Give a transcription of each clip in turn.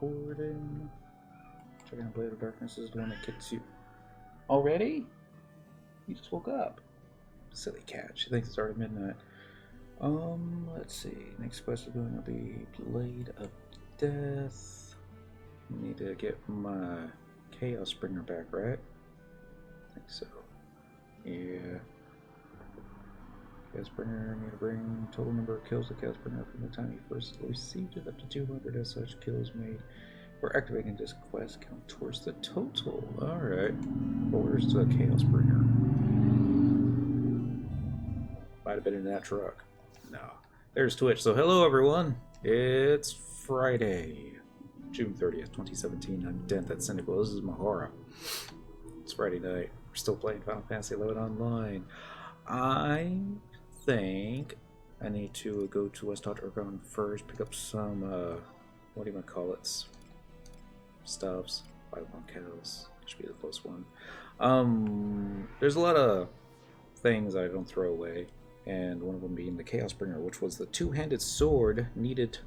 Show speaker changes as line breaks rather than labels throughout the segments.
recording. Checking out Blade of Darkness is the one that kicks you. Already? You just woke up. Silly cat. She thinks it's already midnight. Let's see. Next quest is going to be Blade of Death. I need to get my Chaos Bringer back, right? I think so. Yeah. Chaos Bringer, need to bring total number of kills of Chaos Bringer from the time you first received it up to 200 as such kills made. We're activating this quest count towards the total. Alright. Well, where's the Chaos Bringer? Might have been in that truck. No. There's Twitch. So hello everyone. It's Friday, June 30th, 2017. I'm Dent, that's Cynical. This is Mahara. It's Friday night. We're still playing Final Fantasy XI Online. I think I need to go to West Oregon first, pick up some, what do you call it? Stuffs. 5 cows. Should be the close one. There's a lot of things I don't throw away, and one of them being the Chaos Bringer, which was the two-handed sword needed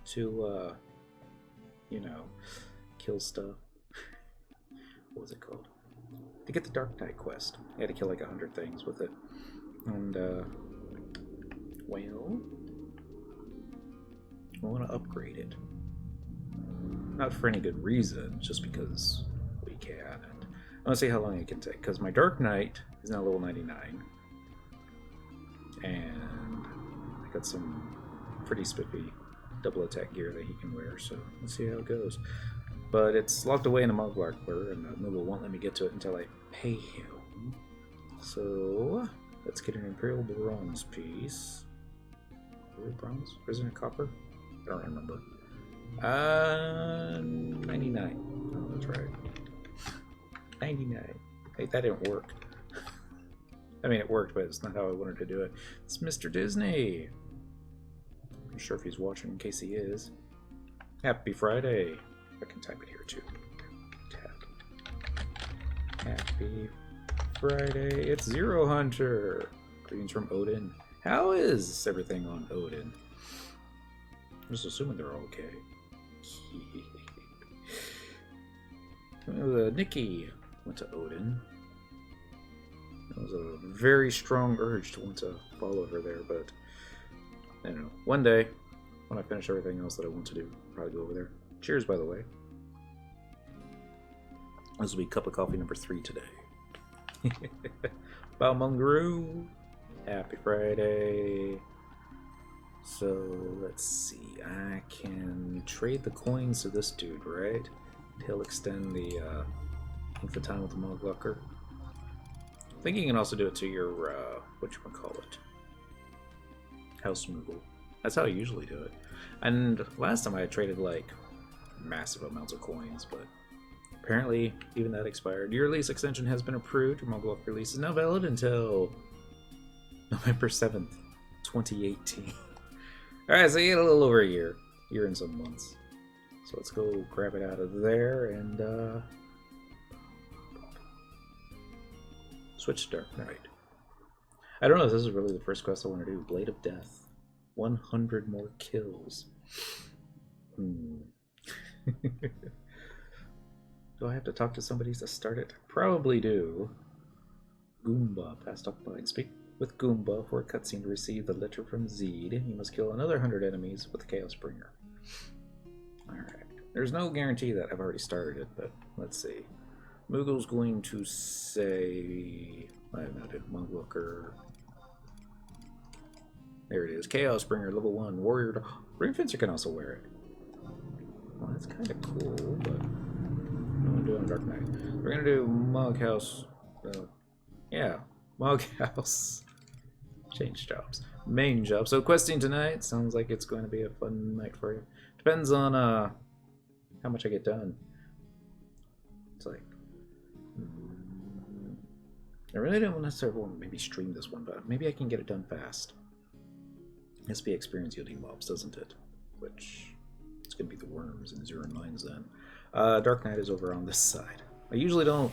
to, you know, kill stuff. What was it called? To get the Dark Knight quest. I had to kill like 100 things with it. And, well, I want to upgrade it. Not for any good reason, just because we can. And I want to see how long it can take, because my Dark Knight is now level 99. And I got some pretty spiffy double attack gear that he can wear, so let's see how it goes. But it's locked away in a mug locker, and Moogle won't let me get to it until I pay him. So let's get an Imperial Bronze piece. Bronze? Isn't it copper? I don't remember. 99. Oh, that's right. 99. Hey, that didn't work. I mean, it worked, but it's not how I wanted to do it. It's Mr. Disney. I'm not sure if he's watching, in case he is. Happy Friday. I can type it here, too. Tap. Happy Friday. It's Zero Hunter. Greetings from Odin. How is everything on Odin? I'm just assuming they're okay. Nikki went to Odin. It was a very strong urge to want to follow her there, but I don't know. One day, when I finish everything else that I want to do, I'll probably go over there. Cheers, by the way. This will be cup of coffee number 3 today. Balmungaru. Happy Friday. So, let's see. I can trade the coins to this dude, right? He'll extend the length of time with the mug locker. I think you can also do it to your, whatchamacallit, House Moogle. That's how I usually do it. And last time I traded, like, massive amounts of coins, but apparently even that expired. Your lease extension has been approved. Your mug locker lease is now valid until November 7th, 2018. Alright, so you get a little over a year. Year and some months. So let's go grab it out of there and, switch to Dark Knight. I don't know if this is really the first quest I want to do. Blade of Death. 100 more kills. Do I have to talk to somebody to start it? Probably do. Goomba passed up by. Speak with Goomba for a cutscene to receive the letter from Zed. You must kill another 100 enemies with the Chaos Bringer. Alright. There's no guarantee that I've already started it, but let's see. Moogle's going to say... I have not hit Mugwalker. There it is. Chaos Bringer, level 1. Warrior... Ringfencer can also wear it. Well, that's kind of cool, but... No one doing Dark Knight. We're going to do Mughouse... yeah. Mughouse. Change jobs. Main job. So questing tonight. Sounds like it's going to be a fun night for you. Depends on how much I get done. It's like... I really don't necessarily want to maybe stream this one, but maybe I can get it done fast. SP experience yielding mobs, doesn't it? Which, it's going to be the worms and Zero Mines then. Dark Knight is over on this side. I usually don't...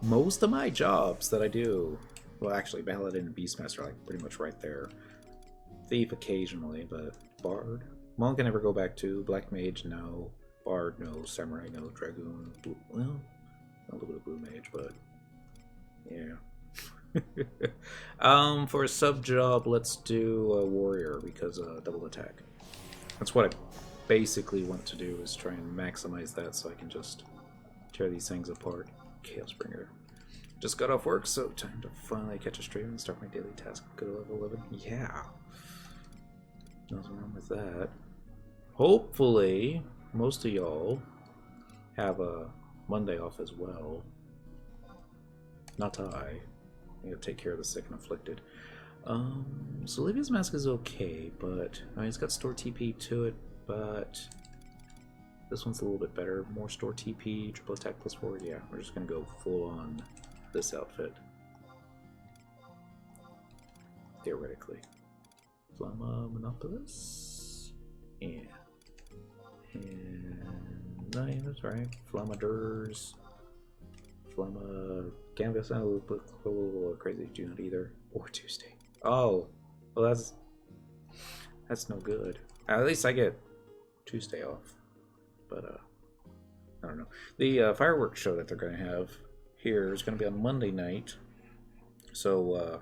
Most of my jobs that I do... Well, actually, Paladin and Beastmaster are like pretty much right there. Thief occasionally, but Bard. Monk I never go back to. Black Mage, no. Bard, no. Samurai, no. Dragoon, blue, well, a little bit of blue mage, but yeah. For a sub job, let's do a warrior because double attack. That's what I basically want to do, is try and maximize that so I can just tear these things apart. Chaosbringer. Just got off work, so time to finally catch a stream and start my daily task. Go to level 11. Yeah. Nothing wrong with that. Hopefully, most of y'all have a Monday off as well. Not I. I gotta take care of the sick and afflicted. So Livia's Mask is okay, but I mean, it's got store TP to it, but this one's a little bit better. More store TP, triple attack plus 4. Yeah, we're just gonna go full on this outfit. Theoretically. Flamma Monopolis. Yeah. And no, yeah, that's right. Flammadurs. Flamma Canvas. A little crazy. Do not either. Or Tuesday. Oh, well, that's no good. At least I get Tuesday off. But I don't know. The fireworks show that they're going to have here is going to be on Monday night. So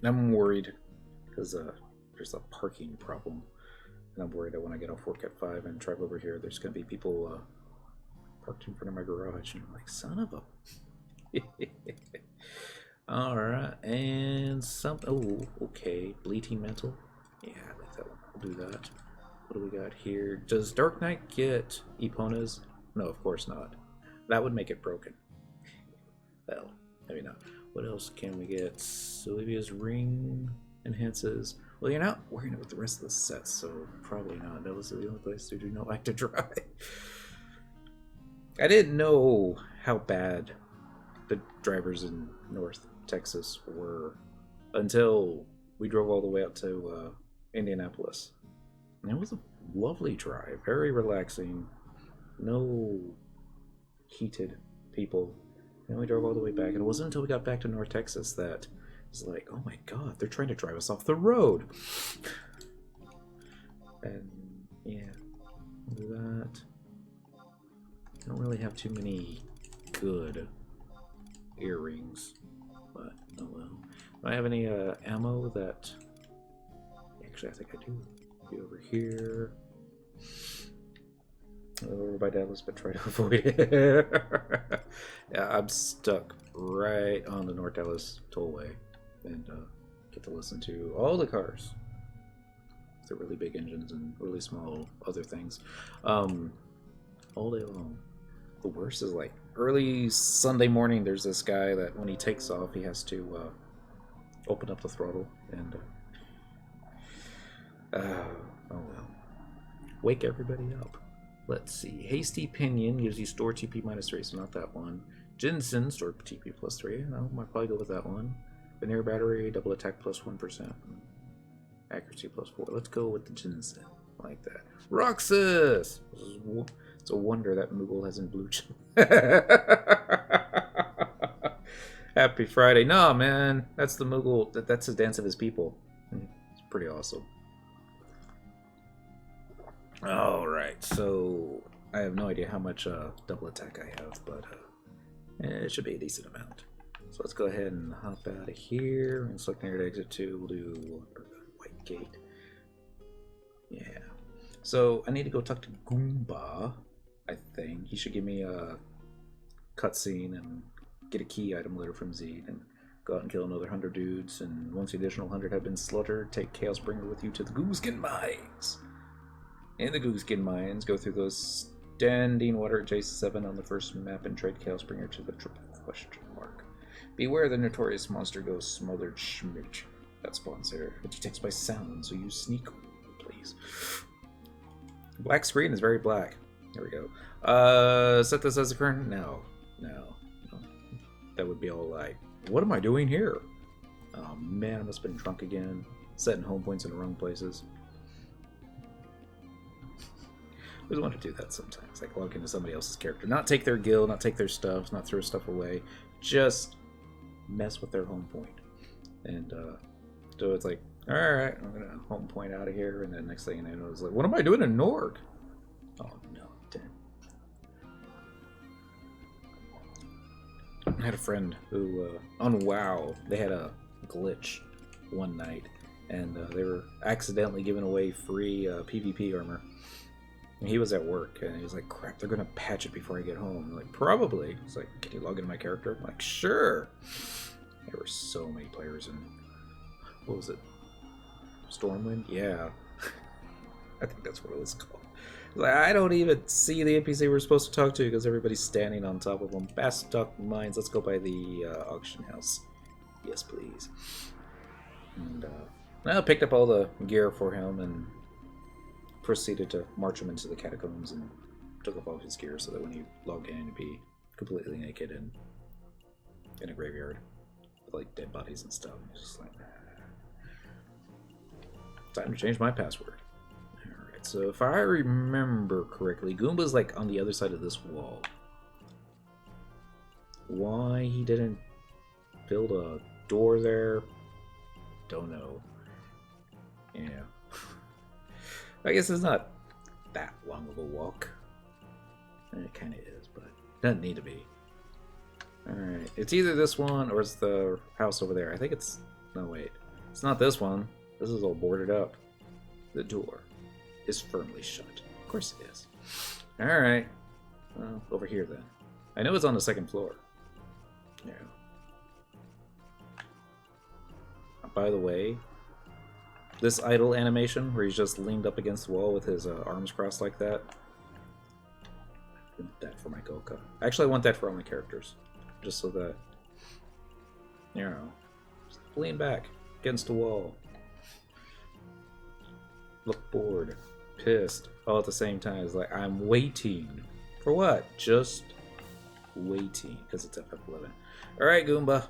I'm worried because there's a parking problem. And I'm worried that when I get off work at 5 and drive over here, there's going to be people parked in front of my garage. And I'm like, son of a... Alright, and some... Oh, okay. Bleating Mantle. Yeah, I like that one. We'll do that. What do we got here? Does Dark Knight get Eponas? No, of course not. That would make it broken. Well, maybe not. What else can we get? Olivia's Ring enhances... Well, you're not wearing it with the rest of the sets, so probably not. That was the only place you do not like to drive. I didn't know how bad the drivers in North Texas were until we drove all the way up to Indianapolis. And it was a lovely drive, very relaxing, no heated people. And we drove all the way back, and it wasn't until we got back to North Texas that it's like, oh my god, they're trying to drive us off the road. And yeah, do that. I don't really have too many good earrings, but oh well. Do I have any ammo that... Actually, I think I do. Be over here. Over by Dallas, but try to avoid it. Yeah, I'm stuck right on the North Dallas tollway. And get to listen to all the cars. They're really big engines and really small other things. All day long. The worst is like early Sunday morning, there's this guy that when he takes off, he has to open up the throttle and oh well. Wake everybody up. Let's see. Hasty Pinion gives you store TP -3, so not that one. Jinsen, store TP +3. No, might probably go with that one. Veneer Battery, double attack +1%. Accuracy +4. Let's go with the Jinsen. Like that. Roxas! It's a wonder that Moogle hasn't blue. Happy Friday. Nah, man. That's the Moogle. That's the dance of his people. It's pretty awesome. Alright, so I have no idea how much double attack I have, but it should be a decent amount. So let's go ahead and hop out of here and select near exit 2. We'll do White Gate. Yeah. So I need to go talk to Goomba, I think. He should give me a cutscene and get a key item later from Zed and go out and kill another 100 dudes. And once the additional 100 have been slaughtered, take Chaosbringer with you to the Gooskin Mines. In the Gooskin Mines, go through those standing water at J7 on the first map and trade Chaosbringer to the triple question mark. Beware the notorious monster ghost Smothered Schmitch. That spawns there. It detects by sound, so use sneak, please. Black screen is very black. There we go. Set this as a current? No. That would be all like, what am I doing here? Oh man, I must have been drunk again. Setting home points in the wrong places. I always want to do that sometimes. Like log into somebody else's character. Not take their guild, not take their stuff, not throw stuff away. Just mess with their home point. And so it's like, alright, I'm going to home point out of here. And then next thing you know, it's like, what am I doing in Norg? Oh no, damn. I had a friend who, on WoW, they had a glitch one night, and they were accidentally giving away free PvP armor. And he was at work, and he was like, crap, they're going to patch it before I get home. I'm like, probably. He's like, can you log into my character? I'm like, sure. There were so many players in, what was it? Stormwind? Yeah. I think that's what it was called. Like, I don't even see the NPC we're supposed to talk to because everybody's standing on top of them. Bastock Mines, let's go by the auction house. Yes, please. And I picked up all the gear for him and proceeded to march him into the catacombs and took off all his gear so that when he logged in, he'd be completely naked and in a graveyard with like dead bodies and stuff. He's just like, time to change my password. Alright, so if I remember correctly, Goomba's like on the other side of this wall. Why he didn't build a door there, don't know. Yeah. I guess it's not that long of a walk. It kind of is, but it doesn't need to be. Alright, it's either this one or it's the house over there. I think it's... no, wait. It's not this one. This is all boarded up. The door is firmly shut. Of course it is. Alright. Well, over here then. I know it's on the second floor. Yeah. By the way, this idle animation where he's just leaned up against the wall with his arms crossed like that. I want that for my Goka. Actually, I want that for all my characters. Just so that, you know, just lean back against the wall. Look bored, pissed, all at the same time. It's like, I'm waiting. For what? Just waiting, because it's FF11. Alright, Goomba.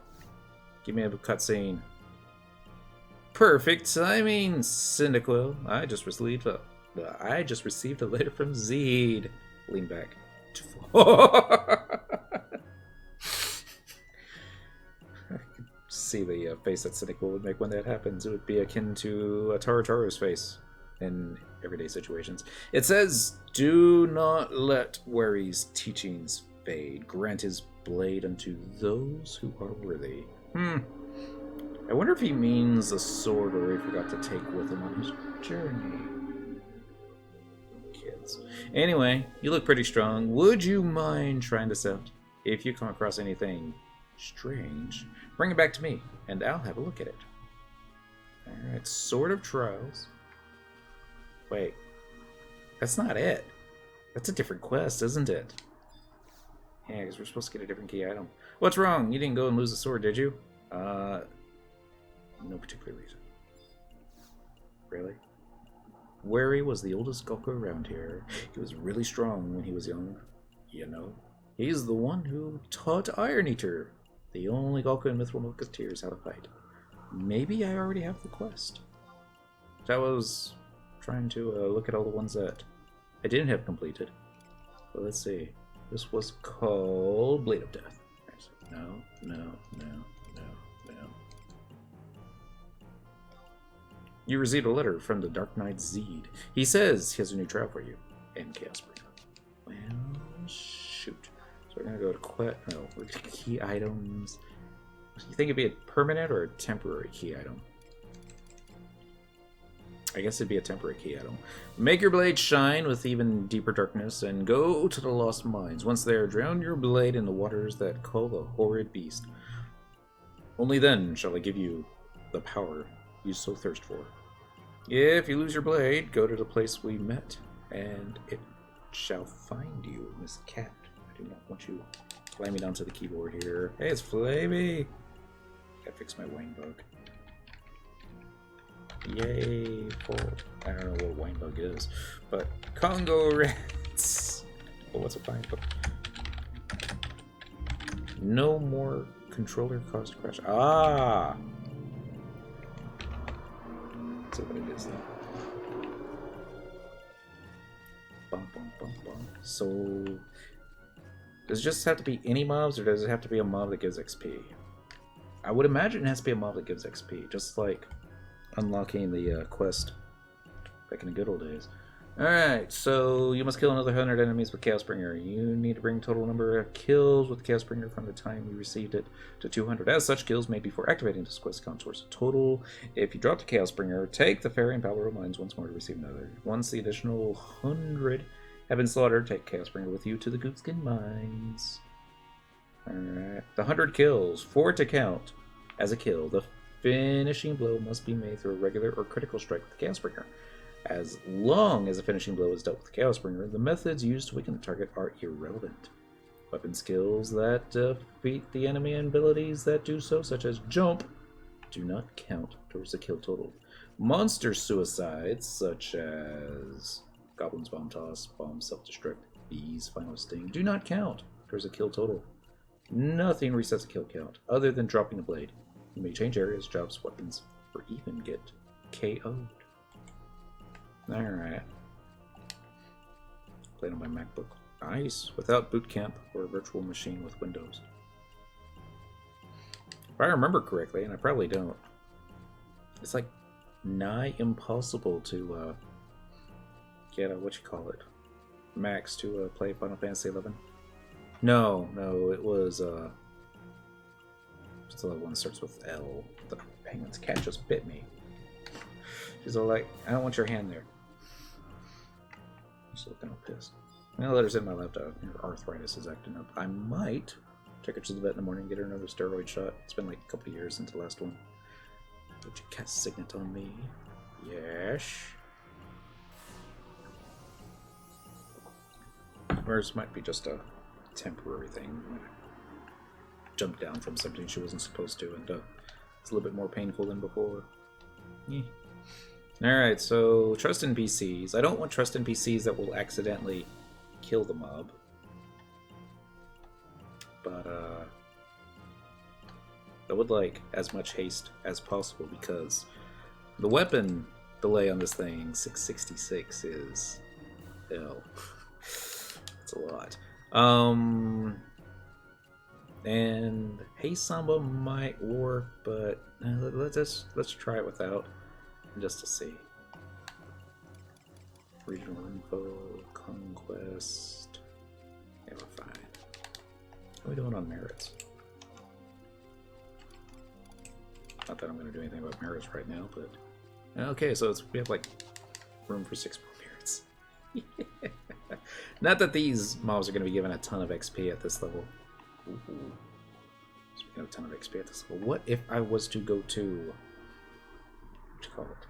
Give me a cutscene. Perfect timing, Cyndaquil. I just received a letter from Zed. Lean back. I can see the face that Cyndaquil would make when that happens. It would be akin to a Tarotaro's face in everyday situations. It says, do not let Wary's teachings fade. Grant his blade unto those who are worthy. I wonder if he means a sword or he forgot to take with him on his journey. Kids. Anyway, you look pretty strong. Would you mind trying this out? If you come across anything strange, bring it back to me, and I'll have a look at it. Alright, Sword of Trials. Wait. That's not it. That's a different quest, isn't it? Yeah, because we're supposed to get a different key item. What's wrong? You didn't go and lose the sword, did you? No particular reason. Really? Wary was the oldest skulker around here. He was really strong when he was young. You know? He's the one who taught Iron Eater, the only Gulka in Mithril Musketeers, how to fight. Maybe I already have the quest. I was trying to look at all the ones that I didn't have completed. But let's see. This was called Blade of Death. No. You received a letter from the Dark Knight Zed. He says he has a new trial for you. And Chaos Bringer. Well, shoot. So we're gonna go to we're to key items. You think it'd be a permanent or a temporary key item? I guess it'd be a temporary key item. Make your blade shine with even deeper darkness, and go to the Lost Mines. Once there, drown your blade in the waters that call the horrid beast. Only then shall I give you the power you so thirst for. If you lose your blade, go to the place we met, and it shall find you, Miss Cat. I do not want you slamming onto the keyboard here. Hey, it's Flavy! Gotta fix my wine bug. Yay, full. I don't know what wine bug is, but Congo rats. Oh, what's a wine bug? No more controller cost crash. Ah! That's what it is then. Bum, bum, bum, bum. So, does it just have to be any mobs, or does it have to be a mob that gives XP? I would imagine it has to be a mob that gives XP, just like unlocking the quest back in the good old days. Alright, so you must kill another 100 enemies with Chaos Bringer. You need to bring total number of kills with Chaos Bringer from the time you received it to 200. As such, kills made before activating this quest count towards a total. If you drop the Chaos Bringer, take the Fairy and Power Mines once more to receive another. Once the additional 100 have been slaughtered, take Chaos Bringer with you to the Goopskin Mines. Alright, the 100 kills, 4 to count as a kill. The finishing blow must be made through a regular or critical strike with the Chaos Bringer. As long as a finishing blow is dealt with the Chaos Bringer, the methods used to weaken the target are irrelevant. Weapon skills that defeat the enemy and abilities that do so, such as jump, do not count towards the kill total. Monster suicides, such as Goblin's Bomb Toss, Bomb Self-Destruct, Bee's Final Sting, do not count towards the kill total. Nothing resets the kill count, other than dropping a blade. You may change areas, jobs, weapons, or even get KO'd. Alright. Played on my MacBook. Nice. Without boot camp or a virtual machine with Windows. If I remember correctly, and I probably don't, it's like nigh impossible to get Max to play Final Fantasy 11. No, it was what's the other one that starts with L? The penguin's cat just bit me. She's all like, I don't want your hand there. I'm still kind of pissed. Now that it's in my laptop, her arthritis is acting up. I might take her to the vet in the morning and get her another steroid shot. It's been like a couple of years since the last one. Would you cast Signet on me? Yes. Hers might be just a temporary thing. Jumped down from something she wasn't supposed to, and it's a little bit more painful than before. Yeah. Alright, so trust NPCs. I don't want trust NPCs that will accidentally kill the mob. But, I would like as much haste as possible because the weapon delay on this thing, 666, is hell. It's a lot. And Haste Samba might work, but let's try it without. Just to see. Regional info, conquest. Yeah, we're fine. How are we doing on merits? Not that I'm going to do anything about merits right now, but okay. So we have like room for 6 more merits. Not that these mobs are going to be given a ton of XP at this level. Ooh. Speaking of a ton of XP at this level, what if I was to go to what you call it?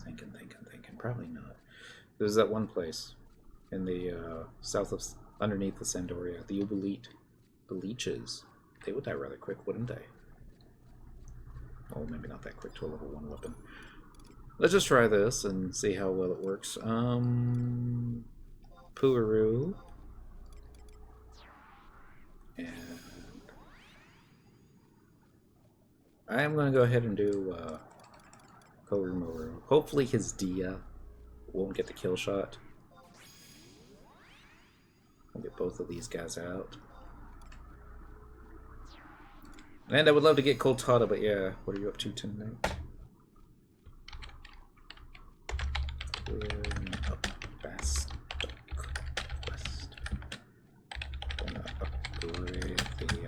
Thinking. Probably not. There's that one place in the south of, underneath the Sandoria, the Ubalite. The leeches. They would die rather quick, wouldn't they? Well, maybe not that quick to a level 1 weapon. Let's just try this and see how well it works. Pooaroo. And I am going to go ahead and do Korumoru. Hopefully his Dia won't get the kill shot. We'll get both of these guys out. And I would love to get Coltada, but yeah, what are you up to tonight? Best quest. Gonna upgrade the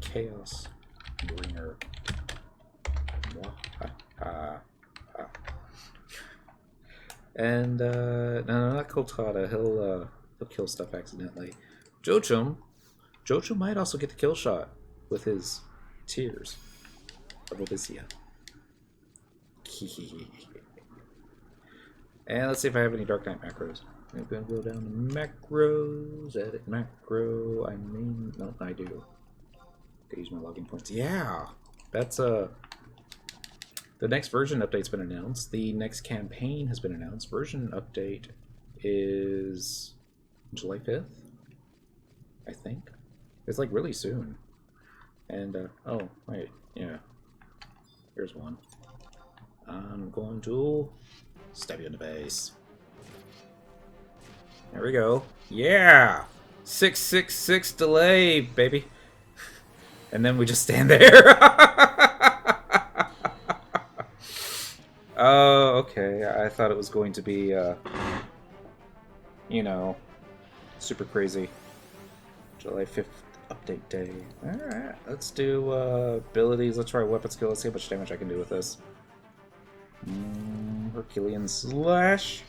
Chaos Bringer. And no, not Coltada. He'll kill stuff accidentally. Joachim might also get the kill shot with his Tears of Abysia. And let's see if I have any Dark Knight macros. I'm gonna go down to macros, edit macro. No, I do. Gotta use my login points. Yeah, that's the next version update's been announced. The next campaign has been announced. Version update is July 5th, I think. It's like really soon. And oh wait, yeah. Here's one. I'm going to stab you in the face. There we go. Yeah! 666 delay, baby. And then we just stand there. Oh, okay. I thought it was going to be, you know, super crazy. July 5th update day. Alright, let's do abilities. Let's try weapon skill. Let's see how much damage I can do with this. Herculean Slash.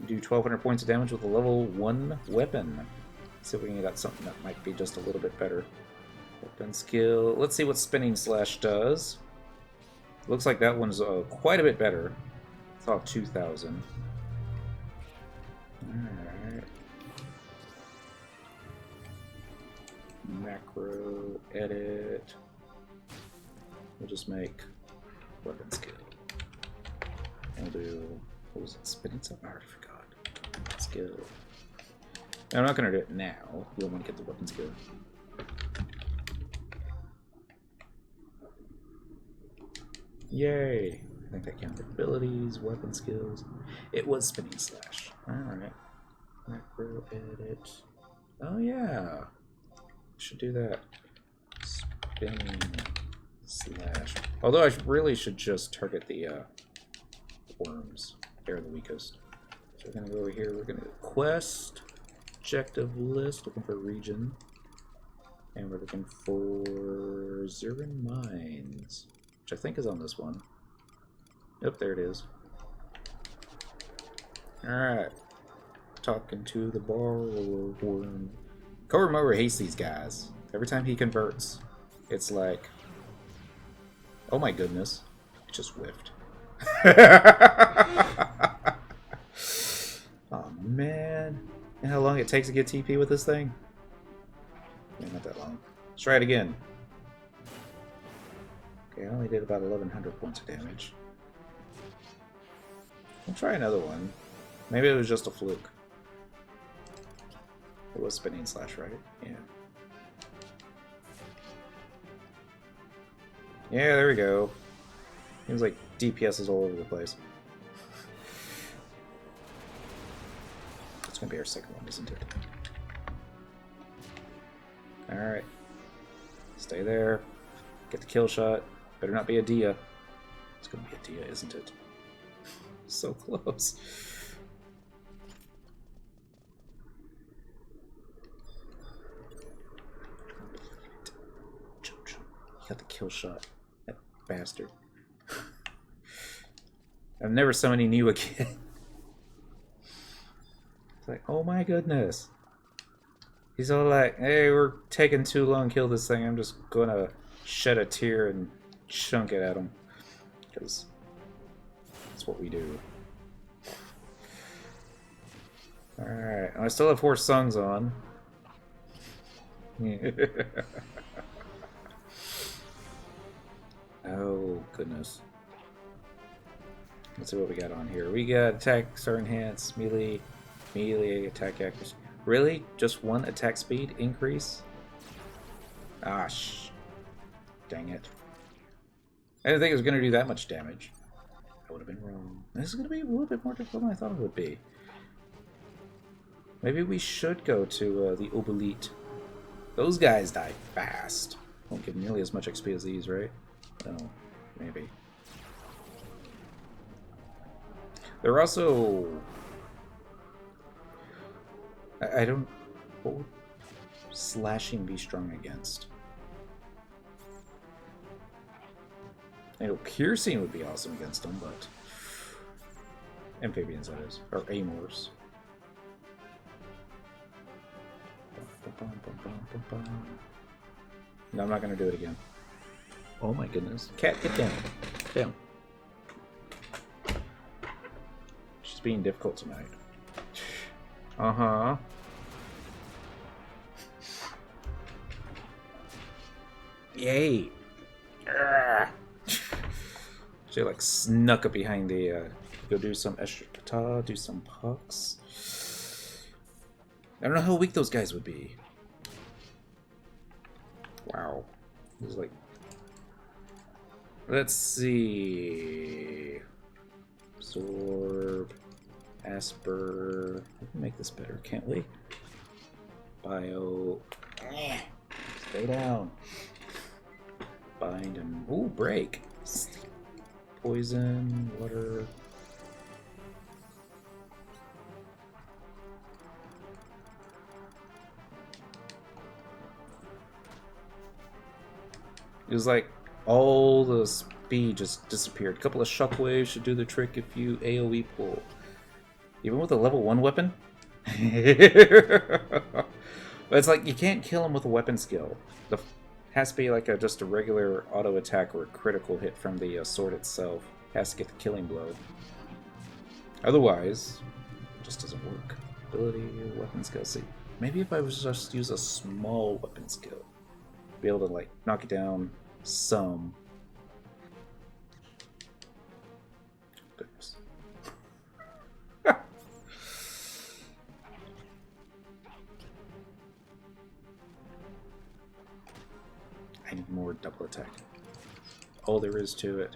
Do 1,200 points of damage with a level 1 weapon. Let's see if we can get something that might be just a little bit better. Weapon skill. Let's see what Spinning Slash does. Looks like that one's quite a bit better. It's all 2,000. Alright. Macro, edit. We'll just make weapon skill. We'll do, what was it? Spinning stuff? I already forgot. Skill. No, I'm not going to do it now. You'll want to get the weapon skill. Yay! I think that counted abilities, weapon skills. It was Spinning Slash. Alright. Macro edit. Oh yeah! Should do that. Spinning Slash. Although I really should just target the worms. They're the weakest. So we're gonna go over here, we're gonna go quest, objective list, looking for region. And we're looking for Zurin Mines, which I think is on this one. Yep, there it is. Alright. Talking to the bar worm. Koromoru hates these guys. Every time he converts, it's like, oh my goodness, it just whiffed. Oh man. You know how long it takes to get TP with this thing? Yeah, not that long. Let's try it again. Okay, I only did about 1,100 points of damage. We'll try another one. Maybe it was just a fluke. It was Spinning Slash, right? Yeah. Yeah, there we go. Seems like DPS is all over the place. It's gonna be our second one, isn't it? Alright. Stay there. Get the kill shot. Better not be a Dia. It's gonna be a Dia, isn't it? So close. He got the kill shot. That bastard. I'm never summoning you again. It's like, oh my goodness. He's all like, hey, we're taking too long to kill this thing. I'm just gonna shed a tear and chunk it at him. Because that's what we do. Alright, I still have 4 songs on. Oh, goodness. Let's see what we got on here. We got attack, star enhance, melee attack accuracy. Really? Just 1 attack speed increase? Ah, dang it. I didn't think it was going to do that much damage. I would have been wrong. This is going to be a little bit more difficult than I thought it would be. Maybe we should go to the Obelite. Those guys die fast. Won't give nearly as much XP as these, right? No, maybe. They're also... I don't... What would slashing be strong against? I know piercing would be awesome against them, but... Amphibians, that is. Or Amors. No, I'm not going to do it again. Oh my goodness. Cat, get down. Down. She's being difficult tonight. Uh-huh. Yay. She like snuck up behind the go do some extra pata, do some pucks. I don't know how weak those guys would be. Wow. It was like, let's see. Absorb. Asper. We can make this better, can't we? Bio. Stay down. Bind and... Ooh, break! Poison, water... It was like all the speed just disappeared. A couple of shockwaves should do the trick if you AoE pull. Even with a level 1 weapon? But it's like you can't kill him with a weapon skill. It has to be like just a regular auto attack or a critical hit from the sword itself. Has to get the killing blow. Otherwise, it just doesn't work. Ability, weapon skill. See, maybe if I was just use a small weapon skill, be able to like knock it down some. Goodness. I need more double attack. All there is to it.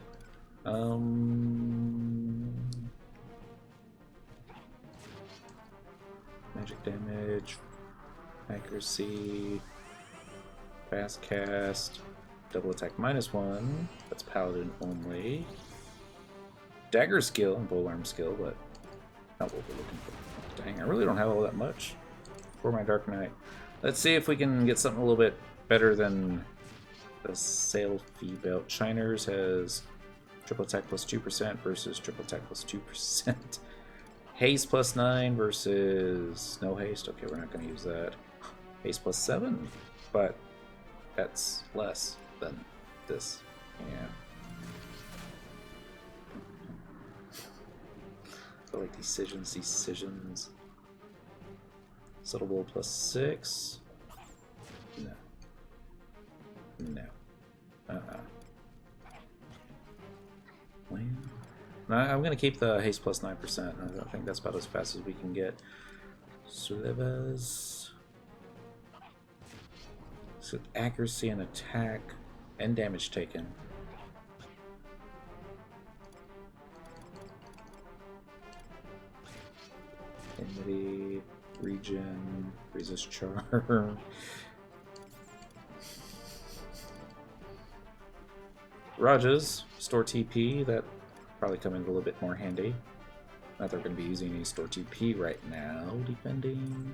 Magic damage, accuracy, fast cast, double attack -1. That's paladin only. Dagger skill and polearm skill, but not what we're looking for. Dang, I really don't have all that much for my Dark Knight. Let's see if we can get something a little bit better than the Sail Fee Belt. Shiners has triple attack plus 2% versus triple attack plus 2%. Haste plus 9 versus no haste. Okay, we're not going to use that. Haste plus 7, but that's less than this. Yeah. I feel like decisions. Subtle Blow plus 6. No. No. Well, I'm going to keep the haste plus 9%. I think that's about as fast as we can get. So accuracy and attack and damage taken. Enmity, regen, resist charm. Rajas, store TP, that probably come in a little bit more handy. Not that we're going to be using any store TP right now, depending.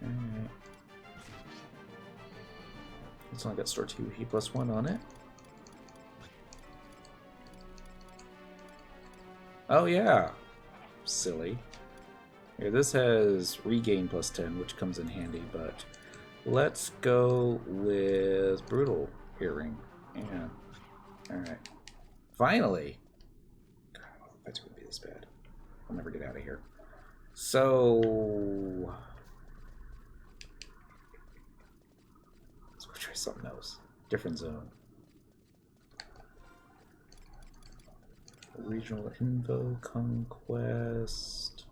Alright. It's only got store TP plus 1 on it. Oh yeah! Silly. Here, this has regain plus 10, which comes in handy, but let's go with Brutal Earring. Yeah. Alright. Finally! God, that's going to be this bad. I'll never get out of here. So... let's go try something else. Different zone. Regional Info, Conquest...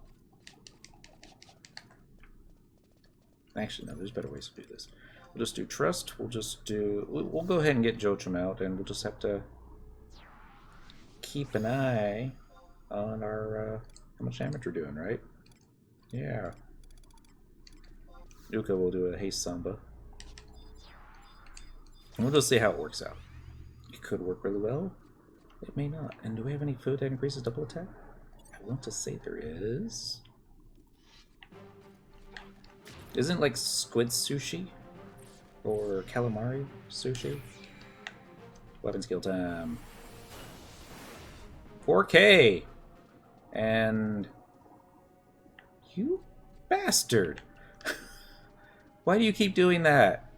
Actually, no, there's better ways to do this. We'll just do Trust. We'll go ahead and get Joachim out, and we'll just have to keep an eye on our, how much damage we're doing, right? Yeah. Yuka will do a Haste Samba. And we'll just see how it works out. It could work really well. It may not. And do we have any food that increases double attack? I want to say there is. Isn't like squid sushi? Or calamari sushi? Weapon skill time. 4K! And... you bastard! Why do you keep doing that?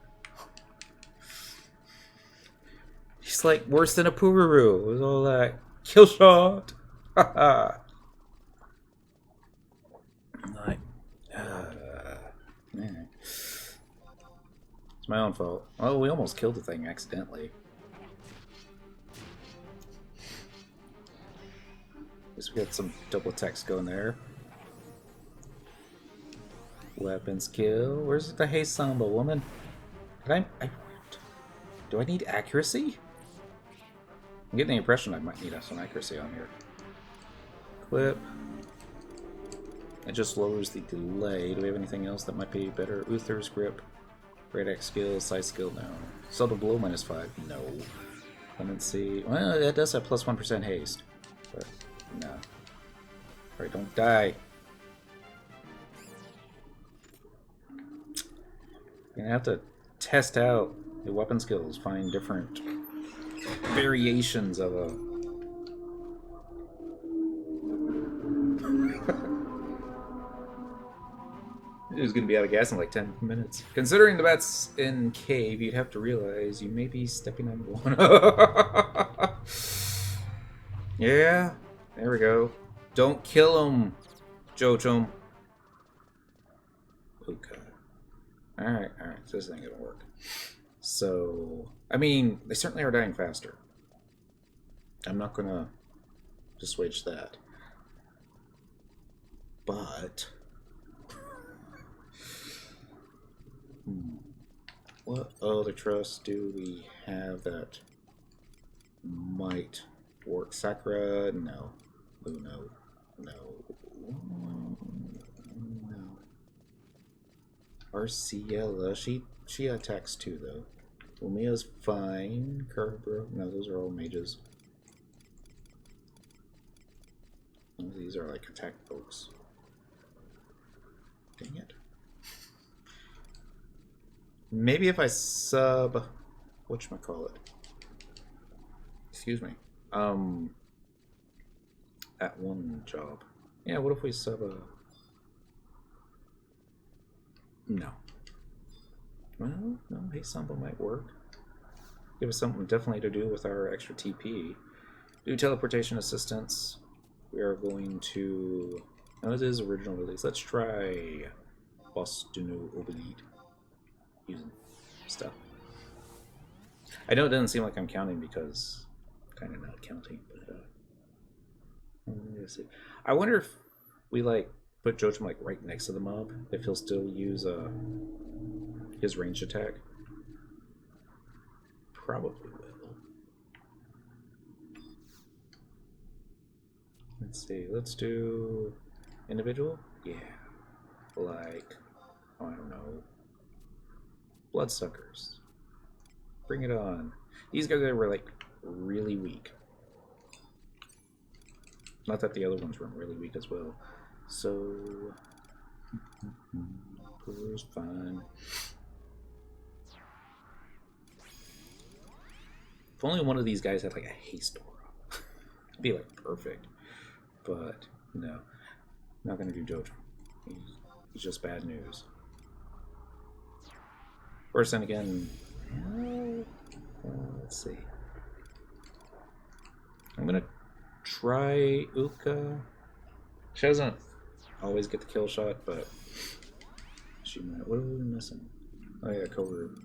He's like worse than a Pururu with all that kill shot! Haha! Like... man. It's my own fault. Oh, we almost killed the thing accidentally. At least we got some double attacks going there. Weapon skill. Where's the Haste Samba, woman? Did do I need accuracy? I'm getting the impression I might need some accuracy on here. Clip. It just lowers the delay. Do we have anything else that might be better? Uther's Grip. Great X skill, size skill, no. Subtle blow, -5, no. Clemency, well, that does have +1% haste, but no. Alright, don't die. You're gonna have to test out the weapon skills, find different variations of a... It's gonna be out of gas in like 10 minutes. Considering the bat's in cave, you'd have to realize you may be stepping on one. Yeah, there we go. Don't kill him, Jochum. Okay. Alright, so this ain't gonna work. So, I mean, they certainly are dying faster. I'm not gonna dissuage that. But... what other trusts do we have that might work? Sakura? No. Luno? No. No. Arciella, she attacks too, though. Lumia's fine. Kerberos? No, those are all mages. These are like attack folks. Dang it. Maybe if I sub... whatchamacallit? Excuse me. At one job. Yeah, what if we sub a... No. Well, no, hey, Samba might work. Give us something definitely to do with our extra TP. Do teleportation assistance. We are going to... no, this is original release. Let's try Bostuno Obelid. Using stuff. I know it doesn't seem like I'm counting because I'm kind of not counting, but let's see. I wonder if we like put Jochum like right next to the mob, if he'll still use his ranged attack. Probably will. Let's see. Let's do individual. Yeah, like oh, I don't know. Bloodsuckers. Bring it on. These guys were like really weak. Not that the other ones weren't really weak as well. So Peru's fine. If only one of these guys had like a haste aura. It'd be like perfect. But no. Not gonna do Jojo. He's just bad news. Of course, then again, let's see. I'm gonna try Uka. She doesn't always get the kill shot, but she might. What are we missing? Oh yeah, Koru.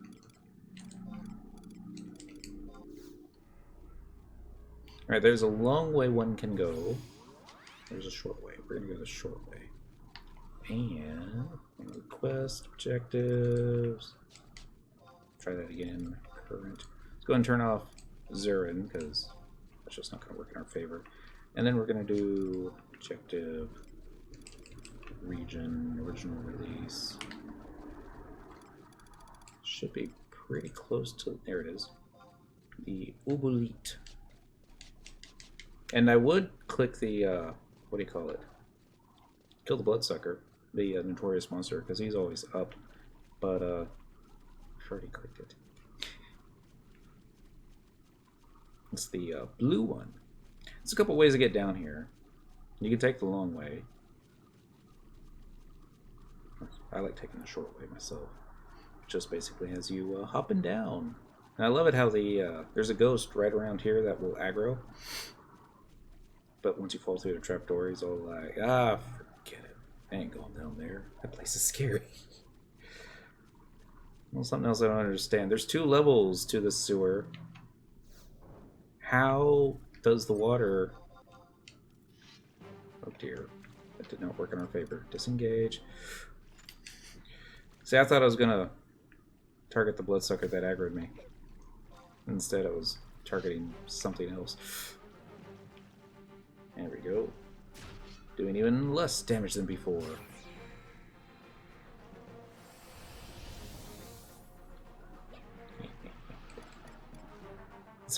Alright, there's a long way one can go. There's a short way. We're gonna go the short way. And quest objectives. Try that again. Current. Let's go ahead and turn off Zurin because that's just not going to work in our favor. And then we're going to do objective, region, original release. Should be pretty close to, there it is, the Ubulit. And I would click the, what do you call it? Kill the Bloodsucker, the notorious monster, because he's always up. But, I've already clicked it. It's the blue one. There's a couple ways to get down here. You can take the long way. I like taking the short way myself. It just basically has you hopping down. And I love it how the there's a ghost right around here that will aggro. But once you fall through the trapdoor, he's all like, ah, forget it. I ain't going down there. That place is scary. Well, something else I don't understand. There's 2 levels to the sewer. How does the water... oh dear. That did not work in our favor. Disengage. See, I thought I was going to target the bloodsucker that aggroed me. Instead, I was targeting something else. There we go. Doing even less damage than before.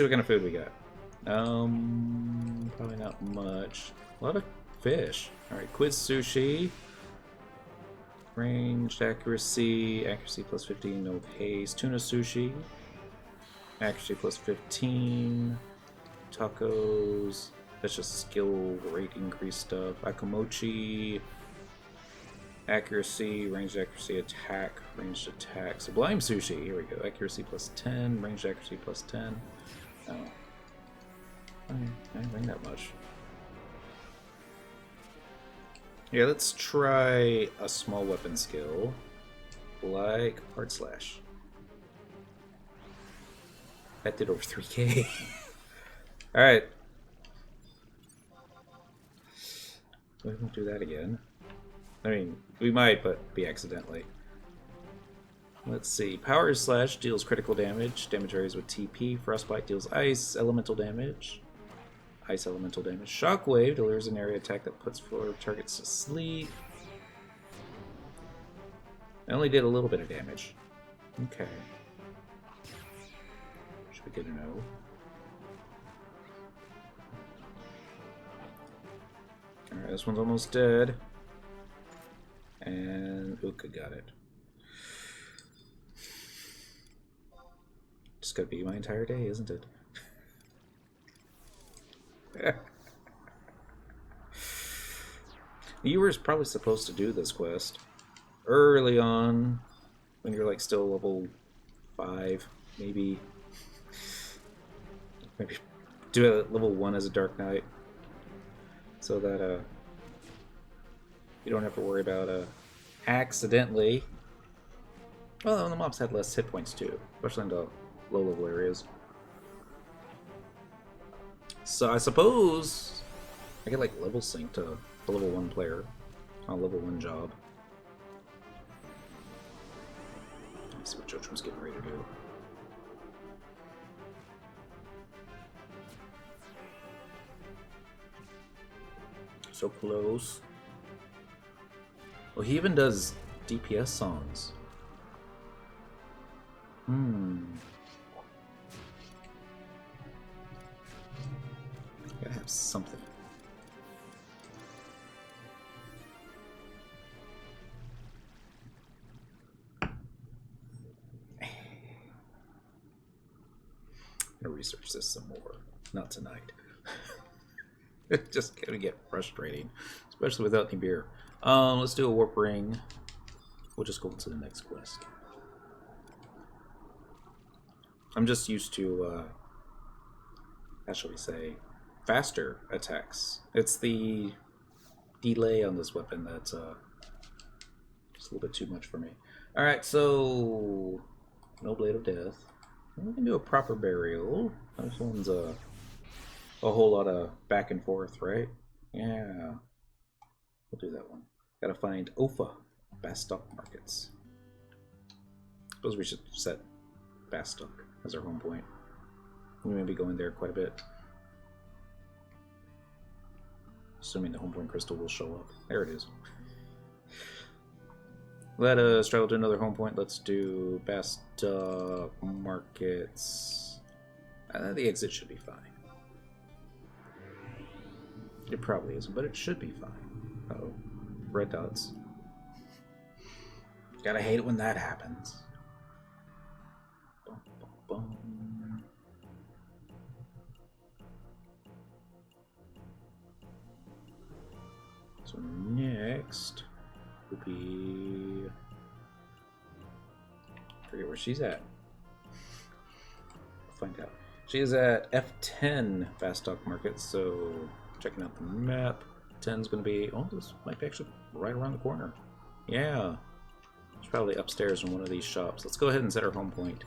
see what kind of food we got. Probably not much. A lot of fish. Alright, quiz sushi. Ranged accuracy. Accuracy plus 15, no haste. Tuna sushi. Accuracy plus 15. Tacos. That's just skill rate increase stuff. Akamochi. Accuracy, ranged accuracy, attack, ranged attack. Sublime sushi, here we go. Accuracy plus 10, ranged accuracy plus 10. Oh. I didn't bring that much. Yeah, let's try a small weapon skill. Like hard slash. That did over 3k. Alright. We won't do that again. I mean, we might, but be accidentally. Let's see. Power slash deals critical damage. Damage varies with TP. Frostbite deals ice elemental damage. Ice elemental damage. Shockwave delivers an area attack that puts four targets to sleep. I only did a little bit of damage. Okay. Should be good to know. Alright, this one's almost dead. And Uka got it. Just gotta be my entire day, isn't it? You were probably supposed to do this quest early on when you're like still level 5, maybe. Maybe do it at level 1 as a Dark Knight, so that you don't have to worry about accidentally. Well, the mobs had less hit points too, especially in the low level areas. So I suppose I get like level sync to a level 1 player on a level 1 job. Let's see what Jotrum's getting ready to do. So close. Well, he even does DPS songs. Gotta have something. I'm gonna research this some more. Not tonight. It's just gonna get frustrating, especially without any beer. Let's do a warp ring. We'll just go to the next quest. I'm just used to, how shall we say, faster attacks. It's the delay on this weapon that's just a little bit too much for me. Alright, so no Blade of Death. We can do a proper burial. This one's a whole lot of back and forth, right? Yeah. We'll do that one. Gotta find Ofa, Bastock Markets. Suppose we should set Bastock as our home point. We may be going there quite a bit. Assuming the home point crystal will show up. There it is. Let us travel to another home point. Let's do Bastock Markets. The exit should be fine. It probably isn't, but it should be fine. Uh-oh. Red dots. Gotta hate it when that happens. Bum, bum, bum. So next will be... I forget where she's at. I'll find out. She is at F10 Bastock Market, so checking out the map. 10's going to be... Oh, this might be actually right around the corner. Yeah. It's probably upstairs in one of these shops. Let's go ahead and set our home point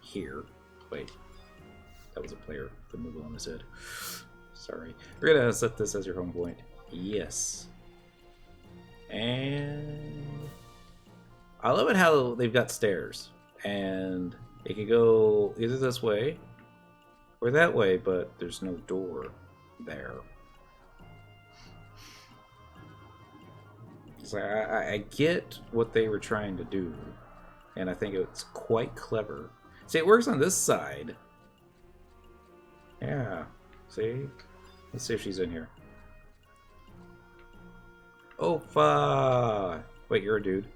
here. Wait. That was a player. The move on his head. Sorry. We're going to set this as your home point. Yes. And... I love it how they've got stairs. And it can go either this way or that way, but there's no door there. So I get what they were trying to do, and I think it's quite clever. See, it works on this side, Yeah. See? Let's see if she's in here. Ofa! Wait, you're a dude.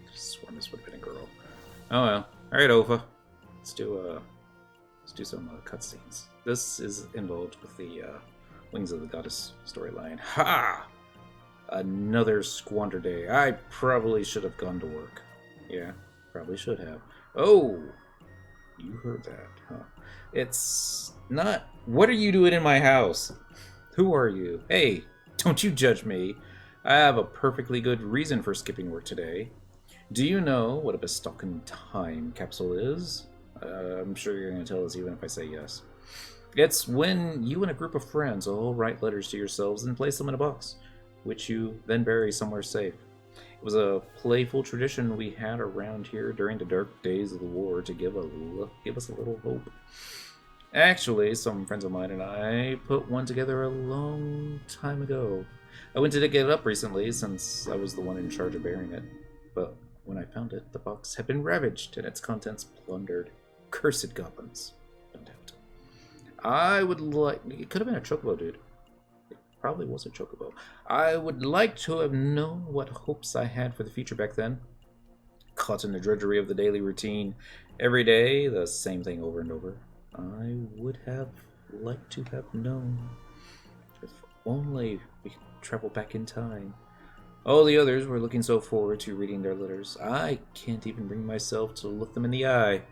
I sworn this would have been a girl. Oh well. Alright, Ofa. Let's do some cutscenes. This is involved with the Wings of the Goddess storyline. Ha! Another squander day. I probably should have gone to work. Yeah, probably should have. Oh! You heard that, huh? It's not... What are you doing in my house? Who are you? Hey, don't you judge me. I have a perfectly good reason for skipping work today. Do you know what a bestalking time capsule is? I'm sure you're going to tell us even if I say yes. It's when you and a group of friends all write letters to yourselves and place them in a box, which you then bury somewhere safe. It was a playful tradition we had around here during the dark days of the war to give us a little hope. Actually, some friends of mine and I put one together a long time ago. I went to dig it up recently since I was the one in charge of burying it. But when I found it, the box had been ravaged and its contents plundered. Cursed goblins. No doubt. I would like... It could have been a chocobo, dude. It probably was a chocobo. I would like to have known what hopes I had for the future back then. Caught in the drudgery of the daily routine. Every day, the same thing over and over. I would have liked to have known. If only we could travel back in time. All the others were looking so forward to reading their letters. I can't even bring myself to look them in the eye.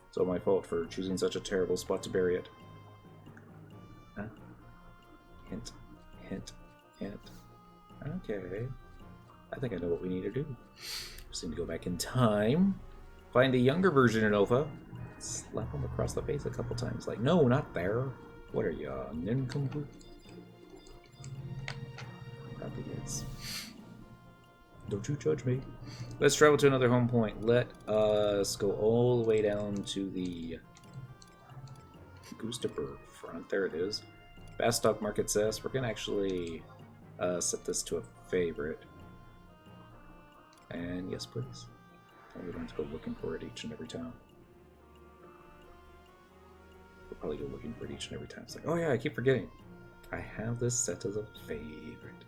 It's all my fault for choosing such a terrible spot to bury it. Hint, hint, hint. Okay. I think I know what we need to do. Just need to go back in time, find a younger version of Nova, slap him across the face a couple times. Like, no, not there. What are you, nincompoop? Probably is. Don't you judge me. Let's travel to another home point. Let us go all the way down to the Gustaberg front. There it is. Bastock Market says we're going to actually set this to a favorite. And yes, please. And we don't have to go looking for it each and every time. We'll probably go looking for it each and every time. It's like, oh yeah, I keep forgetting. I have this set as a favorite.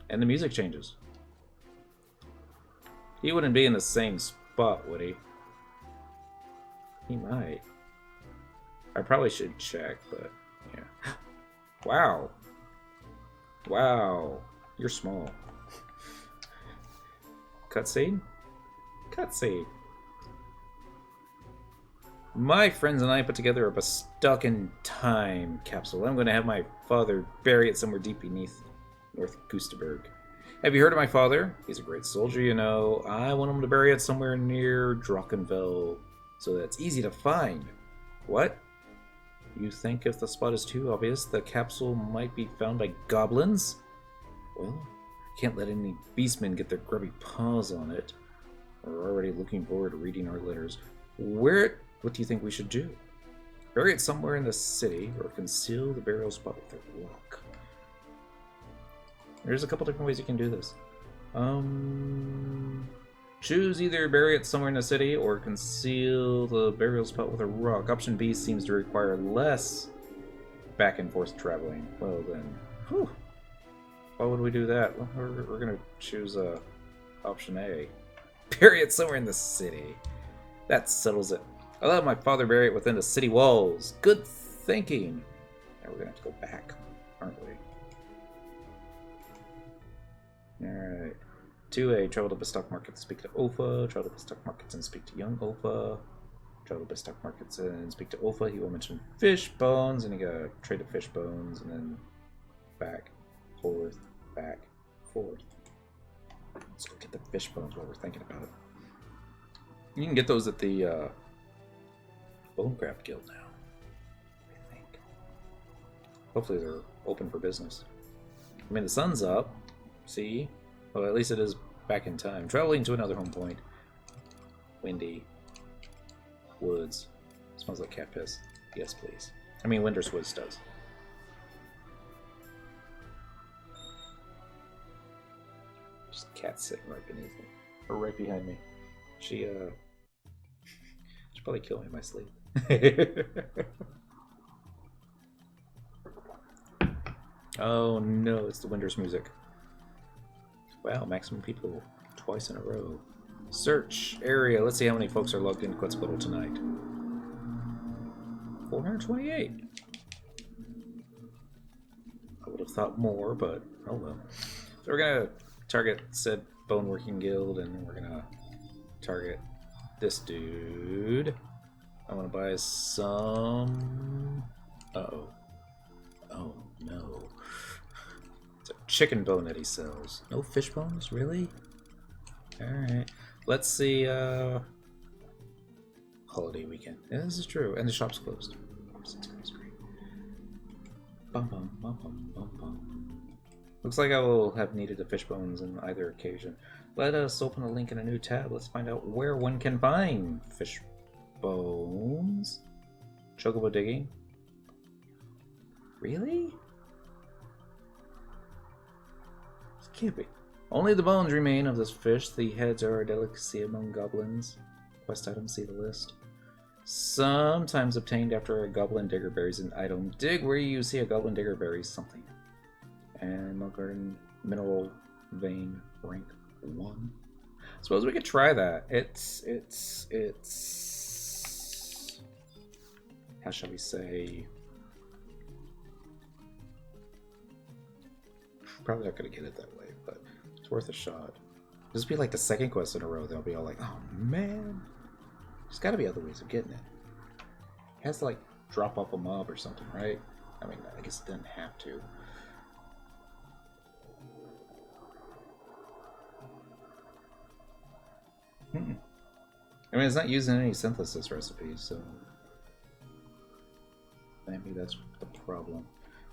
And the music changes. He wouldn't be in the same spot, would he? He might. I probably should check, but yeah. Wow. Wow. You're small. Cutscene? Cutscene. My friends and I put together a bestalking time capsule. I'm going to have my father bury it somewhere deep beneath North Gustaberg. Have you heard of my father? He's a great soldier, you know. I want him to bury it somewhere near Drachenfell, so that it's easy to find. What? You think if the spot is too obvious, the capsule might be found by goblins? Well, I can't let any beastmen get their grubby paws on it. We're already looking forward to reading our letters. What do you think we should do? Bury it somewhere in the city, or conceal the burial spot with a rock. There's a couple different ways you can do this. Choose either bury it somewhere in the city or conceal the burial spot with a rock. Option B seems to require less back and forth traveling. Well then, whew. Why would we do that? Well, we're gonna choose option A. Bury it somewhere in the city. That settles it. I'll let my father bury it within the city walls. Good thinking. Now we're gonna have to go back, aren't we? Alright. 2A, travel to Bestock Market to speak to Ofa. Travel to Bestock Markets and speak to young Ofa. Travel to Bestock Markets and speak to Ofa. He will mention fish bones, and you gotta trade the fish bones, and then back, forth, back, forth. Let's go get the fish bones while we're thinking about it. You can get those at the Bonecraft Guild now, I think. Hopefully they're open for business. I mean, the sun's up. See? Well, at least it is back in time. Traveling to another home point. Windy. Woods. Smells like cat piss. Yes, please. I mean, Winter's Woods does. Just a cat sitting right beneath me. Or right behind me. She'll probably kill me in my sleep. Oh no, it's the Windows music. Wow, maximum people twice in a row. Search area. Let's see how many folks are logged into Quetzalcoatl tonight. 428. I would have thought more, but oh well. So we're gonna target said bone working guild, and then we're gonna target this dude. I want to buy some. Uh-oh. Oh no. It's a chicken bone that he sells. No fish bones, really? Alright. Let's see, holiday weekend. Yeah, this is true. And the shop's closed. Bum, bum, bum, bum, bum, bum. Looks like I will have needed the fish bones on either occasion. Let us open a link in a new tab. Let's find out where one can find fish bones. Chocobo digging. Really? This can't be. Only the bones remain of this fish. The heads are a delicacy among goblins. Quest item, see the list. Sometimes obtained after a goblin digger buries an item. Dig where you see a goblin digger buries something. And Milk Garden mineral vein rank 1. Suppose we could try that. It's how shall we say? Probably not gonna get it that way, but it's worth a shot. This will be like the second quest in a row. They'll be all like, "Oh man, there's got to be other ways of getting it." It has to like drop off a mob or something, right? I mean, I guess it doesn't have to. I mean, it's not using any synthesis recipes, so maybe that's the problem.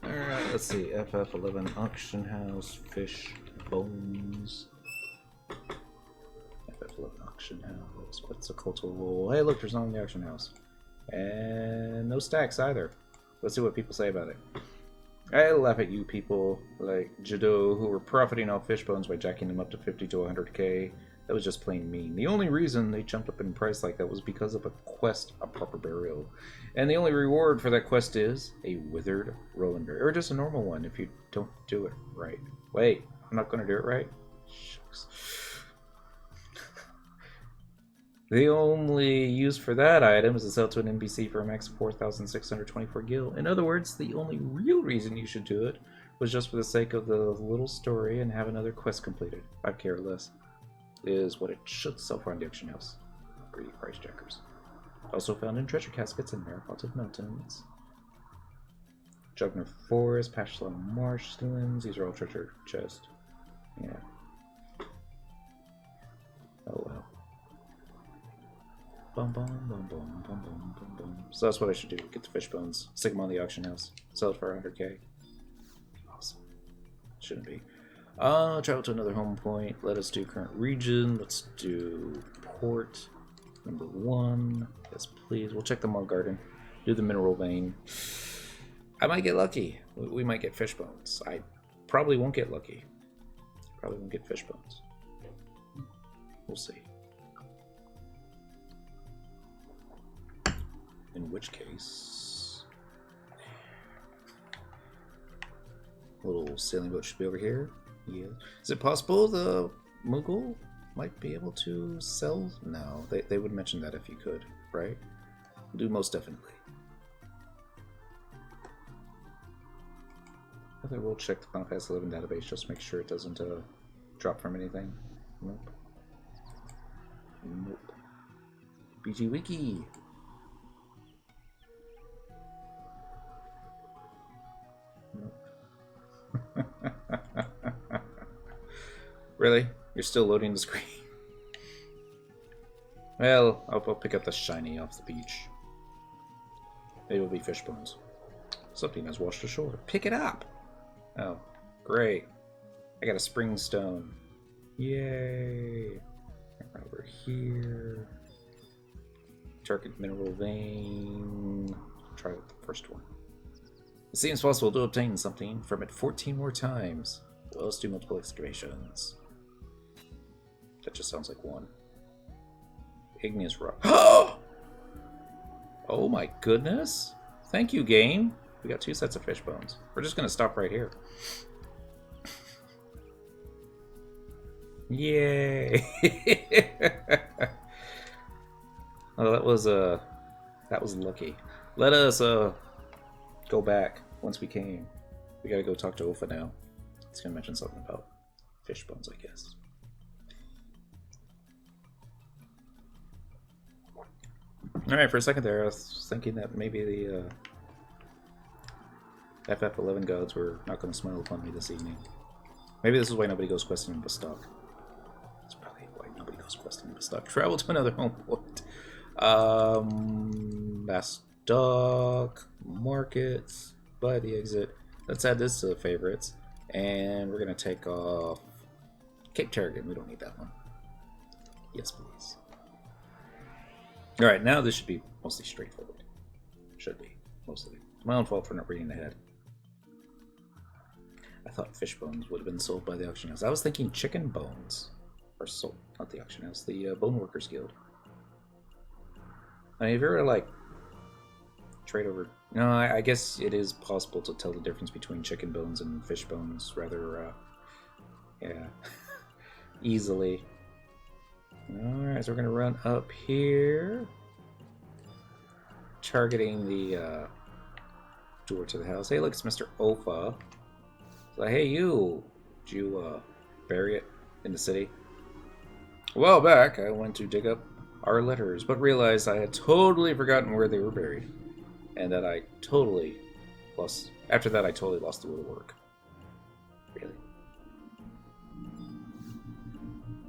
Alright, let's see. FF11 auction house, fish bones. FF11 auction house. Quetzalcoatl. Hey, look, there's none in the auction house. And no stacks either. Let's see what people say about it. I laugh at you people like Jado who were profiting off fish bones by jacking them up to 50 to 100k. That was just plain mean. The only reason they jumped up in price like that was because of a quest, a proper burial. And the only reward for that quest is a withered rolling berry. Or just a normal one if you don't do it right. Wait, I'm not going to do it right? Shucks. The only use for that item is to sell to an NPC for a max of 4,624 gil. In other words, the only real reason you should do it was just for the sake of the little story and have another quest completed. I'd care less. Is what it should sell for on the auction house. Greedy price checkers. Also found in treasure caskets and Mariposa Mountains. Jugner Forest, Pashla Marshlands. These are all treasure chests. Yeah. Oh well. Bum bum bum bum bum bum bum bum. So that's what I should do. Get the fish bones, stick them on the auction house, sell it for 100k. Awesome. Shouldn't be. Travel to another home point. Let us do current region. Let's do port number 1. Yes, please. We'll check the Mug Garden. Do the mineral vein. I might get lucky. We might get fish bones. I probably won't get lucky. Probably won't get fish bones. We'll see. In which case, little sailing boat should be over here. Yeah. Is it possible the Mughal might be able to sell? No, they would mention that if you could, right? Do most definitely. I will check the Final Fantasy 11 database just to make sure it doesn't drop from anything. Nope. Nope. BG Wiki. Nope. Really? You're still loading the screen? Well, I'll pick up the shiny off the beach. It will be fish bones. Something has washed ashore. Pick it up! Oh, great. I got a spring stone. Yay! Over here. Target mineral vein. Try with the first one. It seems possible to obtain something from it 14 more times. Well, let's do multiple excavations. That just sounds like one. Igneous rock. Oh Oh my goodness. Thank you, game. We got 2 sets of fish bones. We're just going to stop right here. Yay. Oh, that was lucky. Let us go back once we came. We got to go talk to Ofa now. He's going to mention something about fish bones, I guess. Alright, for a second there, I was thinking that maybe the FF11 gods were not going to smile upon me this evening. Maybe this is why nobody goes questing in Bastok. That's probably why nobody goes questing in Bastok. Travel to another home point. Bastok, markets, by the exit. Let's add this to the favorites. And we're going to take off Cape Tarragon. We don't need that one. Yes, please. Alright, now this should be mostly straightforward. Should be, mostly. It's my own fault for not reading ahead. I thought fish bones would have been sold by the auction house. I was thinking chicken bones are sold, not the auction house, the Bone Workers Guild. I mean, if you were to, like, trade over... No, I guess it is possible to tell the difference between chicken bones and fish bones rather, yeah, easily. Alright, so we're going to run up here, targeting the door to the house. Hey, look, it's Mr. Ofa. It's like, hey, you! Did you bury it in the city? A while back, I went to dig up our letters, but realized I had totally forgotten where they were buried. And that I totally lost... After that, I totally lost the will to work. Really?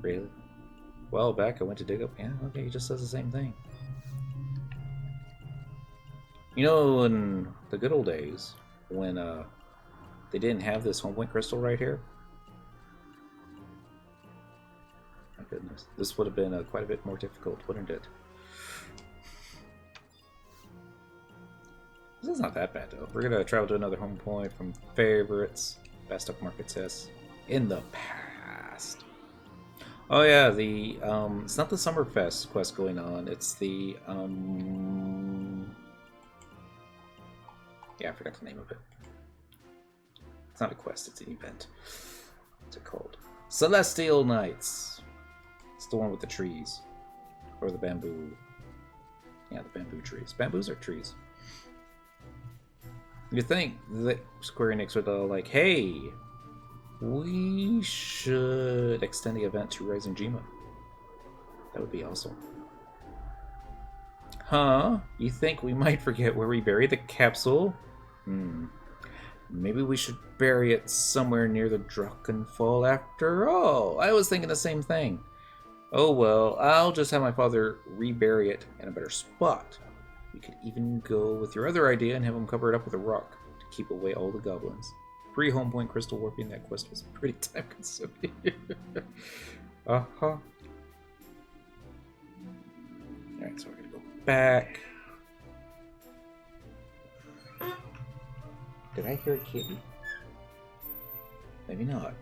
Really? Well, back I went to dig up... Yeah, okay, he just says the same thing. You know, in the good old days, when they didn't have this home point crystal right here... My goodness. This would have been quite a bit more difficult, wouldn't it? This is not that bad, though. We're going to travel to another home point from favorites. Bastok Market says. In the past. Oh yeah, the it's not the Summerfest quest going on, it's the yeah, I forgot the name of it. It's not a quest, it's an event. What's it called? Celestial Nights. It's the one with the trees. Or the bamboo. Yeah, the bamboo trees. Bamboos are trees. You think that Square Enix would like, hey, we should extend the event to Rising Jima. That would be awesome. Huh? You think we might forget where we buried the capsule? Maybe we should bury it somewhere near the Drachenfall after all. I was thinking the same thing. Oh well, I'll just have my father rebury it in a better spot. We could even go with your other idea and have him cover it up with a rock to keep away all the goblins. Pre-home point crystal warping that quest was pretty time consuming. Uh-huh. Alright, so we're gonna go back. Did I hear a kitty? Maybe not.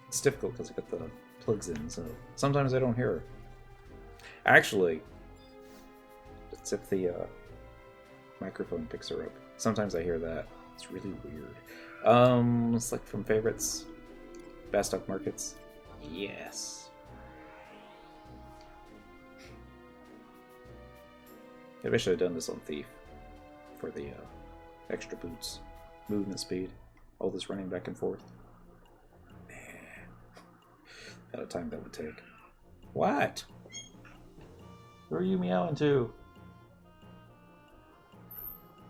It's difficult because I got the plugs in, so sometimes I don't hear her. Actually, it's if the microphone picks her up. Sometimes I hear that. It's really weird. It's like from favorites. Bastok Markets. Yes. Maybe I should have done this on Thief for the extra boots, movement speed, all this running back and forth. Man, out of time that would take. What? Where are you meowing to?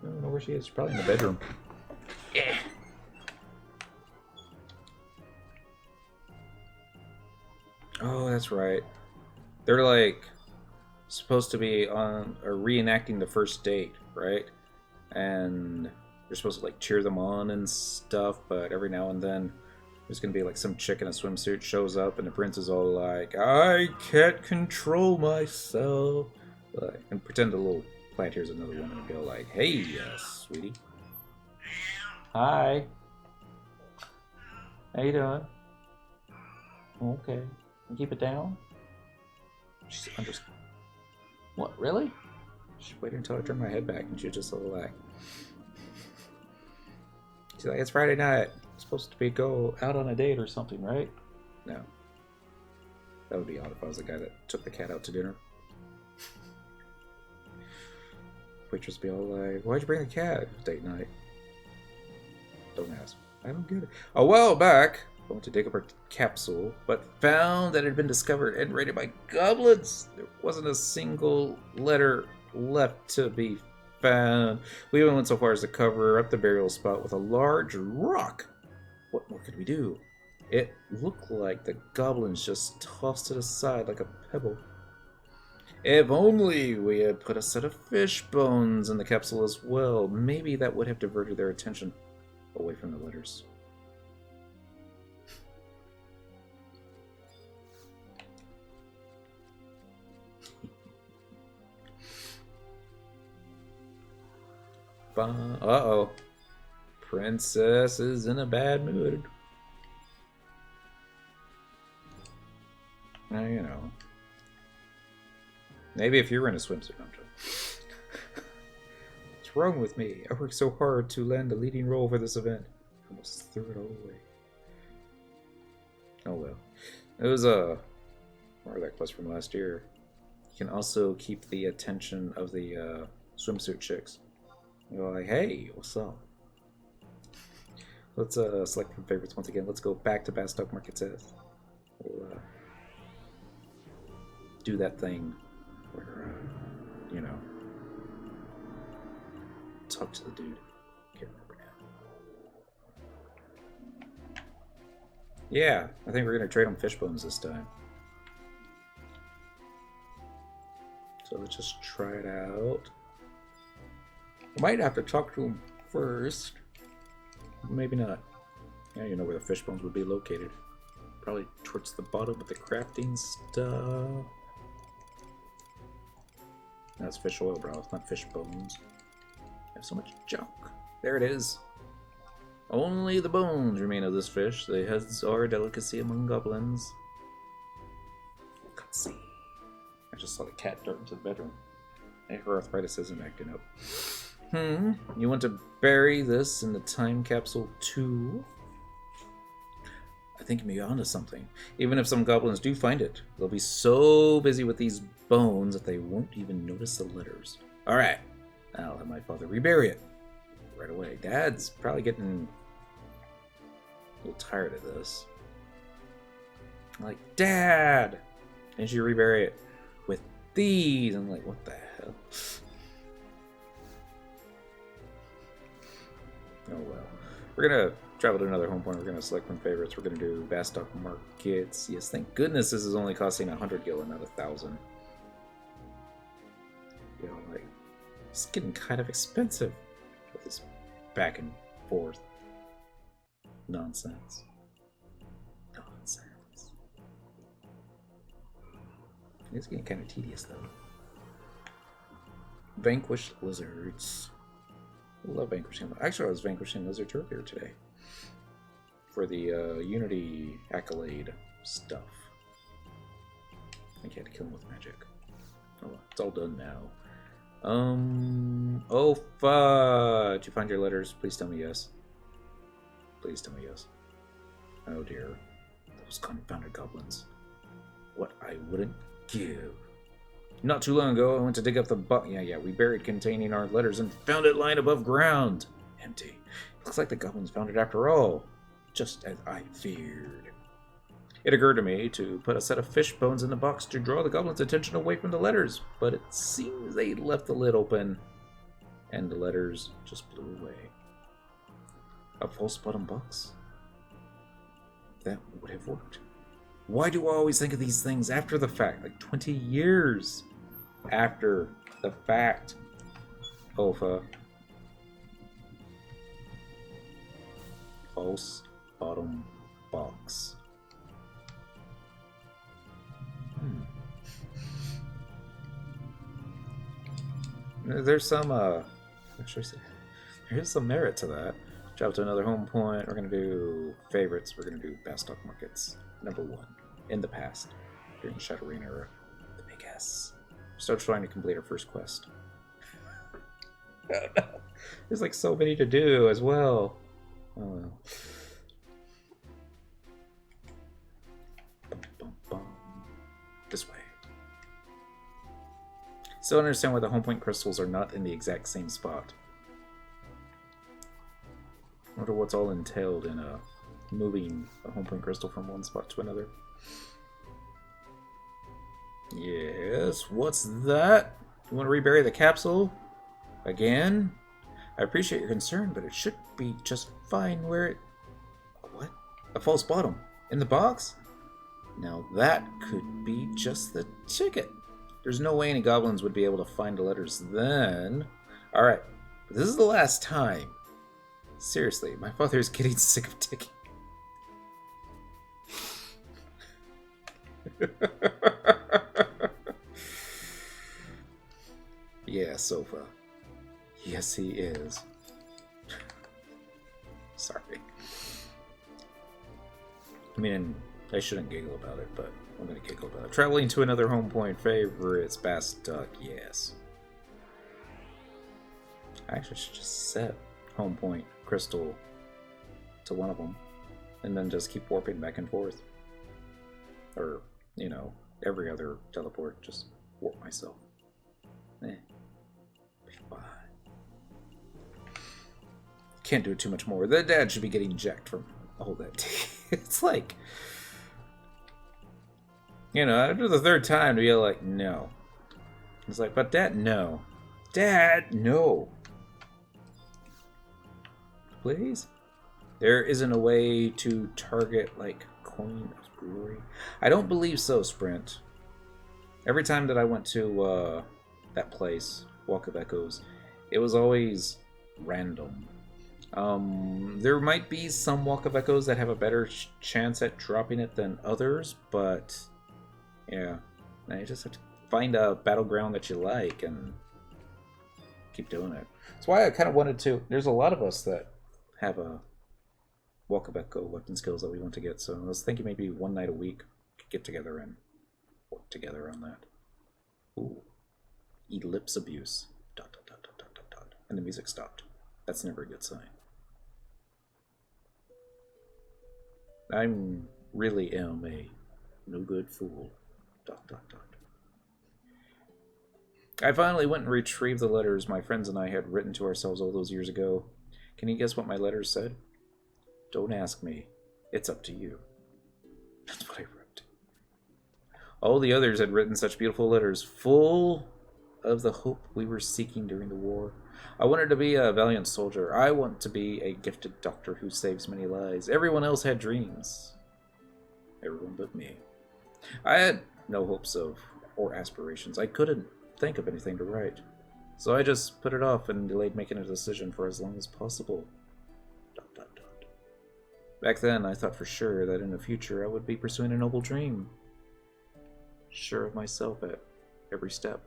I don't know where she is. She's probably in the bedroom. Yeah. Oh, that's right. They're like supposed to be on or reenacting the first date, right? And you're supposed to like cheer them on and stuff, but every now and then there's gonna be like some chick in a swimsuit shows up and the prince is all like, I can't control myself. Like, and pretend a little plant here's another woman and go like, hey, sweetie. Hi. How you doing? Okay. Keep it down. She's under. What, really? She waited until I turned my head back and she just let it lag. She's like, it's Friday night. I'm supposed to be go out on a date or something, right? No. That would be odd if I was the guy that took the cat out to dinner. Waitress be all like, why'd you bring the cat? Date night. Don't ask. I don't get it. A while back, I went to dig up our capsule, but found that it had been discovered and raided by goblins. There wasn't a single letter left to be found. We even went so far as to cover up the burial spot with a large rock. What more could we do? It looked like the goblins just tossed it aside like a pebble. If only we had put a set of fish bones in the capsule as well. Maybe that would have diverted their attention away from the letters. Uh-oh. Princess is in a bad mood. Now, you know. Maybe if you were in a swimsuit, I'm joking. What's wrong with me? I worked so hard to land the leading role for this event. I almost threw it all away. Oh well. It was more of that quest from last year. You can also keep the attention of the swimsuit chicks. You're like, hey, what's up? Let's select from favorites once again. Let's go back to Bastock Market says. We'll do that thing where, you know, talk to the dude. Can't remember now. Yeah, I think we're gonna trade him fish bones this time. So let's just try it out. I might have to talk to him first. Maybe not. Yeah, you know where the fish bones would be located. Probably towards the bottom of the crafting stuff. That's fish oil, bro. It's not fish bones. I have so much junk. There it is. Only the bones remain of this fish. The heads are a delicacy among goblins. Let's see. I just saw the cat dart into the bedroom. Hey, her arthritis isn't acting up. You want to bury this in the time capsule too? I think you may be onto something. Even if some goblins do find it, they'll be so busy with these bones that they won't even notice the letters. Alright, I'll have my father rebury it right away. Dad's probably getting a little tired of this. I'm like, Dad! Didn't you rebury it with these? I'm like, what the hell? Oh well. We're gonna travel to another home point. We're gonna select from favorites. We're gonna do Bastock Markets. Yes, thank goodness this is only costing 100 gil and not 1,000. You know, like, it's getting kind of expensive with this back and forth nonsense. Nonsense. It's getting kind of tedious though. Vanquished lizards. I love vanquishing them. Actually, I was vanquishing lizards earlier today for the Unity accolade stuff. I think you had to kill him with magic. Oh, well, it's all done now. Oh, fuck. Did you find your letters? Please tell me yes. Please tell me yes. Oh dear. Those confounded goblins. What I wouldn't give. Not too long ago, I went to dig up the Yeah, we buried containing our letters and found it lying above ground. Empty. Looks like the goblins found it after all. Just as I feared. It occurred to me to put a set of fish bones in the box to draw the goblins' attention away from the letters, but it seems they left the lid open, and the letters just blew away. A false bottom box? That would have worked. Why do I always think of these things after the fact? Like 20 years after the fact. Alpha. False bottom box. There's some, there's some merit to that. Travel to another home point. We're going to do favorites. We're going to do Bastock Markets. Number 1. In the past. During the Shadowrun era. The big S. Start trying to complete our first quest. Oh, no. There's like so many to do as well. Oh well. Bum, bum, bum. This way. Still don't understand why the home point crystals are not in the exact same spot. I wonder what's all entailed in moving a home point crystal from one spot to another. Yes, what's that? You want to rebury the capsule? Again? I appreciate your concern, but it should be just fine where it... What? A false bottom? In the box? Now that could be just the ticket. There's no way any goblins would be able to find the letters then. Alright, but this is the last time. Seriously, my father is getting sick of ticking. Yeah, Sofa. Yes, he is. Sorry. I mean, I shouldn't giggle about it, but I'm gonna giggle about it. Traveling to another home point. Favorites. Bass Duck. Yes. I actually should just set home point crystal to one of them, and then just keep warping back and forth. Or, you know, every other teleport, just warp myself. Be fine. Can't do it too much more. The dad should be getting jacked from all that. It's like, you know, after the third time to be like, no. It's like, but Dad, no. Dad, no. Please? There isn't a way to target, like, Coin of Glory? I don't believe so, Sprint. Every time that I went to that place, Walk of Echoes, it was always random. There might be some Walk of Echoes that have a better chance at dropping it than others, but yeah, now you just have to find a battleground that you like and keep doing it. That's why I kind of wanted to. There's a lot of us that have a Walk of Echo weapon skills that we want to get, so I was thinking maybe one night a week get together and work together on that. Ooh, ellipse abuse. ... And the music stopped. That's never a good sign. I'm really am a no good fool. ... I finally went and retrieved the letters my friends and I had written to ourselves all those years ago. Can you guess what my letters said? Don't ask me. It's up to you. That's what I wrote. All the others had written such beautiful letters, full of the hope we were seeking during the war. I wanted to be a valiant soldier. I want to be a gifted doctor who saves many lives. Everyone else had dreams. Everyone but me. I had no hopes of or aspirations. I couldn't think of anything to write. So I just put it off and delayed making a decision for as long as possible. ... Back then, I thought for sure that in the future I would be pursuing a noble dream. Sure of myself at every step. ...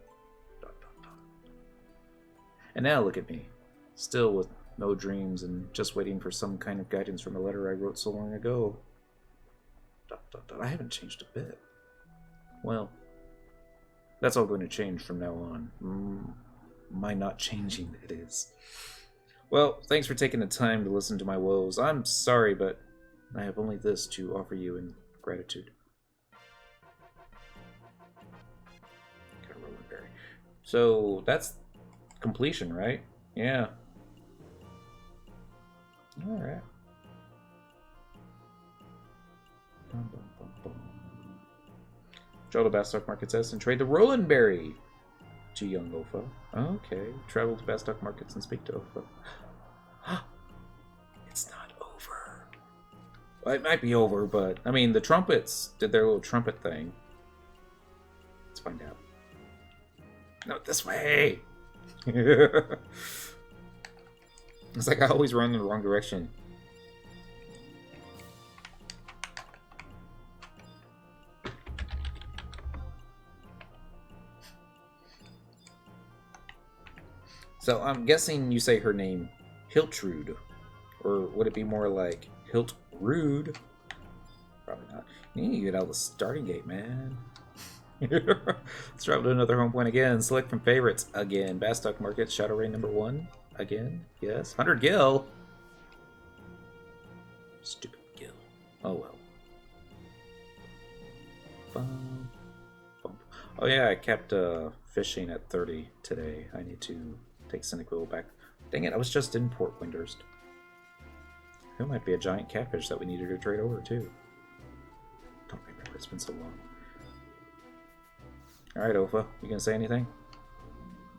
And now look at me, still with no dreams and just waiting for some kind of guidance from a letter I wrote so long ago. ... I haven't changed a bit. Well, that's all going to change from now on. My not changing, it is. Well, thanks for taking the time to listen to my woes. I'm sorry, but I have only this to offer you in gratitude. Got a rolling berry. So that's completion, right? Yeah. Alright. Travel to Bastock Markets S and trade the Roland Berry to young Ofa. Okay. Travel to Bastock Markets and speak to Ofa. It's not over. Well, it might be over, but I mean, the trumpets did their little trumpet thing. Let's find out. No, this way! It's like I always run in the wrong direction. So I'm guessing you say her name Hiltrude, or would it be more like Hiltrude? Probably not. You need to get out of the starting gate, man. Let's travel to another home point again. Select from favorites again. Bastock Market, Shadow Rain #1 again. Yes. 100 gil. Stupid gil. Oh well. Bum, bum. Oh yeah, I kept fishing at 30 today. I need to take Cynic Will back. Dang it, I was just in Port Windhurst. There might be a giant catfish that we needed to trade over too. Don't remember, it's been so long. Alright, Ofa, you gonna say anything?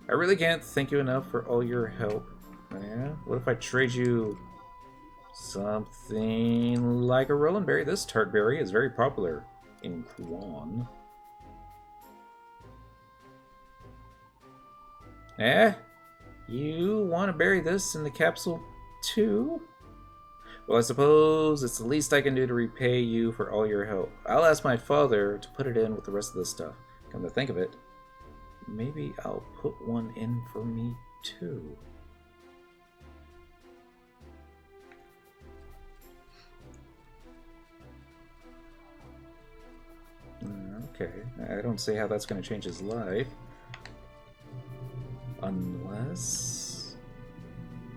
I really can't thank you enough for all your help. Yeah? What if I trade you something like a Roland Berry? This tart berry is very popular in Quan. Eh? You want to bury this in the capsule too? Well, I suppose it's the least I can do to repay you for all your help. I'll ask my father to put it in with the rest of the stuff. Come to think of it, maybe I'll put one in for me too. Okay, I don't see how that's going to change his life. Unless...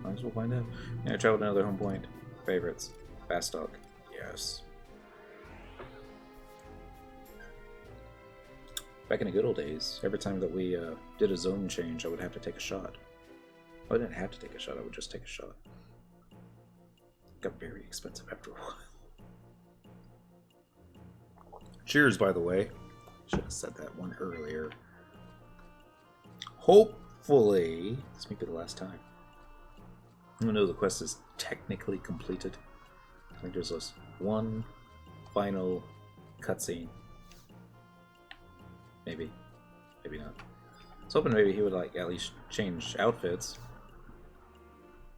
might as well find out. Yeah, travel to another home point. Favorites. Bastock. Yes. Back in the good old days, every time that we did a zone change, I would have to take a shot. I didn't have to take a shot, I would just take a shot. Got very expensive after a while. Cheers, by the way. Should have said that one earlier. Hopefully, this may be the last time. I know the quest is technically completed. I think there's this one final cutscene. Maybe. Maybe not. I was hoping maybe he would like at least change outfits.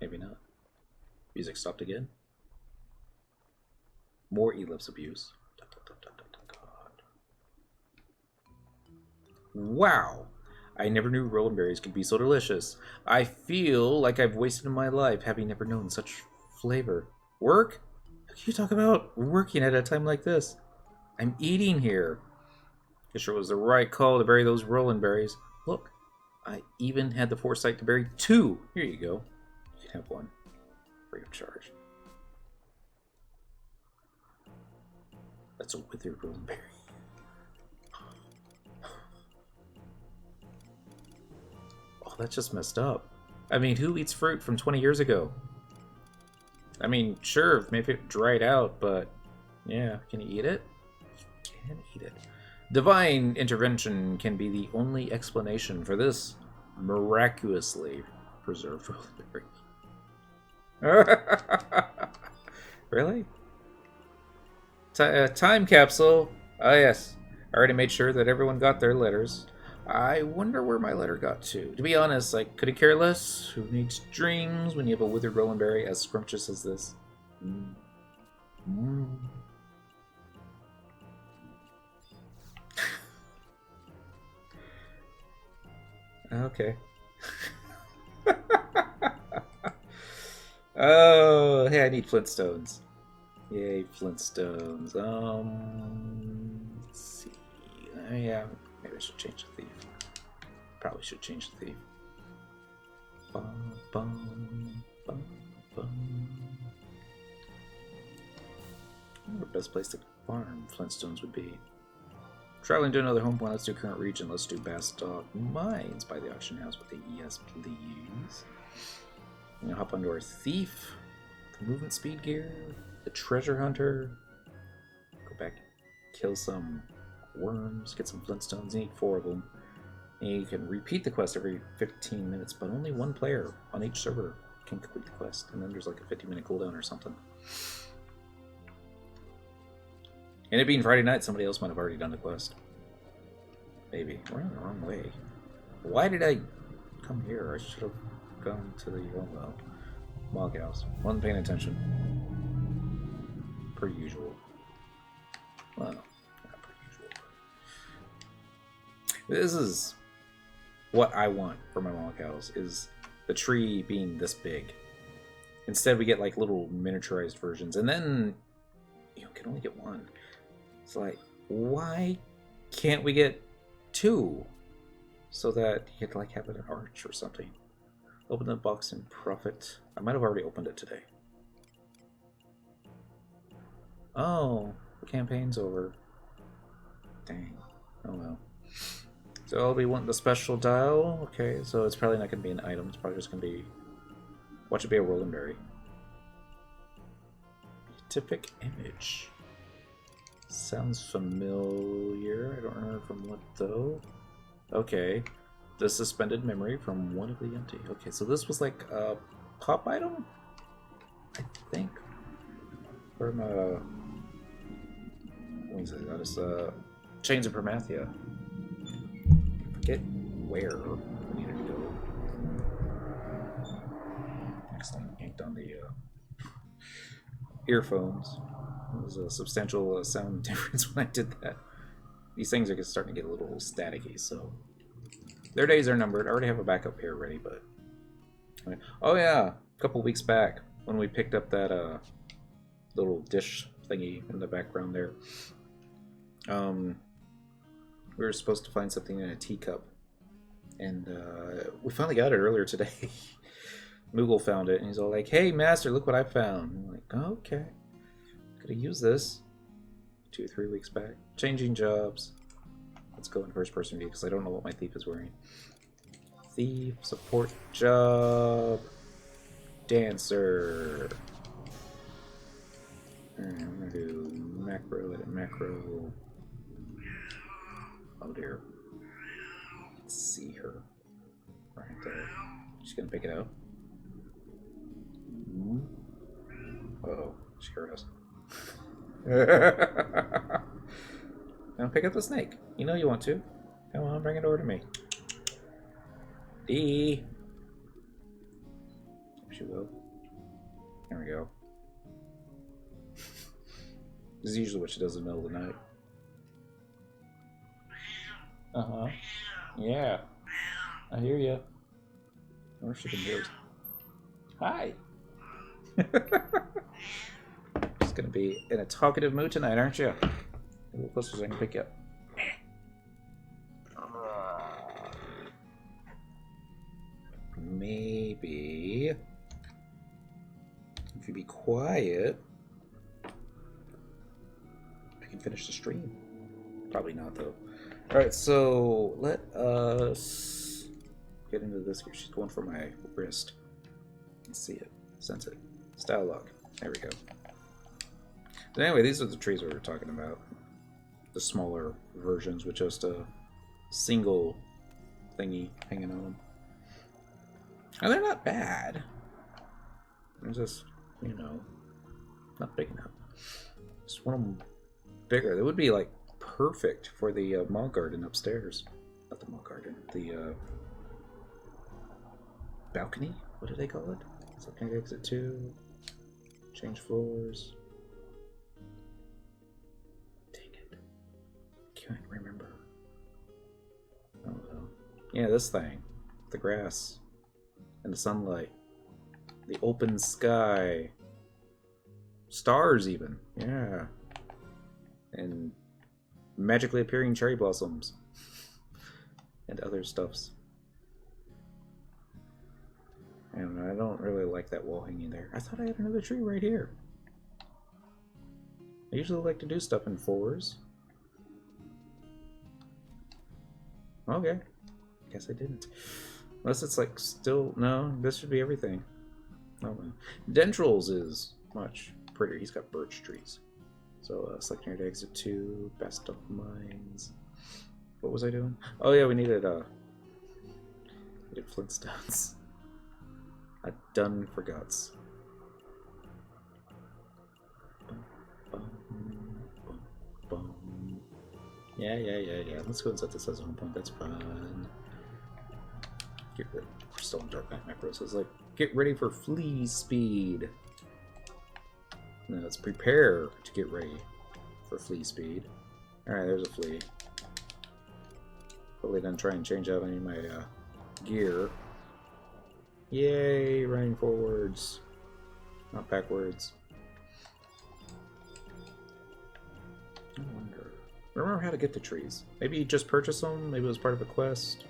Maybe not. Music stopped again. More Ellipse abuse. Wow! I never knew Roland berries could be so delicious. I feel like I've wasted my life having never known such flavor. Work? How can you talk about working at a time like this? I'm eating here. It sure was the right call to bury those Roland berries. Look, I even had the foresight to bury 2. Here you go. You can have 1. Free of charge. That's a withered Roland berry. Oh, that's just messed up. I mean, who eats fruit from 20 years ago? I mean, sure, maybe it dried out, but yeah, can you eat it? You can eat it. Divine intervention can be the only explanation for this miraculously preserved Roland berry. Really? Time capsule. Oh yes, I already made sure that everyone got their letters. I wonder where my letter got to. To be honest, I couldn't care less. Who needs dreams when you have a withered Roland berry as scrumptious as this? Okay. Oh, hey, I need Flintstones. Yay, Flintstones. Let's see. Yeah, maybe I should change the thief. Probably should change the thief. Bum, bum, bum, bum. I wonder the best place to farm Flintstones would be. Traveling to another home point, let's do current region. Let's do Bastock Mines by the auction house with the ES, please. I'm gonna hop onto our thief, the movement speed gear, the treasure hunter. Go back, kill some worms, get some Flintstones. You need 4 of them. And you can repeat the quest every 15 minutes, but only 1 player on each server can complete the quest. And then there's like a 50-minute cooldown or something. And it being Friday night, somebody else might have already done the quest. Maybe. We're in the wrong way. Why did I come here? I should have gone to the, oh well, Mog House. Wasn't paying attention. Per usual. Well, not per usual. This is what I want for my Mog House, is the tree being this big. Instead we get like little miniaturized versions, and then you can only get 1. It's like, why can't we get 2 so that you could like have it an arch or something. Open the box and profit. I might have already opened it today. Oh, the campaign's over. Dang. Oh well. So I'll be wanting the special dial. Okay, so it's probably not going to be an item. It's probably just going to be... Watch it be a rolling berry. Typic image. Sounds familiar. I don't remember from what though. Okay. The suspended memory from one of the empty. Okay, so this was like a pop item? I think. From what is it? That is Chains of Promathia. I forget where we needed to go. Excellent. Inked on the earphones. It was a substantial sound difference when I did that. These things are starting to get a little staticky, so their days are numbered. I already have a backup pair ready, but oh yeah, a couple weeks back when we picked up that little dish thingy in the background there, we were supposed to find something in a teacup, and we finally got it earlier today. Moogle found it, and he's all like, "Hey, Master, look what I found." I'm like, oh, "Okay, could have used this 2 or 3 weeks back." Changing jobs. Let's go in first-person view because I don't know what my thief is wearing. Thief, support job, dancer. Alright, I'm gonna do macro, edit macro. Oh dear. Let's see her. Right there. She's gonna pick it out. Uh-oh, she heard us. Now pick up the snake. You know you want to. Come on, bring it over to me. Dee. She will. There we go. This is usually what she does in the middle of the night. Uh-huh. Yeah. I hear you. I wonder if she can hear us. Hi. She's gonna be in a talkative mood tonight, aren't you? A little closer so I can pick you up. Maybe if you be quiet, we can finish the stream. Probably not though. Alright, so let us get into this here. She's going for my wrist. Let's see it. Sense it. Style lock. There we go. But anyway, these are the trees we were talking about. The smaller versions with just a single thingy hanging on them. And they're not bad. They're just, you know, not big enough. Just want them bigger. They would be like perfect for the monk garden upstairs. Not the monk garden. The balcony? What do they call it? So can I exit 2? Change floors. Dang it. Can't remember. Oh well. Yeah, this thing. The grass. And the sunlight. The open sky. Stars even. Yeah. And magically appearing cherry blossoms. And other stuffs. And I don't really like that wall hanging there. I thought I had another tree right here. I usually like to do stuff in 4s. Okay. Guess I didn't. Unless it's like still... No, this should be everything. Oh, well. Dentrals is much prettier. He's got birch trees. So select here to exit 2. Best of mines. What was I doing? Oh yeah, we needed Flintstones. I done forgots. Yeah. Let's go and set this as a home point. That's fun. Get rid. We're still in dark night macro, so it's like get ready for flee speed. Now let's prepare to get ready for flee speed. All right, there's a flea. Hopefully, doesn't try and change out any of my gear. Yay, running forwards. Not backwards. I wonder. Remember how to get the trees. Maybe you just purchased them. Maybe it was part of a quest.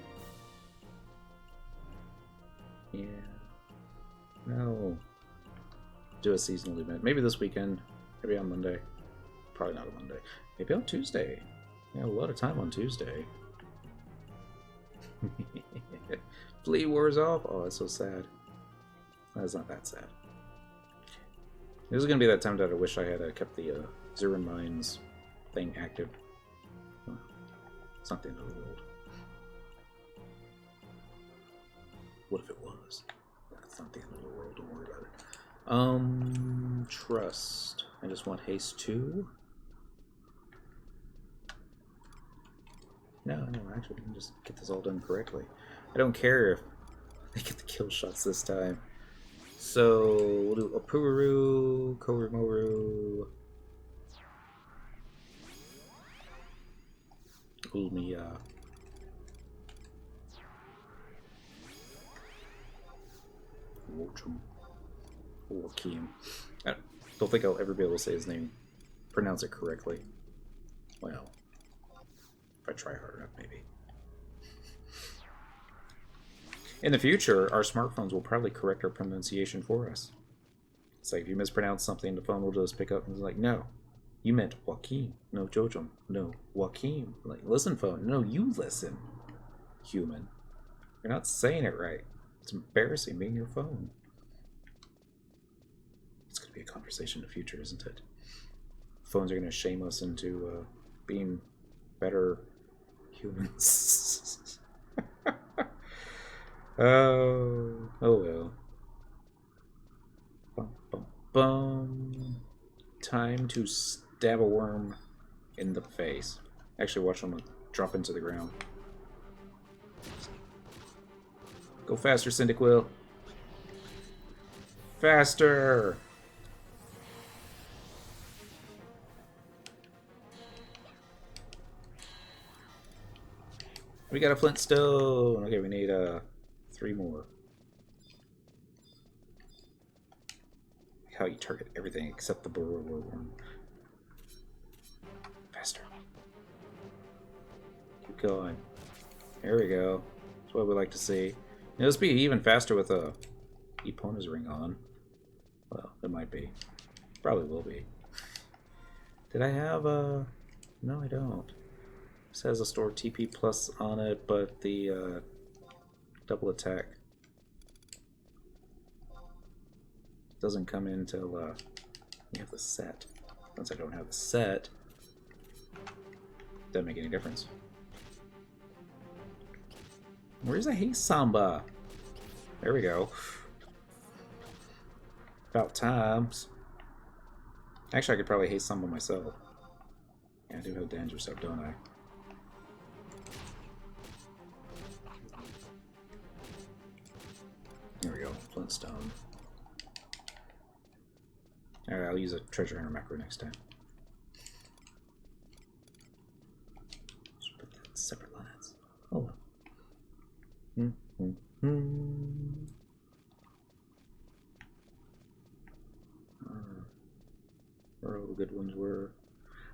Yeah. No. Do a seasonal event. Maybe this weekend. Maybe on Monday. Probably not on Monday. Maybe on Tuesday. We have a lot of time on Tuesday. Flea War's off. Oh, that's so sad. That's not that sad. This is going to be that time that I wish I had kept the Zero Mines thing active. Well, it's not the end of the world. What if it was? That's not the end of the world. Don't worry about it. Trust. I just want haste 2. No, actually, we can just get this all done correctly. I don't care if they get the kill shots this time. So, we'll do Opuru, Korimoru, Ulmiya. Joachim. I don't think I'll ever be able to say his name, pronounce it correctly. Well, if I try hard enough, maybe. In the future, our smartphones will probably correct our pronunciation for us. It's like if you mispronounce something, the phone will just pick up and it's like, no, you meant Joachim. No, Joachim. No, Joachim. Like, listen, phone. No, you listen, human. You're not saying it right. It's embarrassing being your phone. It's going to be a conversation in the future, isn't it? Phones are going to shame us into being better humans. Oh well. Bum, bum, bum. Time to stab a worm in the face. Actually, watch them drop into the ground. Go faster, Cyndaquil. Faster! We got a flintstone. Okay, we need 3 more. How you target everything except the burrower worm. Faster. Keep going. There we go. That's what we like to see. This be even faster with a Epona's ring on. Well, it might be. Probably will be. Did I have a... No, I don't. This has a store TP plus on it, but the double attack doesn't come in until you have the set. Since I don't have the set, doesn't make any difference. Where's the haste samba? There we go. About times. Actually, I could probably haste samba myself. Yeah, I do have danger stuff, don't I? There we go, Flintstone. Alright, I'll use a treasure hunter macro next time. Just put that in separate lines. Oh well. Where all the good ones were.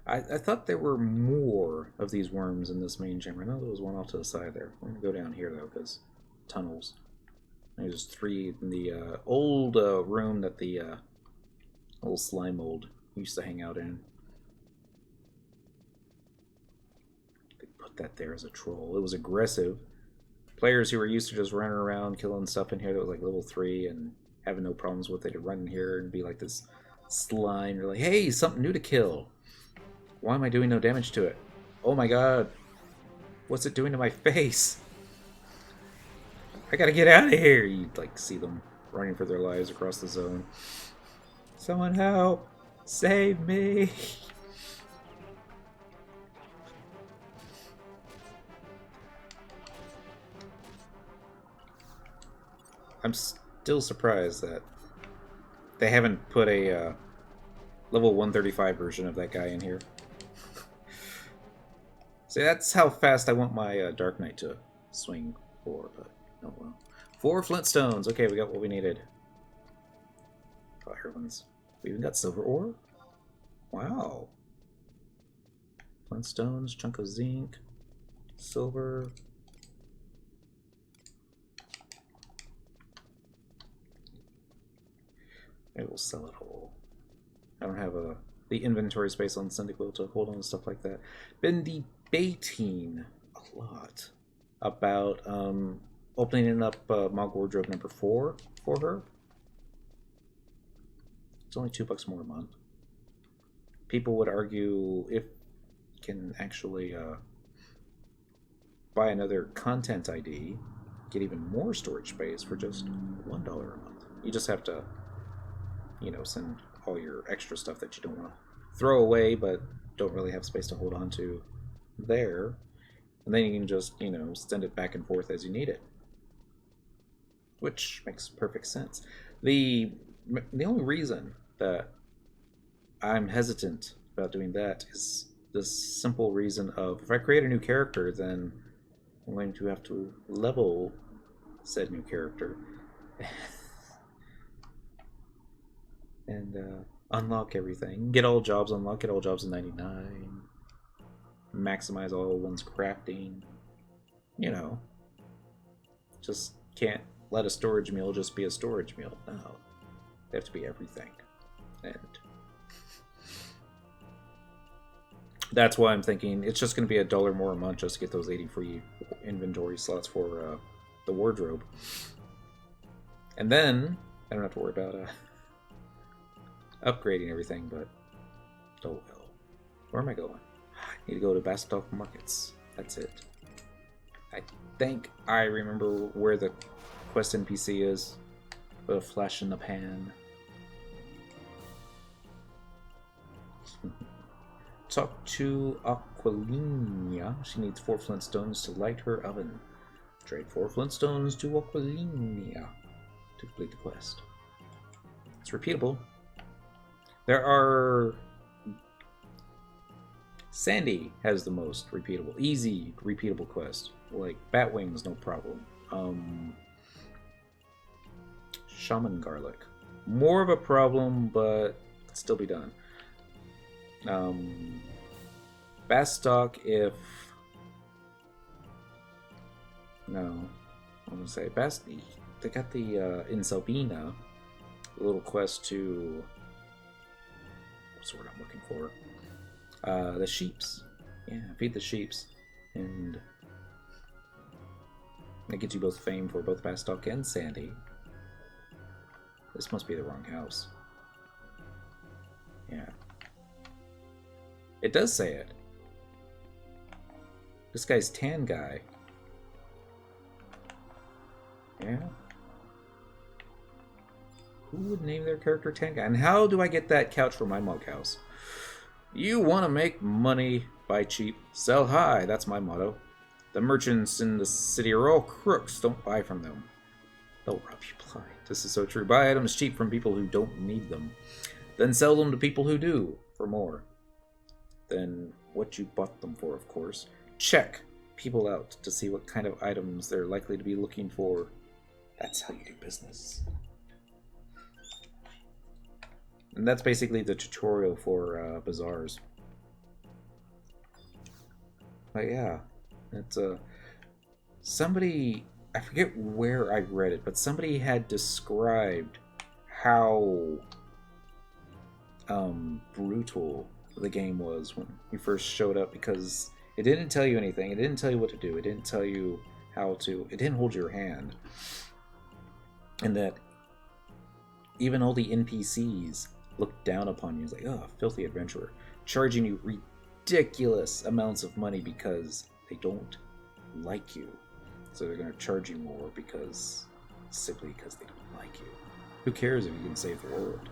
I thought there were more of these worms in this main chamber. I know there was one off to the side there. We're going to go down here though, because tunnels. There's 3 in the old room that the old slime mold used to hang out in. Could put that there as a troll. It was aggressive. Players who were used to just running around killing stuff in here that was like level 3 and having no problems with it, to run in here and be like this slime. You're like, hey, something new to kill. Why am I doing no damage to it? Oh my god. What's it doing to my face? I gotta get out of here! You like see them running for their lives across the zone. Someone help! Save me! I'm still surprised that they haven't put a level 135 version of that guy in here. See, that's how fast I want my Dark Knight to swing for, but oh well. 4 Flintstones! Okay, we got what we needed. Fire ones. We even got silver ore? Wow. Flintstones, chunk of zinc, silver. Maybe we'll sell it all. I don't have the inventory space on Cyndaquil to hold on to stuff like that. Been debating a lot about opening up Mog Wardrobe number 4 for her. It's only $2 more a month. People would argue if you can actually buy another content ID, get even more storage space for just $1 a month. You just have to, you know, send all your extra stuff that you don't want to throw away but don't really have space to hold on to there, and then you can just, you know, send it back and forth as you need it, which makes perfect sense. The only reason that I'm hesitant about doing that is the simple reason of, if I create a new character, then I'm going to have to level said new character and unlock everything. Get all jobs unlocked, get all jobs in 99. Maximize all one's crafting. You know. Just can't let a storage meal just be a storage meal. No. They have to be everything. And that's why I'm thinking it's just going to be $1 more a month just to get those 80 free inventory slots for the wardrobe. And then I don't have to worry about upgrading everything, but oh well. Where am I going? I need to go to Bastock Markets. That's it. I think I remember where the quest NPC is. With a flash in the pan. Talk to Aquilina. She needs 4 flintstones to light her oven. Trade 4 flintstones to Aquilina to complete the quest. It's repeatable. There are... Sandy has the most repeatable, easy repeatable quest. Like Batwings, no problem. Shaman Garlic. More of a problem, but could still be done. Bastock, if... No. I'm gonna say they got the, in Selbina, a little quest to... What's the word I'm looking for? The sheeps. Yeah, feed the sheeps. And that gets you both fame for both Bastock and Sandy. This must be the wrong house. Yeah. It does say it. This guy's tan guy. Yeah. Who would name their character Tan Guy? And how do I get that couch for my mug house? You want to make money, buy cheap, sell high. That's my motto. The merchants in the city are all crooks. Don't buy from them. They'll rob you blind. This is so true. Buy items cheap from people who don't need them. Then sell them to people who do, for more than what you bought them for, of course. Check people out to see what kind of items they're likely to be looking for. That's how you do business. And that's basically the tutorial for bazaars. But yeah, it's somebody, I forget where I read it, but somebody had described how brutal the game was when you first showed up, because it didn't tell you anything. It didn't tell you what to do. It didn't tell you how to. It didn't hold your hand. And that even all the NPCs looked down upon you. It's like, oh, filthy adventurer, charging you ridiculous amounts of money because they don't like you. So they're going to charge you more simply because they don't like you. Who cares if you can save the world?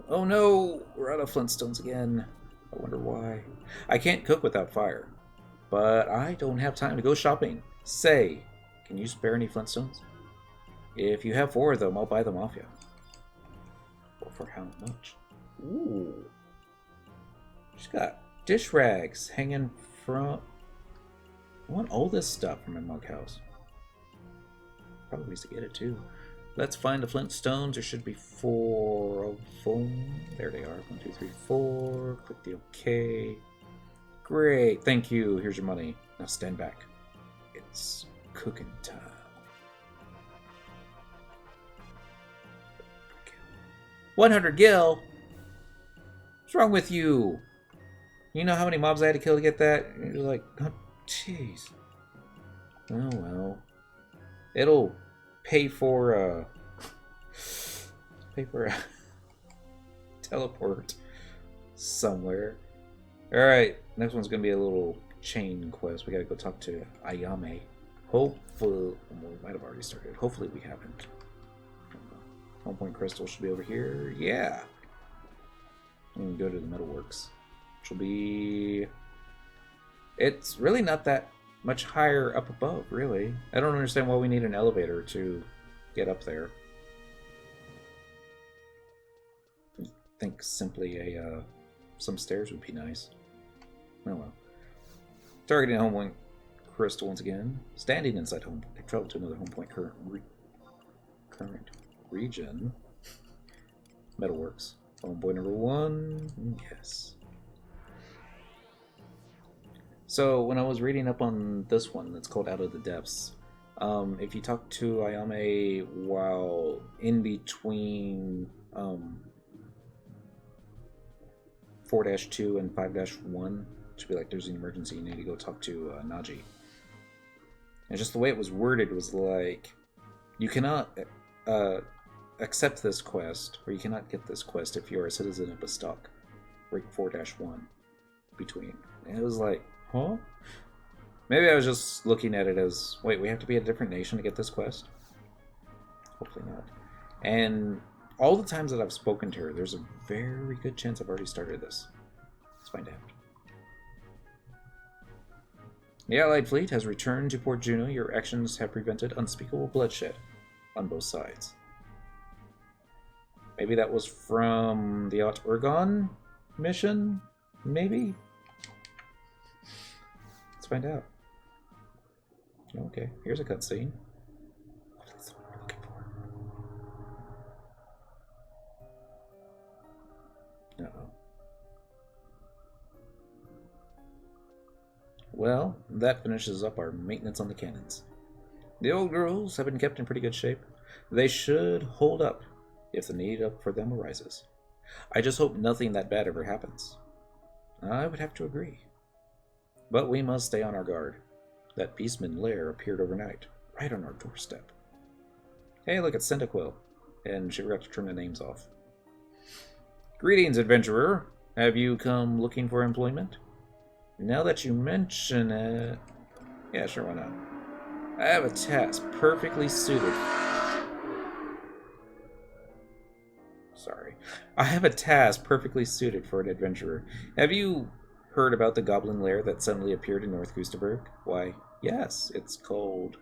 Oh no, we're out of Flintstones again. I wonder why. I can't cook without fire, but I don't have time to go shopping. Say, can you spare any Flintstones? If you have 4 of them, I'll buy them off you. Well, for how much? Ooh. She's got dish rags hanging from... I want all this stuff from my mug house. Probably needs to get it too. Let's find the Flintstones. There should be 4 of them. There they are. 1, 2, 3, 4. Click the OK. Great, thank you. Here's your money. Now stand back. It's cooking time. 100 gil? What's wrong with you? You know how many mobs I had to kill to get that? You're like, oh, jeez. Oh well. It'll pay for a teleport somewhere. Alright, next one's gonna be a little chain quest. We gotta go talk to Ayame. Hopefully, well, we might have already started. Hopefully we haven't. Home point crystal should be over here. Yeah. And go to the metalworks, which will be. It's really not that much higher up above, really. I don't understand why we need an elevator to get up there. I think simply some stairs would be nice. Oh well. Targeting home point crystal once again. Standing inside home point. Travel to another home point current region. Metalworks. Home point number 1. Yes. So when I was reading up on this one, that's called Out of the Depths. If you talk to Ayame while in between 4-2 and 5-1, should be like there's an emergency, you need to go talk to Naji. And just the way it was worded was like, you cannot accept this quest, or you cannot get this quest if you're a citizen of Bastok. Rank 4-1 between. And it was like, huh? Maybe I was just looking at it as, wait, we have to be a different nation to get this quest? Hopefully not. And all the times that I've spoken to her, there's a very good chance I've already started this. Let's find out. The Allied fleet has returned to Port Juno. Your actions have prevented unspeakable bloodshed on both sides. Maybe that was from the Ot Urgon mission? Maybe? Let's find out. Okay, here's a cutscene. Oh, that's the one we're looking for. Uh-oh. Well, that finishes up our maintenance on the cannons. The old girls have been kept in pretty good shape. They should hold up if the need for them arises. I just hope nothing that bad ever happens. I would have to agree. But we must stay on our guard. That beastman lair appeared overnight, right on our doorstep. Hey, look, it's Cyndaquil. And she forgot to turn the names off. Greetings, adventurer. Have you come looking for employment? Now that you mention it... Yeah, sure, why not? I have a task perfectly suited... Sorry. I have a task perfectly suited for an adventurer. Have you heard about the goblin lair that suddenly appeared in North Gustaberg? Why, yes, it's called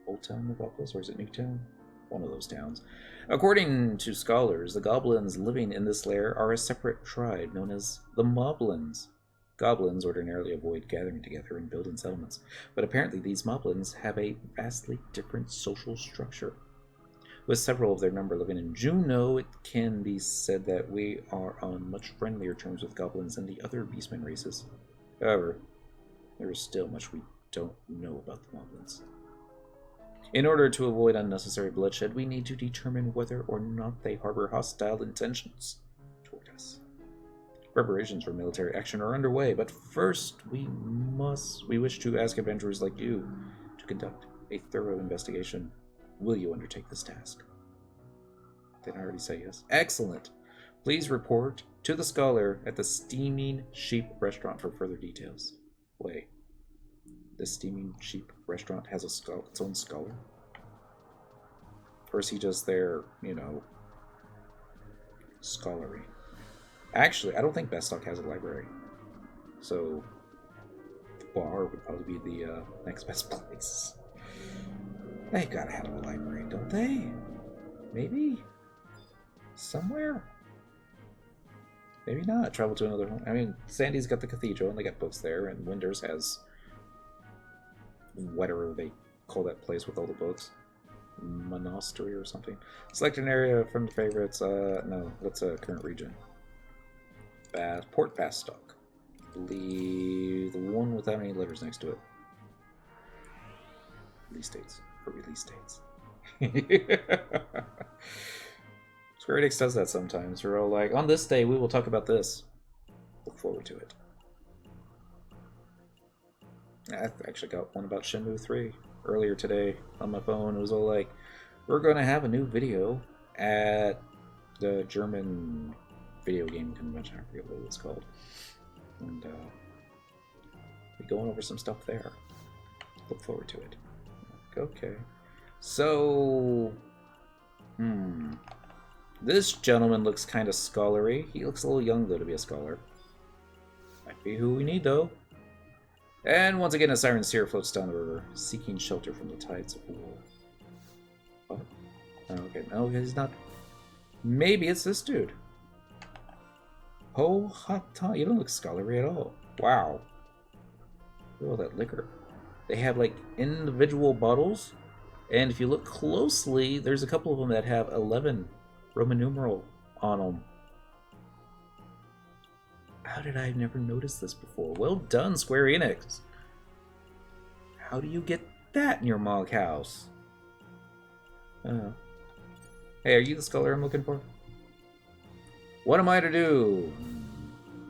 Old Town of Opus, or is it New Town? One of those towns. According to scholars, the goblins living in this lair are a separate tribe known as the Moblins. Goblins ordinarily avoid gathering together and building settlements, but apparently these Moblins have a vastly different social structure. With several of their number living in Juno, it can be said that we are on much friendlier terms with goblins than the other beastmen races. However, there is still much we don't know about the Moblins. In order to avoid unnecessary bloodshed, we need to determine whether or not they harbor hostile intentions toward us. Preparations for military action are underway, but first we wish to ask adventurers like you to conduct a thorough investigation. Will you undertake this task? Did I already say yes? Excellent. Please report to the scholar at the Steaming Sheep Restaurant for further details. Wait. The Steaming Sheep Restaurant has its own scholar? Or is he just there, scholaring? Actually, I don't think Bestock has a library. So, the bar would probably be the next best place. They gotta have a library, don't they? Maybe? Somewhere? Maybe not. Travel to another home. I mean, Sandy's got the cathedral, and they got books there, and Winders has whatever they call that place with all the books. Monastery or something. Select an area from the favorites. No, what's a current region? Port Bastock. believe the one without any letters next to it. Release dates. Or release dates. Square Enix does that sometimes. We're all like, on this day we will talk about this. Look forward to it. I actually got one about Shenmue 3 earlier today on my phone. It was all like, we're going to have a new video at the German video game convention. I forget what it was called. And we're going over some stuff there. Look forward to it. Okay. So, this gentleman looks kind of scholarly. He looks a little young, though, to be a scholar. Might be who we need, though. And once again, a siren seer floats down the river, seeking shelter from the tides of war. What? Oh, okay, no, he's not. Maybe it's this dude. Oh, hot time. You don't look scholarly at all. Wow. Look at all that liquor. They have, like, individual bottles. And if you look closely, there's a couple of them that have 11 Roman numeral on them. How did I never notice this before? Well done, Square Enix. How do you get that in your Mog house? Hey, are you the scholar I'm looking for? What am I to do?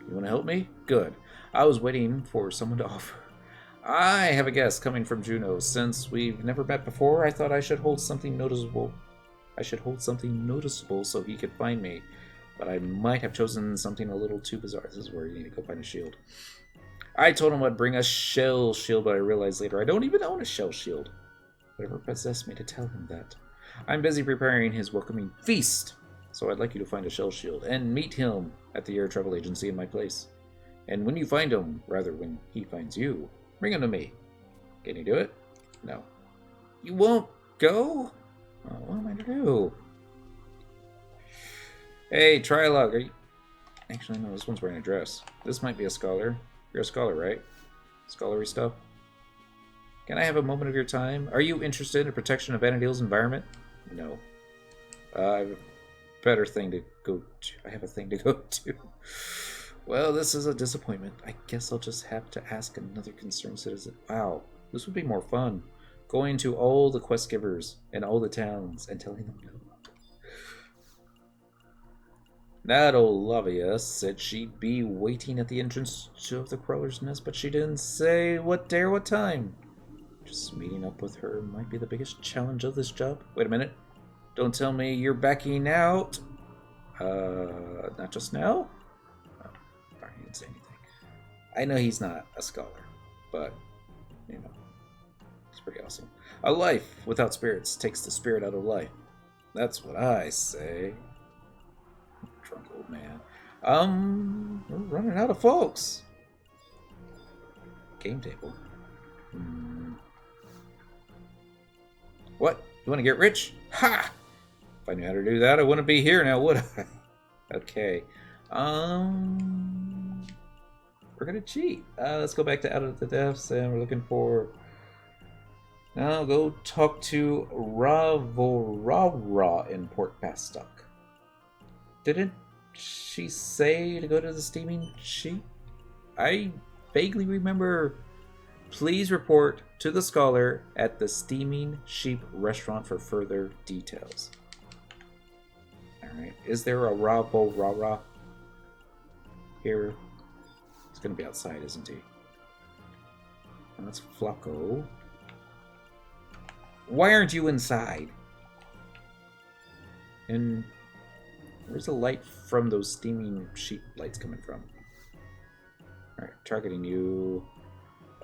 You want to help me? Good. I was waiting for someone to offer. I have a guest coming from Juneau. Since we've never met before, I thought I should hold something noticeable. So he could find me. But I might have chosen something a little too bizarre. This is where you need to go find a shield. I told him I'd bring a shell shield, but I realized later I don't even own a shell shield. Whatever possessed me to tell him that. I'm busy preparing his welcoming feast, so I'd like you to find a shell shield and meet him at the air travel agency in my place. And when you find him, rather when he finds you, bring him to me. Can you do it? No. You won't go? Oh, what am I to do? Hey, Trilog, are you... Actually, no, this one's wearing a dress. This might be a scholar. You're a scholar, right? Scholarly stuff? Can I have a moment of your time? Are you interested in the protection of Vanadil's environment? No. I have a better thing to go to. I have a thing to go to. Well, this is a disappointment. I guess I'll just have to ask another concerned citizen. Wow, this would be more fun. Going to all the quest givers in all the towns and telling them no. That old Lavia said she'd be waiting at the entrance to the Crawler's Nest, but she didn't say what day or what time. Just meeting up with her might be the biggest challenge of this job. Wait a minute. Don't tell me you're backing out. Not just now? Oh, he didn't say anything. I know he's not a scholar, but, you know, it's pretty awesome. A life without spirits takes the spirit out of life. That's what I say. Drunk old man. We're running out of folks. Game table. What? You want to get rich? Ha! If I knew how to do that, I wouldn't be here now, would I? Okay. We're gonna cheat. Let's go back to Out of the Depths, and we're looking for... Now go talk to Ravorara in Port Bastock. Didn't she say to go to the steaming sheep? I vaguely remember. Please report to the scholar at the Steaming Sheep restaurant for further details. Alright. Is there a Ravorara here? He's going to be outside, isn't he? And that's Flacco. Why aren't you inside? And where's the light from those steaming sheep lights coming from? Alright, targeting you.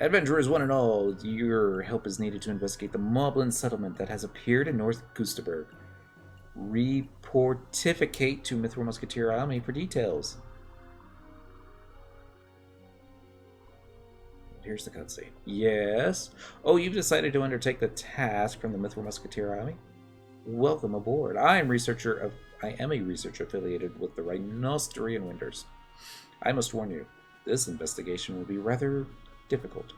Adventurers one and all, your help is needed to investigate the Moblin settlement that has appeared in North Gustaberg. Reportificate to Mithril Musketeer Army for details. Here's the cutscene. Yes. Oh, you've decided to undertake the task from the Mithril Musketeer Army? Welcome aboard. I am a researcher affiliated with the Rhinosterian Winters. I must warn you, this investigation will be rather difficult.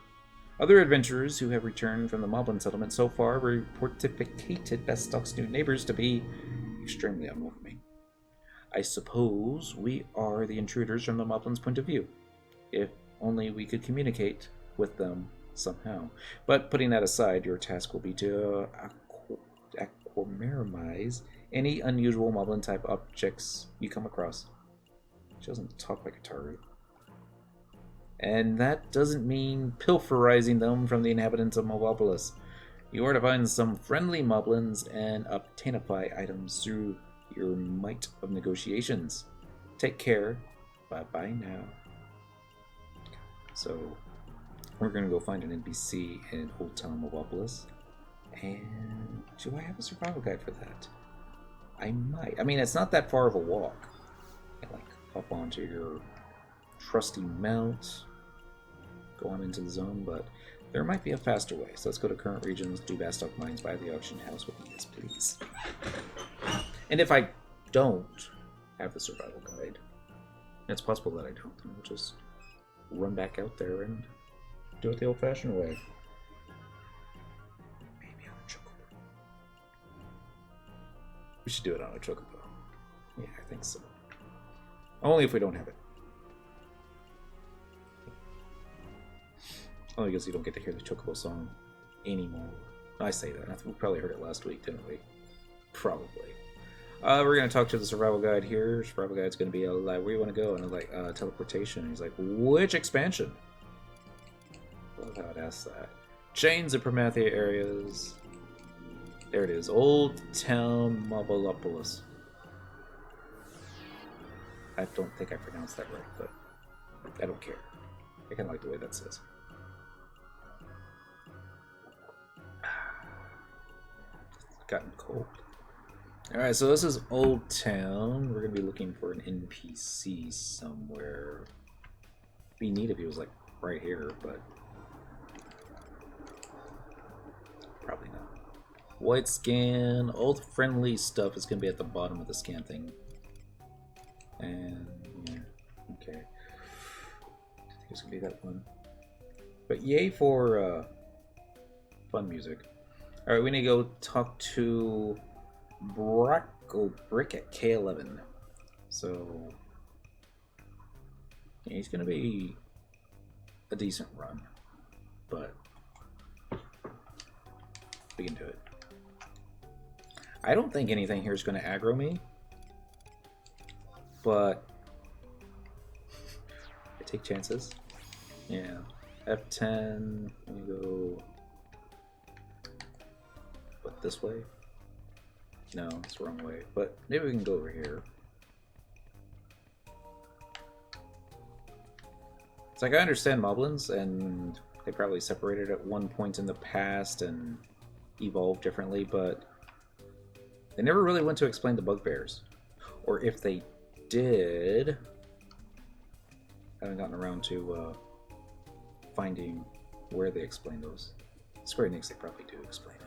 Other adventurers who have returned from the Moblin settlement so far reportificated Bastock's new neighbors to be extremely unwelcoming. I suppose we are the intruders from the Moblin's point of view. If only we could communicate with them somehow. But putting that aside, your task will be to aquamarinize any unusual moblin type objects you come across. She doesn't talk like a Taru. And that doesn't mean pilferizing them from the inhabitants of Mobopolis. You are to find some friendly moblins and obtainify items through your might of negotiations. Take care. Bye-bye now. So, we're going to go find an NPC in Old Town Mobopolis. And do I have a survival guide for that? I might. I mean, it's not that far of a walk. You like hop onto your trusty mount, go on into the zone, but there might be a faster way. So let's go to current regions, do Bastock Mines, buy the auction house with me, yes please. And if I don't have the survival guide, it's possible that I don't, and we'll just run back out there and do it the old-fashioned way. Maybe on a chocobo. We should do it on a chocobo. Yeah, I think so. Only if we don't have it. Only because you don't get to hear the chocobo song anymore. I say that. I think we probably heard it last week, didn't we? Probably. We're going to talk to the survival guide here. Survival guide's going to be like, where you want to go? And I'm like, teleportation. He's like, which expansion? Love how it asks that. Chains of Promathia areas. There it is. Old Town Mobopolis. I don't think I pronounced that right, but I don't care. I kind of like the way that says. It's gotten cold. Alright, so this is Old Town. We're going to be looking for an NPC somewhere. It'd be neat if he was like right here, but probably not. White scan. All the friendly stuff is going to be at the bottom of the scan thing. And yeah, okay. I think it's going to be that one. But yay for fun music. Alright, we need to go talk to Brick at K11. So yeah, he's gonna be a decent run, but we can do it. I don't think anything here is gonna aggro me, but I take chances. Yeah, F10. Let me go. What, this way? No, it's the wrong way, but maybe we can go over here. It's like I understand moblins, and they probably separated at one point in the past and evolved differently, but they never really went to explain the bugbears. Or if they did, I haven't gotten around to finding where they explain those. Square Enix, they probably do explain it.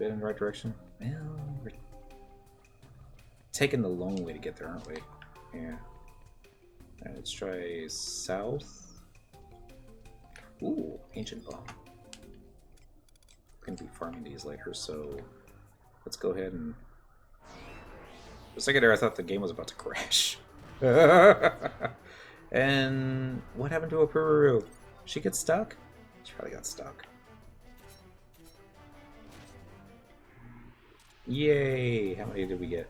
Bit in the right direction. Well, we're taking the long way to get there, aren't we? Yeah. Let's try south. Ooh, ancient bomb. Gonna be farming these later, so let's go ahead and. For a second there, I thought the game was about to crash. And what happened to Opuru? She get stuck? She probably got stuck. Yay! How many did we get?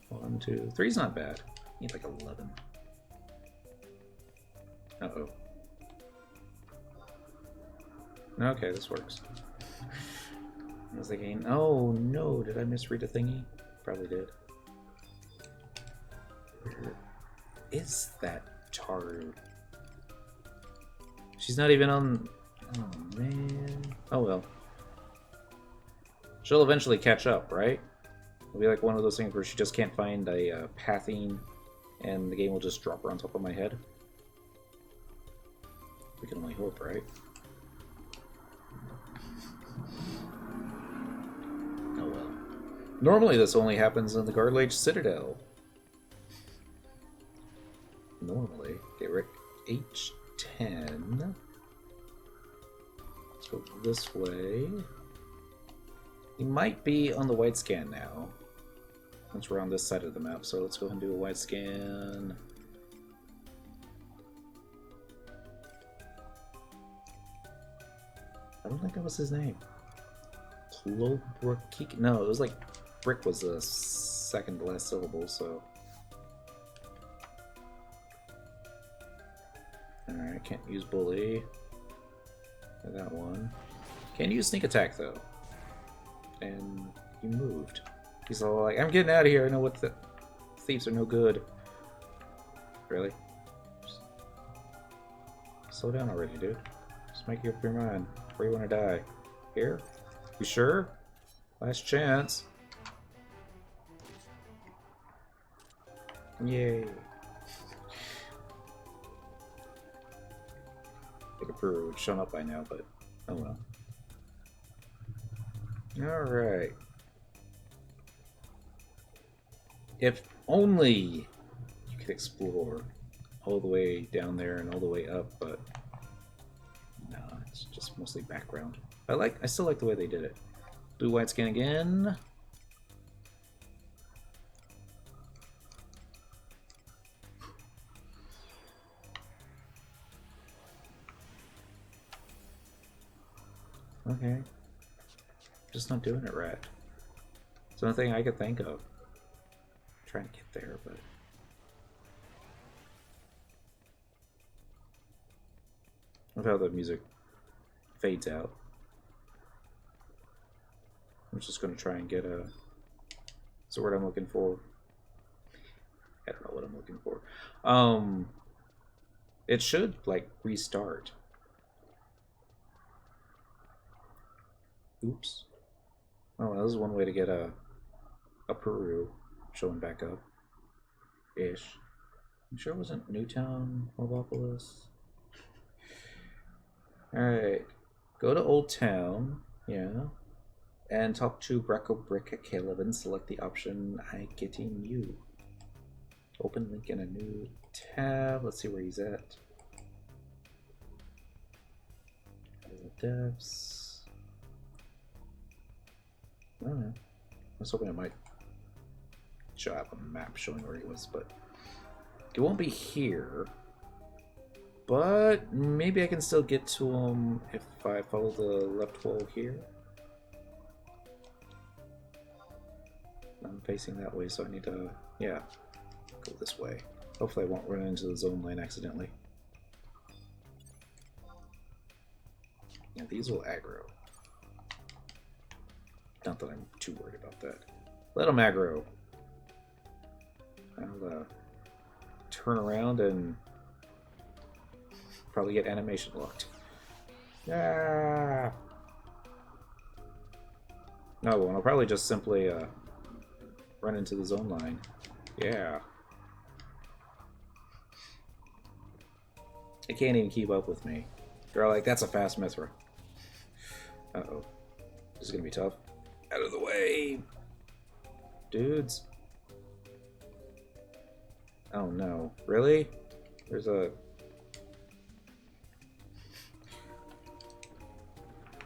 1, 2, 3's not bad. Need like 11. Uh-oh. Okay, this works. I was thinking, oh no, did I misread a thingy? Probably did. Where is that Taru? She's not even on... Oh man. Oh well. She'll eventually catch up, right? It'll be like one of those things where she just can't find a pathing, and the game will just drop her on top of my head. We can only hope, right? Oh well. Normally this only happens in the Garden Age Citadel. Normally. Okay, we're at H10. Let's go this way. He might be on the white scan now, since we're on this side of the map. So let's go ahead and do a white scan. I don't think that was his name. Clobrick. No, it was like brick was the second to last syllable, so. Alright, I can't use bully. That one. Can't use sneak attack though. And he moved. He's all like, I'm getting out of here. I know what the thieves are no good. Really? Just slow down already, dude. Just make up your mind. Where you want to die? Here? You sure? Last chance. Yay. I think a Peru would shown up by now, but oh well. Alright. If only you could explore all the way down there and all the way up, but no, it's just mostly background. I still like the way they did it. Blue white skin again. Okay. Just not doing it right. It's the only thing I could think of. I'm trying to get there, but of how the music fades out. I'm just going to try and get a... What's the word I'm looking for? I don't know what I'm looking for. It should, like, restart. Oops. Oh, well, this is one way to get a Peru showing back up. Ish. I'm sure it wasn't Newtown, Morbopolis. Alright. Go to Old Town. Yeah. And talk to Brecco Brick at Caleb and select the option I getting you. Open link in a new tab. Let's see where he's at. Devs. I don't know. I was hoping it might show up a map showing where he was, but it won't be here. But maybe I can still get to him if I follow the left wall here. I'm facing that way, so I need to, yeah, go this way. Hopefully I won't run into the zone line accidentally. Yeah, these will aggro. Not that I'm too worried about that. Let them aggro. I'll turn around and probably get animation locked. Ah! No, well, I'll probably just simply run into the zone line. Yeah. They can't even keep up with me. They're like, that's a fast Mithra. Uh-oh. This is gonna be tough. Out of the way! Dudes. Oh no. Really? There's a...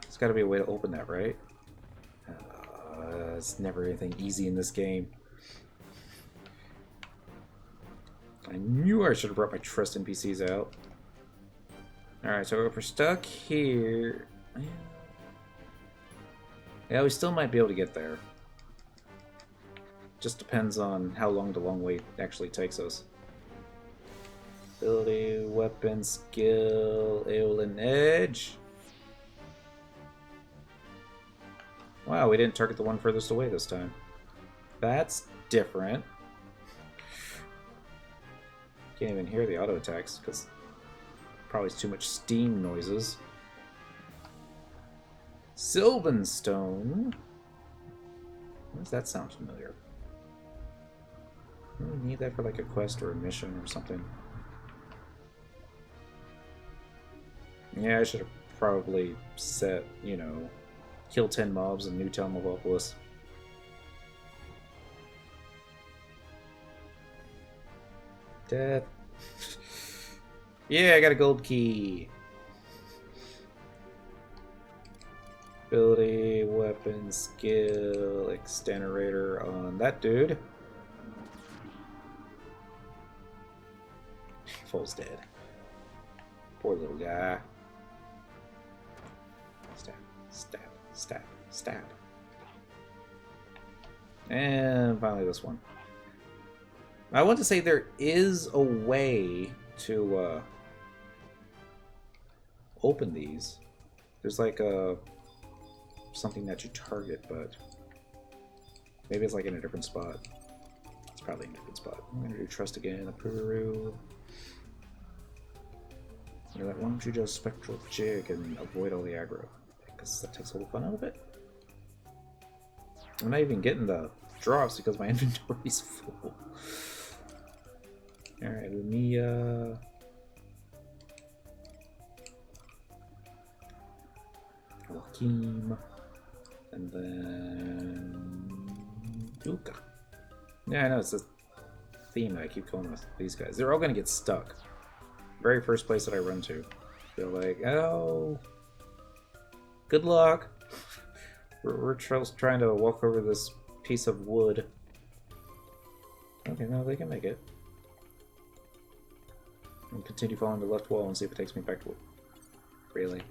There's gotta be a way to open that, right? It's never anything easy in this game. I knew I should have brought my trust NPCs out. Alright, so if we're stuck here... Yeah, we still might be able to get there. Just depends on how long the long way actually takes us. Ability, weapon, skill, Aeolin Edge. Wow, we didn't target the one furthest away this time. That's different. Can't even hear the auto attacks because probably it's too much steam noises. Sylvanstone. Why does that sound familiar? We need that for like a quest or a mission or something. Yeah, I should have probably set, you know, kill 10 mobs in Newtown Morbopolis. Death. Yeah, I got a gold key. Ability, weapon, skill, externerator on that dude. Fool's dead. Poor little guy. Stab, stab, stab, stab. And finally this one. I want to say there is a way to open these. There's like something that you target, but maybe it's like in a different spot. It's probably in a different spot. I'm gonna do trust again, approve. You know, why don't you just spectral jig and avoid all the aggro? Because that takes all the fun out of it. I'm not even getting the drops because my inventory's full. Alright, Lumia. Joachim. And then Yuka. Yeah, I know, it's a theme that I keep going with these guys. They're all gonna get stuck. Very first place that I run to. They're like, oh, good luck. We're trying to walk over this piece of wood. Okay, no, they can make it. And continue following the left wall and see if it takes me back to it. Really?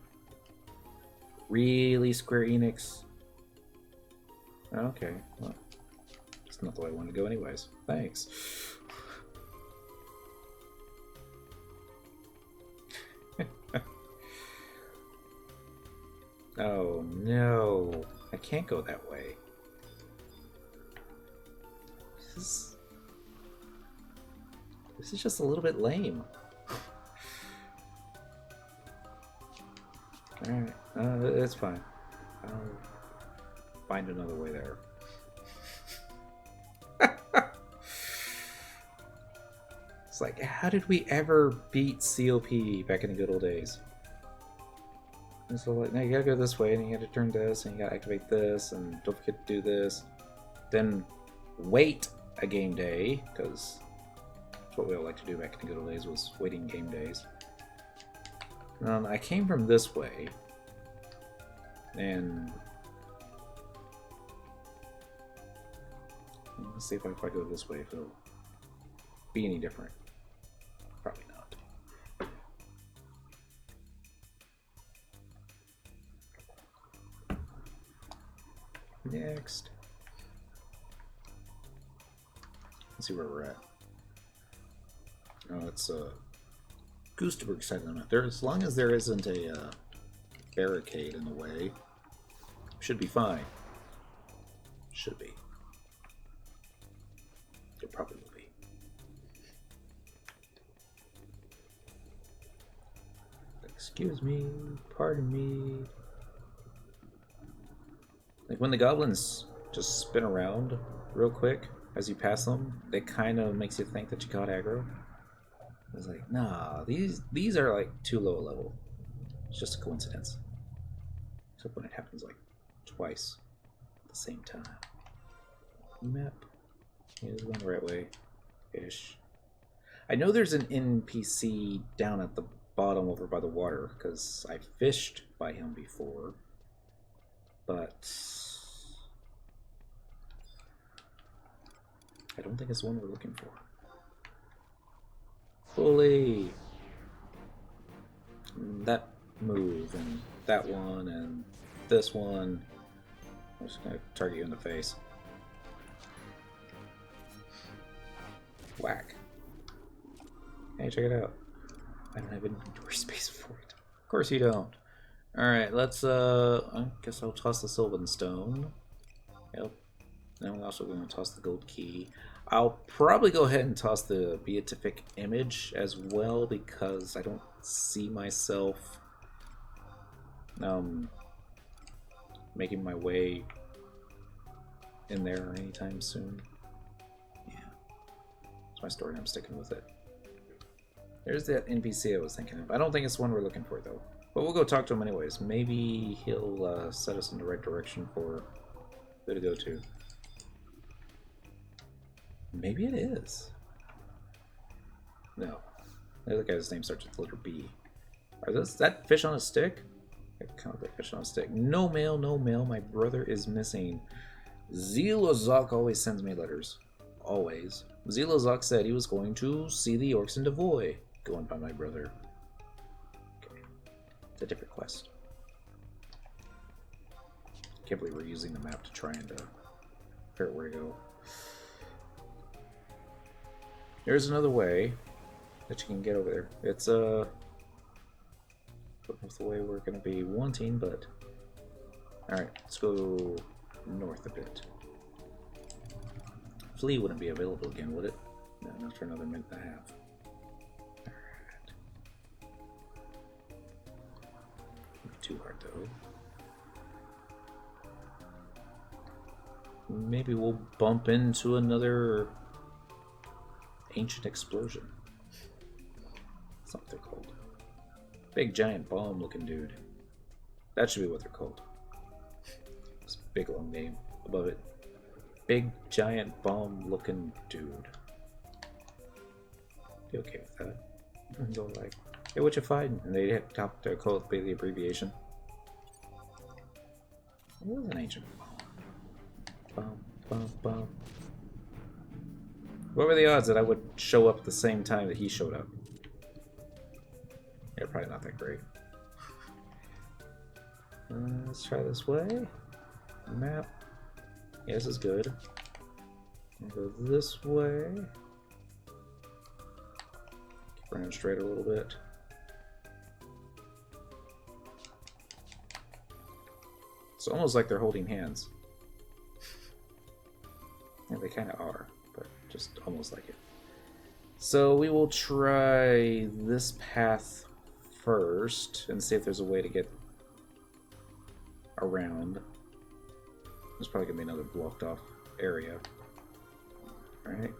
Really, Square Enix? Okay, well, it's not the way I wanted to go anyways. Thanks. Oh no, I can't go that way. This is just a little bit lame. Alright, it's fine. I'll find another way there. It's like, how did we ever beat COP back in the good old days? And so like, now you gotta go this way, and you gotta turn this, and you gotta activate this, and don't forget to do this. Then wait a game day, because that's what we all like to do back in the good old days, was waiting game days. I came from this way, and let's see if I go this way, if it'll be any different. Probably not. Next. Let's see where we're at. Oh, it's Goosterberg side of the map. As long as there isn't a barricade in the way, should be fine. Should be. It probably will be. Excuse me, pardon me. Like when the goblins just spin around real quick as you pass them, it kind of makes you think that you caught aggro. I was like, nah, these are like too low a level. It's just a coincidence. Except when it happens like twice at the same time. Map. Yeah, it's going the right way. Ish. I know there's an NPC down at the bottom over by the water, because I fished by him before. But I don't think it's the one we're looking for. Fully that move and that one and this one. I'm just gonna target you in the face. Whack. Hey, check it out. I don't have inventory space for it. Of course you don't. Alright, let's I guess I'll toss the Sylvan Stone. Yep. Then we're also going to toss the gold key. I'll probably go ahead and toss the beatific image as well, because I don't see myself making my way in there anytime soon. Yeah. It's my story and I'm sticking with it. There's that NPC I was thinking of. I don't think it's the one we're looking for though. But we'll go talk to him anyways. Maybe he'll set us in the right direction for who to go to. Maybe it is. No. The other guy's name starts with the letter B. Is that fish on a stick? I kind of like fish on a stick. No mail, no mail. My brother is missing. Zilozok always sends me letters. Always. Zilozok said he was going to see the orcs in Devoy. Going by my brother. Okay. It's a different quest. Can't believe we're using the map to try and figure out where to go. There's another way that you can get over there. It's the way we're going to be wanting, but alright, let's go north a bit. Flee wouldn't be available again, would it? No, not for another minute and a half. Alright. Not too hard though. Maybe we'll bump into another ancient explosion. That's not what they're called. Big giant bomb looking dude. That should be what they're called. It's a big long name above it. Big giant bomb looking dude. Be okay with that. And go like, hey, what you fighting? And they top their call the abbreviation. What was an ancient bomb? Bomb. What were the odds that I would show up at the same time that he showed up? Yeah, probably not that great. Let's try this way. Map. Yeah, this is good. I'll go this way. Keep running straight a little bit. It's almost like they're holding hands. Yeah, they kind of are, but just almost like it. So we will try this path first and see if there's a way to get around. There's probably gonna be another blocked off area. Alright?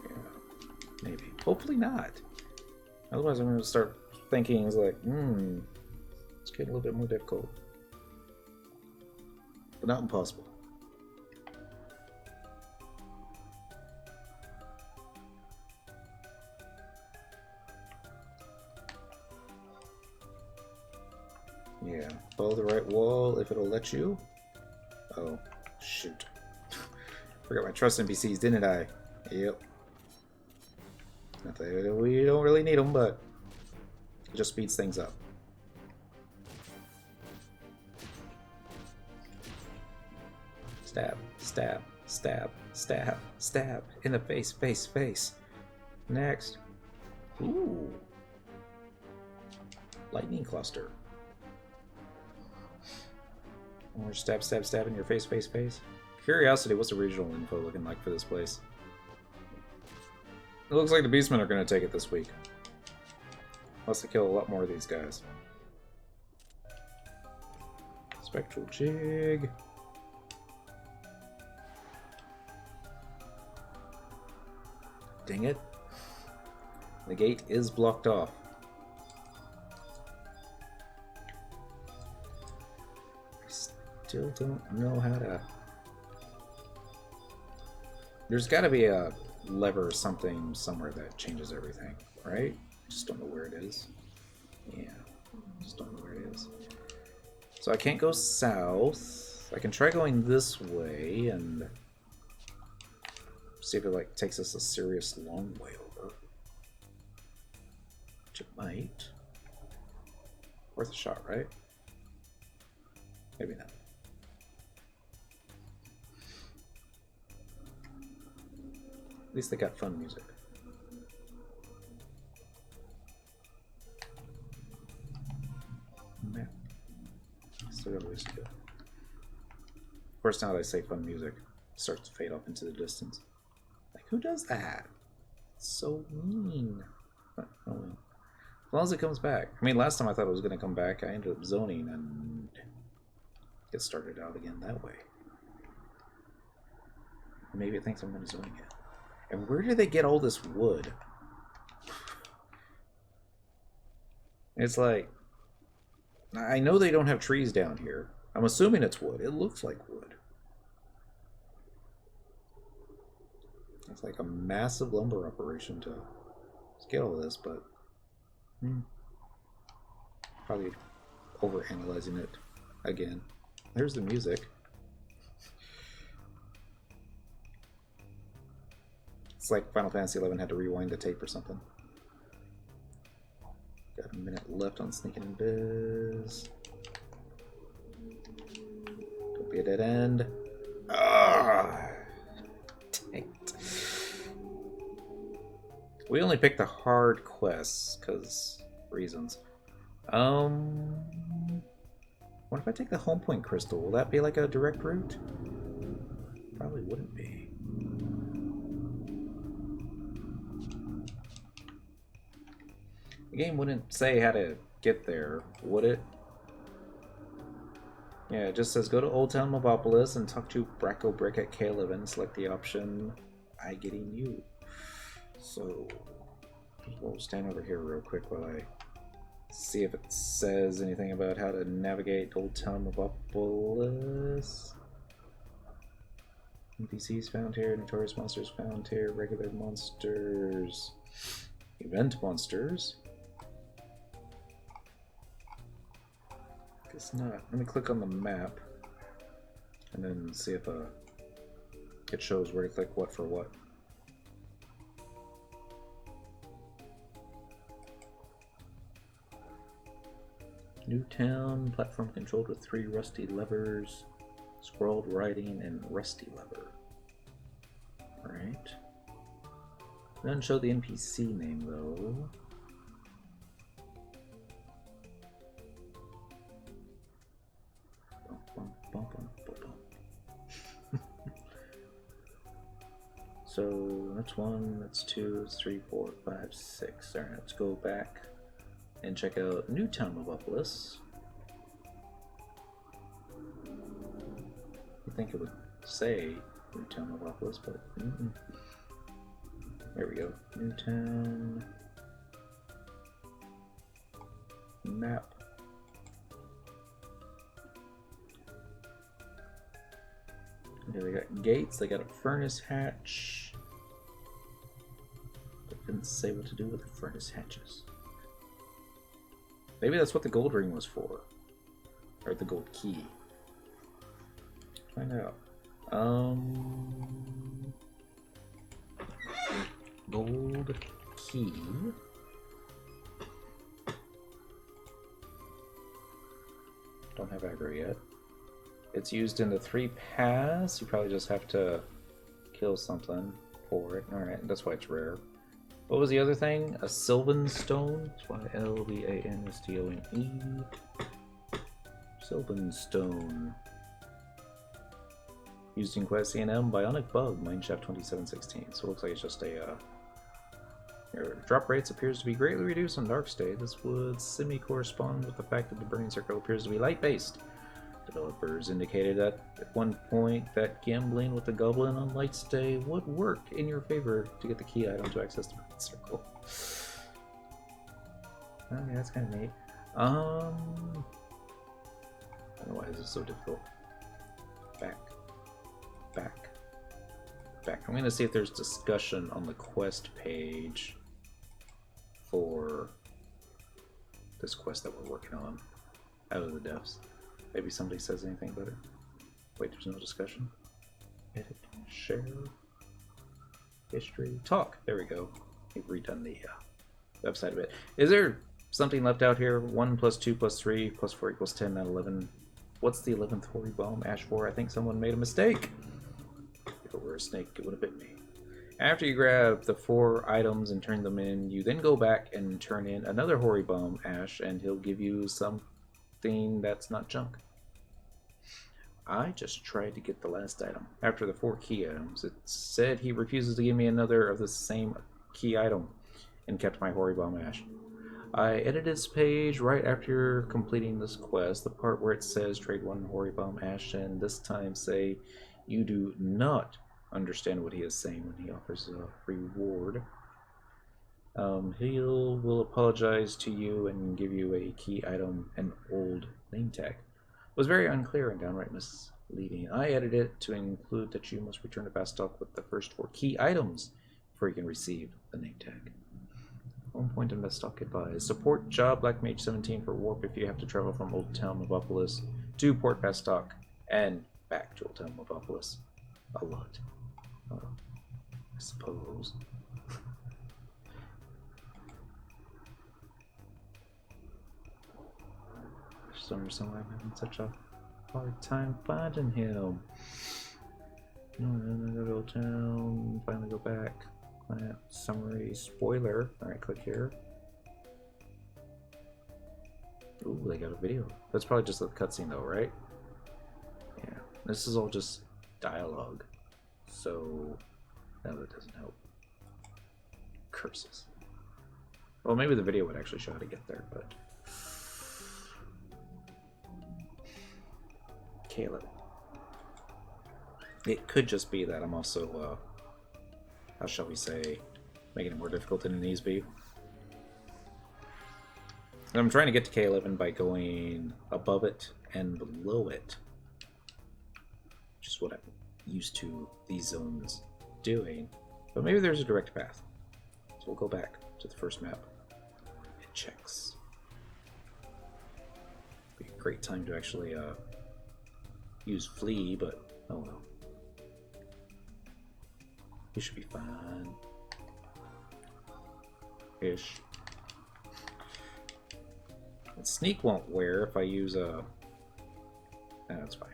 Yeah. Maybe. Hopefully not. Otherwise I'm gonna start thinking it's like, it's getting a little bit more difficult. But not impossible. Yeah, follow the right wall if it'll let you. Oh, shoot. Forgot my trust NPCs, didn't I? Yep. Not that we don't really need them, but it just speeds things up. Stab, stab, stab, stab, stab. In the face, face, face. Next. Ooh. Lightning cluster. More stab, stab, stab in your face, face, face. Curiosity, what's the regional info looking like for this place? It looks like the Beastmen are going to take it this week. Unless they kill a lot more of these guys. Spectral Jig. Dang it. The gate is blocked off. Still don't know how to... There's got to be a lever or something somewhere that changes everything, right? Just don't know where it is. Yeah, just don't know where it is. So I can't go south. I can try going this way and see if it like takes us a serious long way over. Which it might. Worth a shot, right? Maybe not. At least they got fun music. Map. Still got a ways to go. Of course, now that I say fun music, it starts to fade off into the distance. Like, who does that? It's so mean. Oh, well. As long as it comes back. I mean, last time I thought it was going to come back, I ended up zoning and get started out again that way. Maybe it thinks I'm going to zone again. And where do they get all this wood? It's like, I know they don't have trees down here. I'm assuming it's wood. It looks like wood. It's like a massive lumber operation to get all this, but probably overanalyzing it again. There's the music. It's like Final Fantasy XI had to rewind the tape or something. Got a minute left on Sneaking in Biz. Be a dead end. Ah, dang it. We only picked the hard quests because reasons. What if I take the home point crystal? Will that be like a direct route? Probably wouldn't be. The game wouldn't say how to get there, would it? Yeah, it just says go to Old Town Mobopolis and talk to Bracco Brick at K11. Select the option I getting you. So we'll stand over here real quick while I see if it says anything about how to navigate Old Town Mobopolis. NPCs found here, notorious monsters found here, regular monsters, event monsters. Guess not. Let me click on the map and then see if it shows where to click what for what. New town, platform controlled with 3 rusty levers, scrolled writing, and rusty lever. Alright. Doesn't show the NPC name though. So that's 1, that's 2, that's 3, 4, 5, 6. Alright, let's go back and check out New Town Mobopolis. I think it would say New Town Mobopolis, but there we go. New Town map. Okay, they got gates, they got a furnace hatch. But didn't say what to do with the furnace hatches. Maybe that's what the gold ring was for. Or the gold key. Find out. Gold key. Don't have aggro yet. It's used in the 3 paths. You probably just have to kill something for it. Alright, that's why it's rare. What was the other thing? A Sylvan Stone? That's Y-L-V-A-N-S-T-O-N-E. Sylvan Stone. Used in Quest C&M, Bionic Bug, Mineshaft 2716. So it looks like it's just a... your drop rates appears to be greatly reduced on Dark State. This would semi-correspond with the fact that the Burning Circle appears to be light-based. Developers indicated that at one point that gambling with the Goblin on Light Stay would work in your favor to get the key item to access the Burning Circle. Okay, that's kind of neat. I don't know why this is so difficult. Back. I'm going to see if there's discussion on the quest page for this quest that we're working on out of the depths. Maybe somebody says anything about it. Wait, there's no discussion. Edit, share, history, talk. There we go. We've redone the website a bit. Is there something left out here? 1 + 2 + 3 + 4 = 10, not 11. What's the 11th Hoary Bomb Ash for? I think someone made a mistake. If it were a snake, it would have bit me. After you grab the 4 items and turn them in, you then go back and turn in another Hoary Bomb Ash, and he'll give you something that's not junk. I just tried to get the last item. After the 4 key items, it said he refuses to give me another of the same key item and kept my Hoary Bomb Ash. I edited this page right after completing this quest, the part where it says trade 1 Hoary Bomb Ash, and this time say you do not understand what he is saying when he offers a reward. He will apologize to you and give you a key item and old name tag. It was very unclear and downright misleading. I edited it to include that you must return to Bastock with the first 4 key items before you can receive the name tag. Home point in Bastock advised. Support job Black Mage 17 for warp if you have to travel from Old Town Mobopolis to Port Bastock and back to Old Town Mobopolis. A lot. I suppose. I just don't understand why I'm having such a hard time finding him. And then go to town, finally go back. Plant summary spoiler. Alright, click here. Ooh, they got a video. That's probably just a cutscene though, right? Yeah. This is all just dialogue. So, no, that doesn't help. Curses. Well, maybe the video would actually show how to get there, but... Caleb. It could just be that I'm also, how shall we say, making it more difficult than it needs to be. And I'm trying to get to K11 by going above it and below it. Which is what I'm used to these zones doing. But maybe there's a direct path. So we'll go back to the first map. It checks. Be a great time to actually use flee, but oh well. We should be fine. Ish. And sneak won't wear if I use a... No, that's fine.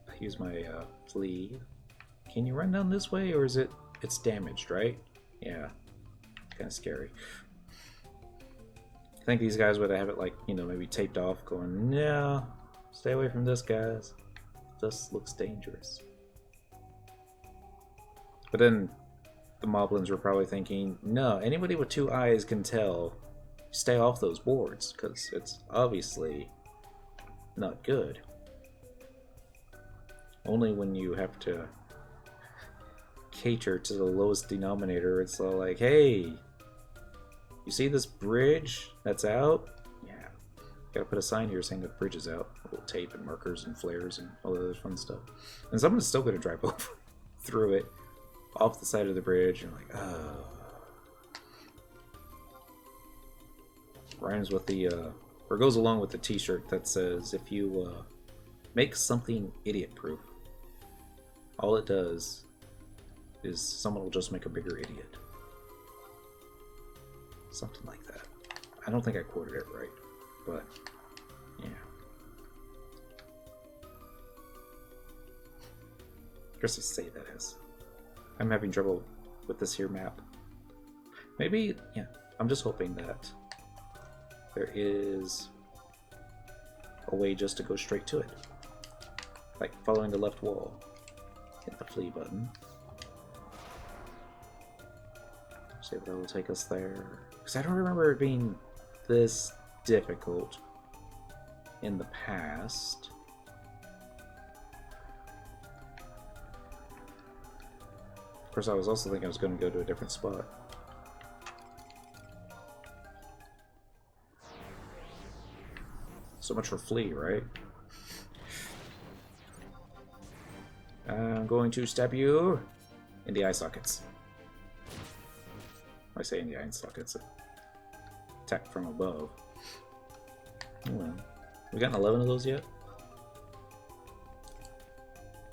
I use my flee. Can you run down this way, or is it... It's damaged, right? Yeah. Kind of scary. I think these guys would have it, like, you know, maybe taped off, going, no, stay away from this, guys. This looks dangerous. But then the moblins were probably thinking, no, anybody with 2 eyes can tell, stay off those boards, because it's obviously not good. Only when you have to cater to the lowest denominator, it's all like, hey, you see this bridge that's out? Yeah. Gotta put a sign here saying that bridge is out. A little tape and markers and flares and all that other fun stuff. And someone's still gonna drive over through it, off the side of the bridge, and like, oh. Rhymes with the, or goes along with the t-shirt that says, if you make something idiot-proof, all it does is someone will just make a bigger idiot. Something like that. I don't think I quoted it right, but yeah. I guess I say that as. I'm having trouble with this here map. Maybe, yeah, I'm just hoping that there is a way just to go straight to it. Like following the left wall. Hit the flee button. See if that will take us there. Because I don't remember it being this difficult in the past. Of course, I was also thinking I was going to go to a different spot. So much for flee, right? I'm going to stab you in the eye sockets. I say in the eye sockets. Attack from above. Oh well. We gotten 11 of those yet?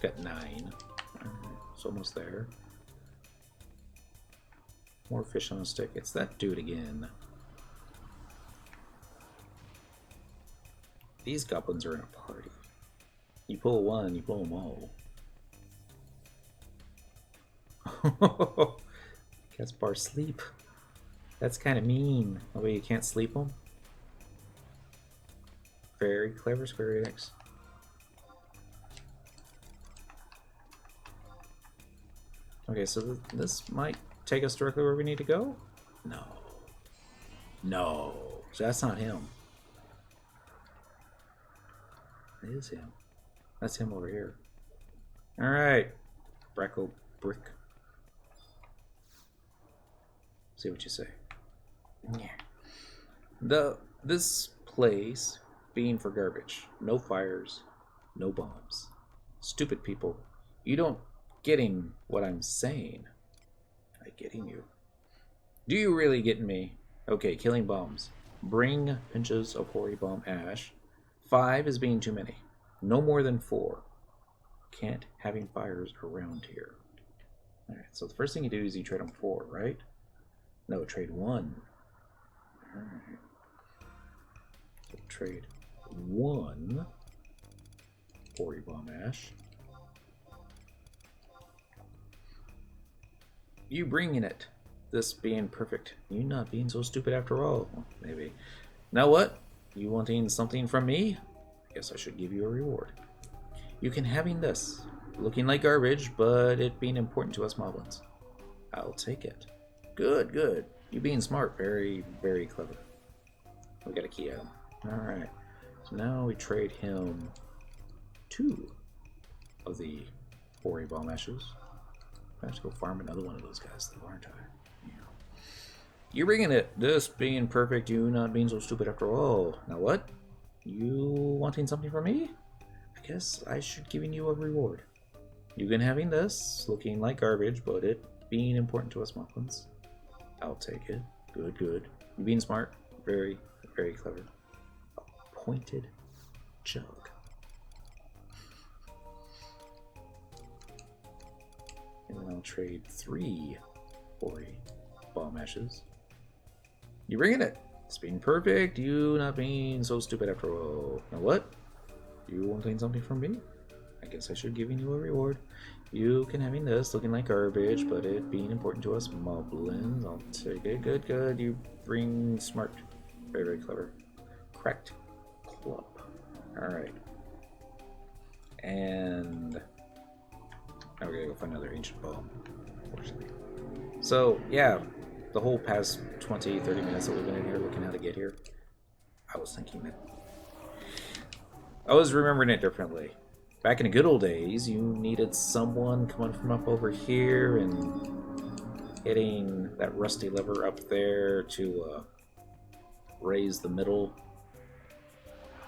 Got 9. Alright, it's almost there. More fish on a stick. It's that dude again. These goblins are in a party. You pull one, you pull them all. Caspar sleep. That's kind of mean. The way you can't sleep them. Very clever, Square Enix. Okay, so this might take us directly where we need to go? No. No. So that's not him. It is him. That's him over here. Alright. Brackle Brick. See what you say. Yeah. This place being for garbage. No fires. No bombs. Stupid people. You don't getting what I'm saying. I getting you. Do you really get me? Okay, killing bombs. Bring pinches of hoary bomb ash. 5 is being too many. No more than 4. Can't having fires around here. Alright, so the first thing you do is you trade them 4, right? No, trade 1. Alright. So trade 1. Ori bomb ash. You bringing it. This being perfect. You not being so stupid after all. Well, maybe. Now what? You wanting something from me? Guess I should give you a reward. You can having this. Looking like garbage, but it being important to us moblins. I'll take it. Good, good. You being smart. Very, very clever. We got a key item. Alright. So now we trade him 2 of the Ori bomb ashes. I have to go farm another one of those guys, though, aren't I? Yeah. You bringing it. This being perfect, you not being so stupid after all. Now what? You wanting something from me? I guess I should giving you a reward. You been having this, looking like garbage, but it being important to us moblins. I'll take it. Good, good. You being smart. Very, very clever. A pointed jug. And then I'll trade 3 Ori bomb ashes. You bringing it. It's being perfect. You not being so stupid after all. Now what? You wanting something from me? I guess I should giving you a reward. You can having this, looking like garbage, but it being important to us moblins. I'll take it. Good, good. You bring smart. Very, very clever. Cracked club. Alright. And now we're gonna go find another ancient bomb, unfortunately. So, yeah, the whole past 20, 30 minutes that we've been in here looking how to get here, I was thinking that I was remembering it differently. Back in the good old days, you needed someone coming from up over here and hitting that rusty lever up there to raise the middle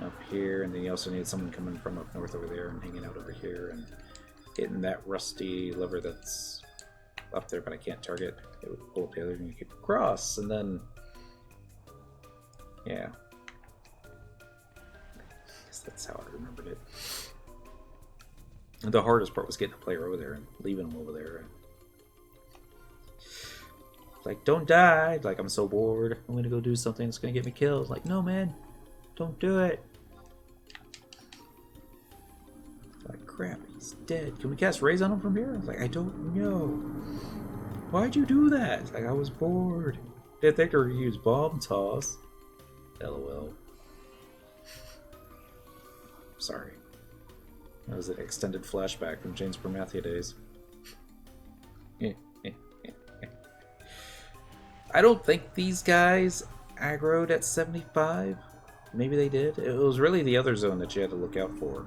up here, and then you also needed someone coming from up north over there and hanging out over here and hitting that rusty lever that's up there, but I can't target. It would pull up the other and you keep across, and then yeah. I guess that's how I remembered it. The hardest part was getting a player over there and leaving them over there. Like, don't die. Like, I'm so bored. I'm gonna go do something that's gonna get me killed. Like, no, man, don't do it. Like, crap, he's dead. Can we cast Raise on him from here? I was like, I don't know. Why'd you do that? Like, I was bored. Didn't think they were gonna use bomb toss. LOL. Sorry. That was an extended flashback from Jane's Promathia days. I don't think these guys aggroed at 75. Maybe they did. It was really the other zone that you had to look out for.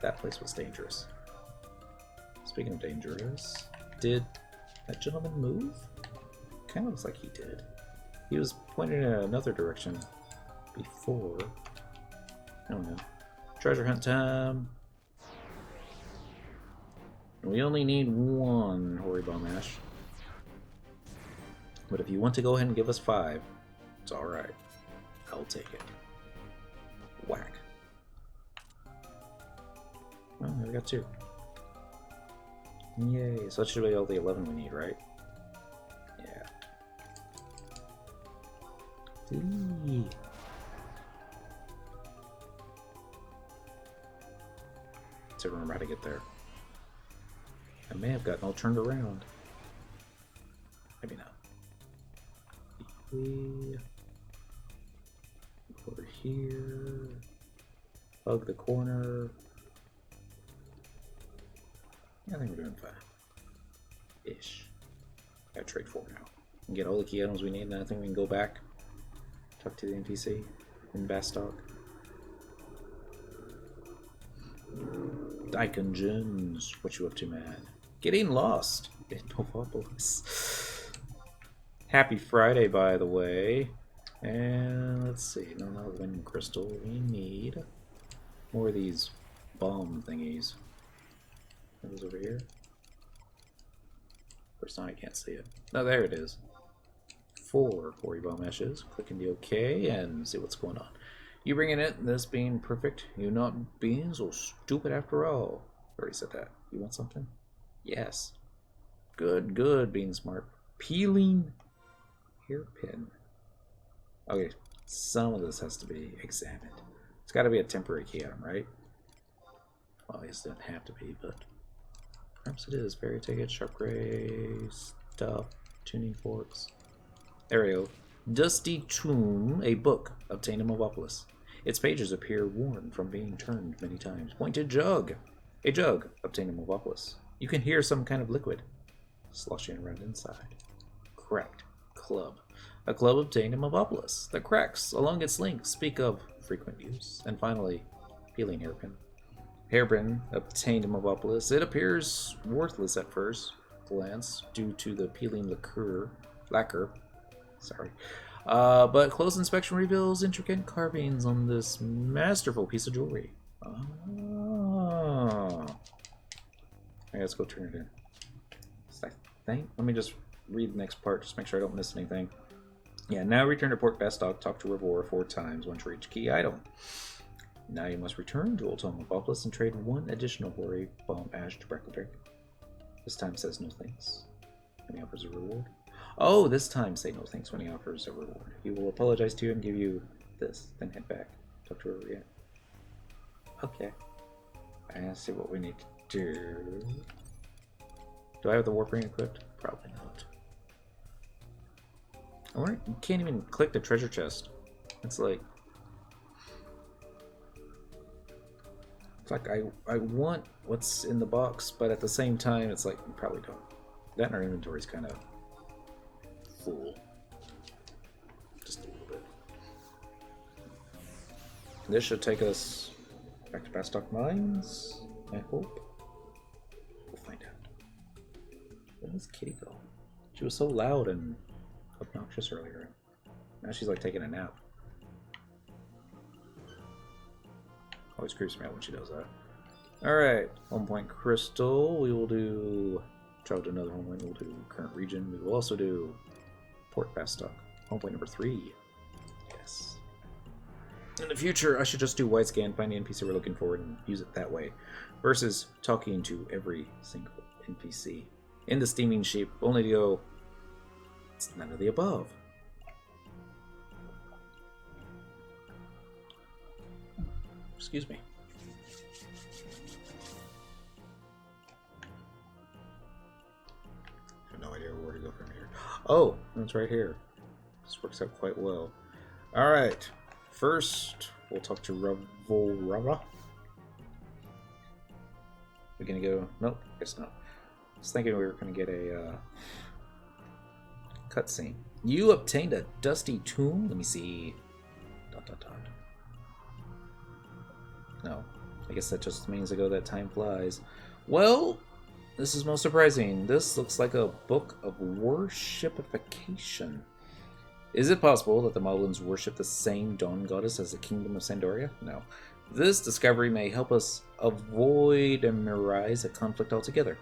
That place was dangerous. Speaking of dangerous, did that gentleman move? Kind of looks like he did. He was pointing in another direction before. I don't know. Treasure hunt time. We only need 1 Ori bomb ash. But if you want to go ahead and give us 5, it's alright. I'll take it. Whack. Oh, we got 2. Yay, so that should be all the 11 we need, right? Yeah. Eee. To remember how to get there. I may have gotten all turned around. Maybe not. Over here. Hug the corner. Yeah, I think we're doing fine. Ish. Gotta trade 4 now. And get all the key items we need, and I think we can go back. Talk to the NPC in Bastok. Daikonjins, what you up to, man? Getting lost in Novopolis. Happy Friday, by the way. And let's see, no wind crystal. We need more of these bomb thingies. Are those over here? First time I can't see it. Oh, there it is. 4 Ori bomb ashes. Clicking the OK and see what's going on. You bringing it, this being perfect. You not being so stupid after all. Already said that. You want something? Yes. Good, good, being smart. Peeling hairpin. Okay, some of this has to be examined. It's got to be a temporary key item, right? Well, I guess it doesn't have to be, but perhaps it is. Fairy ticket, sharp gray, stuff, tuning forks. There we go. Dusty Tomb, a book obtained in Mobopolis. Its pages appear worn from being turned many times. Pointed jug. A jug obtained in Mobopolis. You can hear some kind of liquid sloshing around inside. Cracked club. A club obtained in Mobopolis. The cracks along its length speak of frequent use. And finally, peeling hairpin. Hairpin obtained in Mobopolis. It appears worthless at first glance due to the peeling lacquer. Sorry. But close inspection reveals intricate carvings on this masterful piece of jewelry. Ah. Okay, let's go turn it in. I think. Let me just read the next part, just make sure I don't miss anything. Yeah, now return to Port Bastock, talk to Revor 4 times, once for each key item. Now you must return to Old Town Mobopolis and trade 1 additional Hoary Bomb Ash to Bracklebrick. This time says no thanks when he offers a reward. Oh, this time say no thanks when he offers a reward. He will apologize to you and give you this, then head back. Talk to Revor again. Okay. Let's see what we need to do. Do I have the warp ring equipped? Probably not. I wonder, you can't even click the treasure chest. It's like I want what's in the box, but at the same time, it's like you probably don't. That in our inventory is kind of full, just a little bit. This should take us back to Bastock Mines. I hope. We'll find out. Where does Kitty go? She was so loud and obnoxious earlier. Now she's like taking a nap. Always creeps me out when she does that. Alright, home point crystal. We will do travel to another home point. We'll do current region. We will also do Port Bastock. Home point number 3. Yes. In the future, I should just do wide scan, find the NPC we're looking for, and use it that way, versus talking to every single NPC in the steaming sheep, only to go, it's none of the above. Excuse me. I have no idea where to go from here. Oh, that's right here. This works out quite well. Alright. First, we'll talk to Revolrara. We're gonna go... Nope, guess not. I was thinking we were gonna get a cutscene. You obtained a dusty tomb? Let me see. ... No, I guess that just means ago that time flies. Well, this is most surprising. This looks like a book of worshipification. Is it possible that the Moblins worship the same dawn goddess as the kingdom of Sandoria? No. This discovery may help us avoid and mirage a conflict altogether.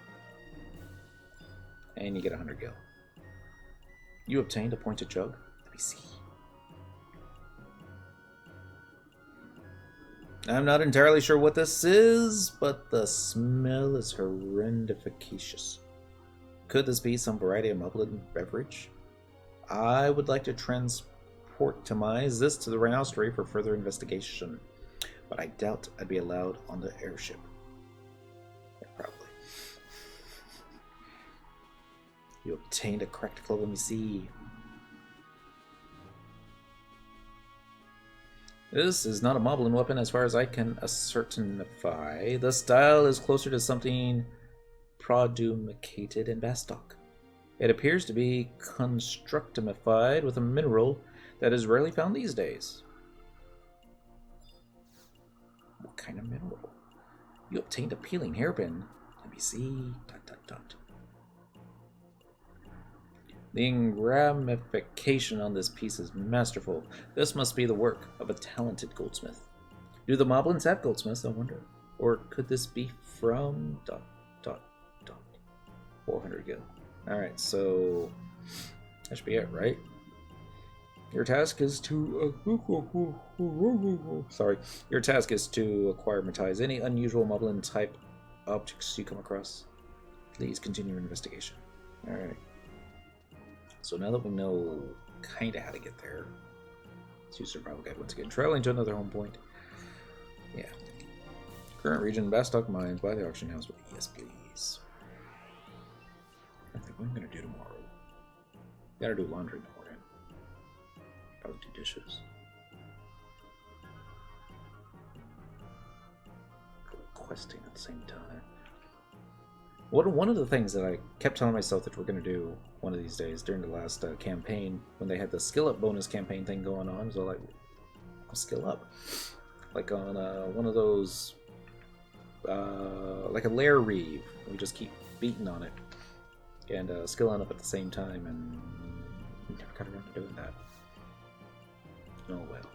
And you get 100 gil. You obtained a pointed jug. Let me see. I'm not entirely sure what this is, but the smell is horrendificacious. Could this be some variety of Moblin beverage? I would like to transportimize this to the Rhinostery for further investigation, but I doubt I'd be allowed on the airship. Yeah, probably. You obtained a cracked club. Let me see. This is not a Moblin weapon as far as I can ascertainify. The style is closer to something produmicated in Bastock. It appears to be constructimified with a mineral that is rarely found these days. What kind of mineral? You obtained a peeling hairpin. Let me see. ... The engramification on this piece is masterful. This must be the work of a talented goldsmith. Do the Moblins have goldsmiths, I wonder? Or could this be from... ... 400 gil. Alright, so... that should be it, right? Your task is to... Sorry. Your task is to acquirematize any unusual Moblin type objects you come across. Please continue your investigation. Alright. So now that we know kind of how to get there, let's use survival guide once again. Traveling to another home point. Yeah. Current region, Bastock Mines, by the auction house. Yes, please. I think what I'm gonna do tomorrow. Gotta do laundry in the morning. Probably do dishes. Questing at the same time. One of the things that I kept telling myself that we're gonna do one of these days during the last campaign, when they had the skill up bonus campaign thing going on, so like, I'll skill up, like on one of those, like a lair reeve. We just keep beating on it and skilling up at the same time, and we never got around to doing that. Oh well.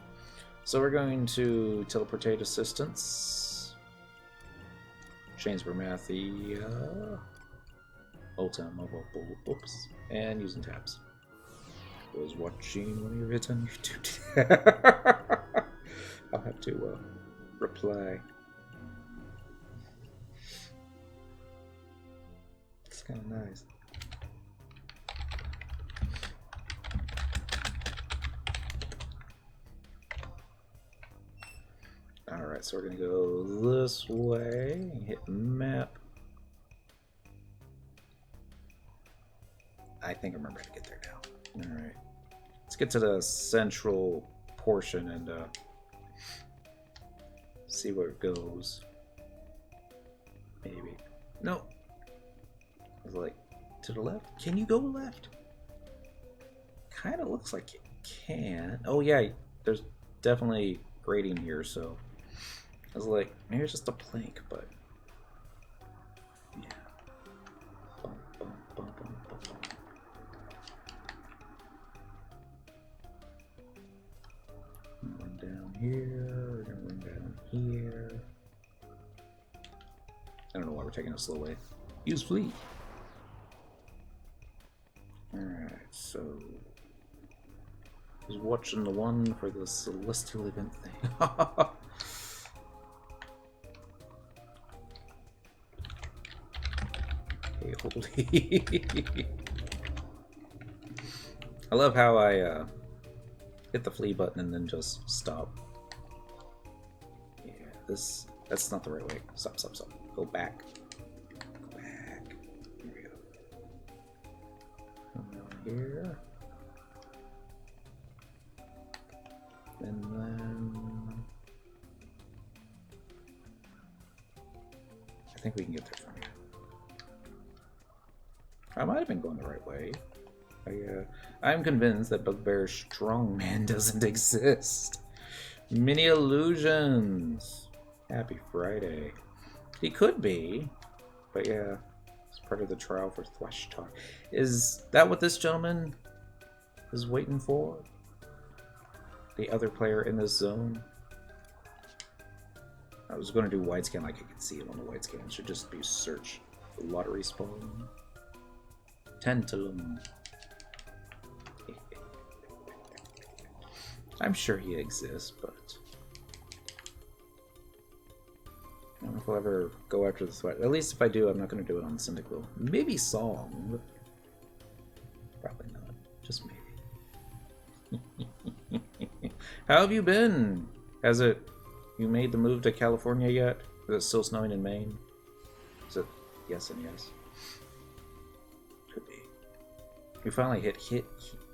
So we're going to teleportate assistance. Change promathia. Ulta mobile. Oops. And using tabs. Was watching one of your vids on YouTube. I'll have to reply. It's kind of nice. Alright, so we're gonna go this way, hit map. I think I remember how to get there now. Alright. Let's get to the central portion and see where it goes. Maybe. No. I was like, to the left? Can you go left? Kinda looks like it can. Oh yeah, there's definitely grading here, so I was like, maybe it's just a plank, but yeah. Bum, bum, bum, bum, bum, bum. Run down here, we're gonna run down here. I don't know why we're taking a slow way. Use fleet. Alright, so I was watching the one for the celestial event thing. Holy. I love how I hit the flee button and then just stop. Yeah, that's not the right way. Stop. Go back. Go back. Here we go. Come down here. And then I think we can get there from here. I might have been going the right way. I'm convinced that Bugbear Strongman doesn't exist. Many illusions. Happy Friday. He could be, but yeah, it's part of the trial for Thwash Talk. Is that what this gentleman is waiting for? The other player in this zone? I was going to do wide scan like I could see him on the wide scan. It should just be search for lottery spawn. Tantalum. I'm sure he exists, but I don't know if we'll ever go after the sweat. At least if I do, I'm not going to do it on Syndical. Maybe Song. Probably not. Just maybe. How have you been? Has it... You made the move to California yet? Is it still snowing in Maine? Is it yes and yes? Could be. We finally hit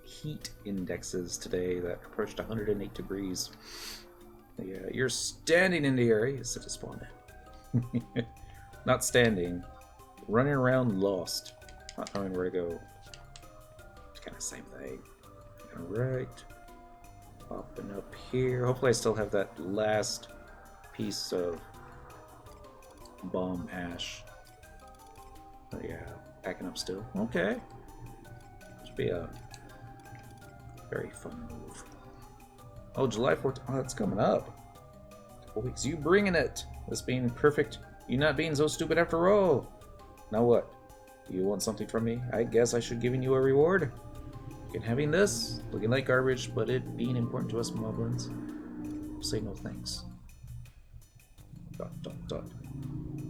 heat indexes today that approached 108 degrees. Yeah, you're standing in the area. Is it a spawn? Not standing. Running around lost. Not knowing where to go. It's kind of the same thing. Alright. Popping up here. Hopefully I still have that last piece of bomb ash. Oh yeah, packing up still. Okay. Should be a very fun move. Oh, July 14th. Oh, that's coming up. A couple weeks. You bringing it. This being perfect. You not being so stupid after all. Now what? You want something from me? I guess I should giving you a reward. And having this, looking like garbage, but it being important to us moblins, say no thanks. ...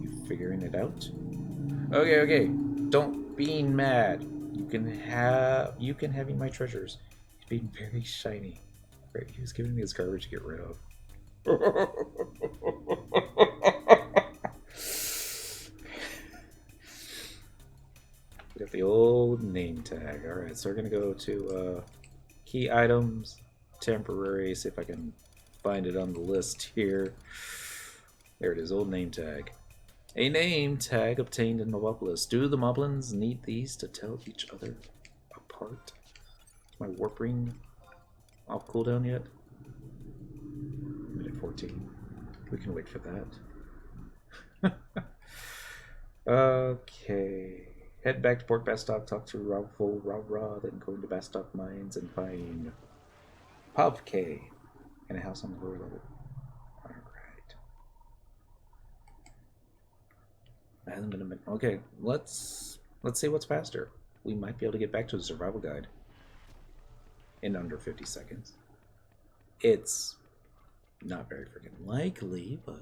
You figuring it out? Okay. Don't being mad. You can having my treasures. It's being very shiny. Right, he was giving me his garbage to get rid of. old name tag. Alright, so we're gonna go to key items, temporary, see if I can find it on the list here. There it is, old name tag. A name tag obtained in Mobopolis. Do the moblins need these to tell each other apart? Is my warp ring off cooldown yet? Minute 14. We can wait for that. Okay. Head back to Port Bastock, talk to Raffle Rah, then go into Bastock Mines and find Pavke in a house on the lower level. Alright. Hasn't been a minute. Okay, let's see what's faster. We might be able to get back to the survival guide in under 50 seconds. It's not very freaking likely, but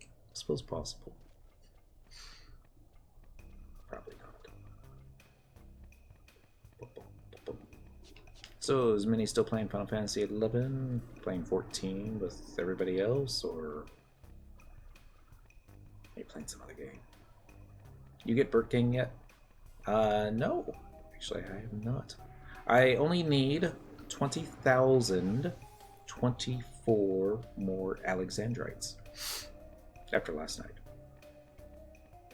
I suppose possible. Probably not. So is Minnie still playing Final Fantasy 11? Playing 14 with everybody else? Or are you playing some other game? You get Burt King yet? No. Actually, I have not. I only need 20,024 more Alexandrites after last night.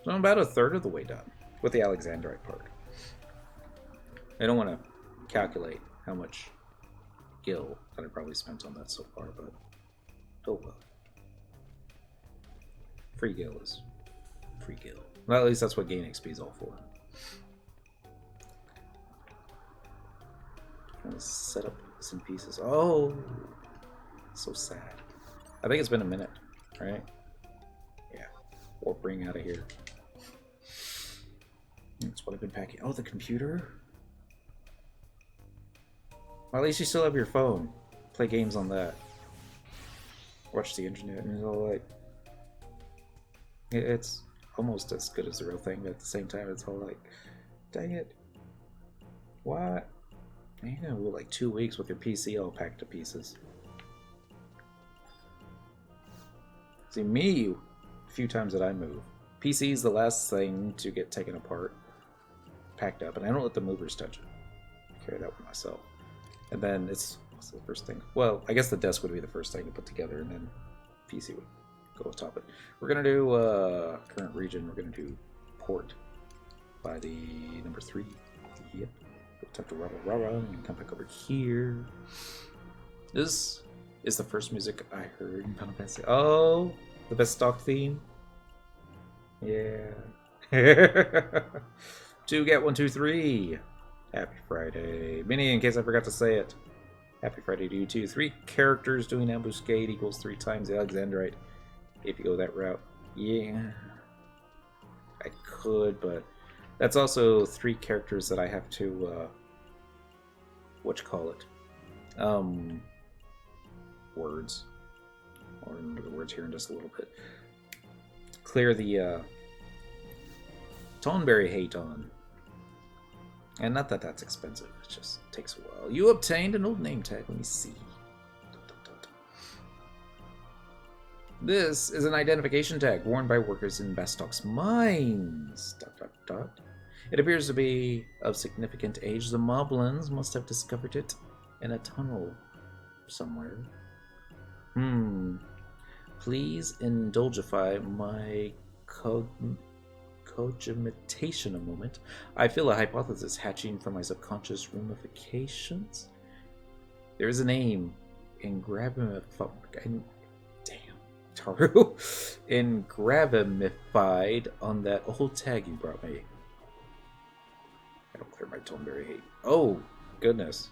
So I'm about a third of the way done with the Alexandrite part. I don't want to calculate how much gil that I probably spent on that so far, but oh well. Free gil is free gil. Well, at least that's what gain XP is all for. I'm gonna set up some pieces. Oh, so sad. I think it's been a minute, right? Yeah. Warp ring out of here. That's what I've been packing. Oh, the computer? Well, at least you still have your phone. Play games on that. Watch the internet, and it's all like... It's almost as good as the real thing, but at the same time, it's all like... Dang it. What? You know, like 2 weeks with your PC all packed to pieces. See, me, a few times that I move. PC is the last thing to get taken apart, packed up, and I don't let the movers touch it. I carry that with myself. And then it's what's the first thing? Well, I guess the desk would be the first thing to put together, and then PC would go on top of it. We're gonna do current region. We're gonna do port by the number 3. Yep. Go talk to Rara and come back over here. This is the first music I heard in Final Fantasy. Oh, the best stock theme. Yeah. 2 get 1, 2, 3. Happy Friday. Minnie, in case I forgot to say it. Happy Friday to you too. 3 characters doing ambuscade equals 3 times the Alexandrite. If you go that route. Yeah. I could, but that's also 3 characters that I have to whatchamacallit? Words. I'll remember the words here in just a little bit. Clear the Tonberry hate on. And not that that's expensive, it just takes a while. You obtained an old name tag, let me see. This is an identification tag worn by workers in Bastock's mines. ... It appears to be of significant age. The Moblins must have discovered it in a tunnel somewhere. Please indulgify my cogitation a moment. I feel a hypothesis hatching from my subconscious ramifications. There is a name engravamified on that old tag you brought me. I don't clear my Tonberry hate. Oh, goodness.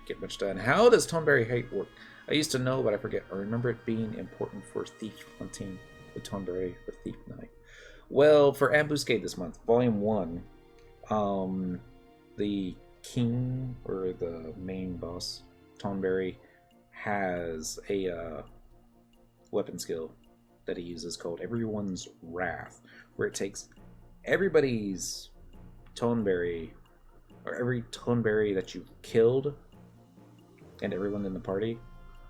Get much done. How does Tonberry hate work? I used to know, but I forget. I remember it being important for thief hunting the Tonberry for thief night. Well, for Ambuscade this month, Volume 1, the king, or the main boss, Tonberry, has a weapon skill that he uses called Everyone's Wrath, where it takes everybody's Tonberry, or every Tonberry that you've killed, and everyone in the party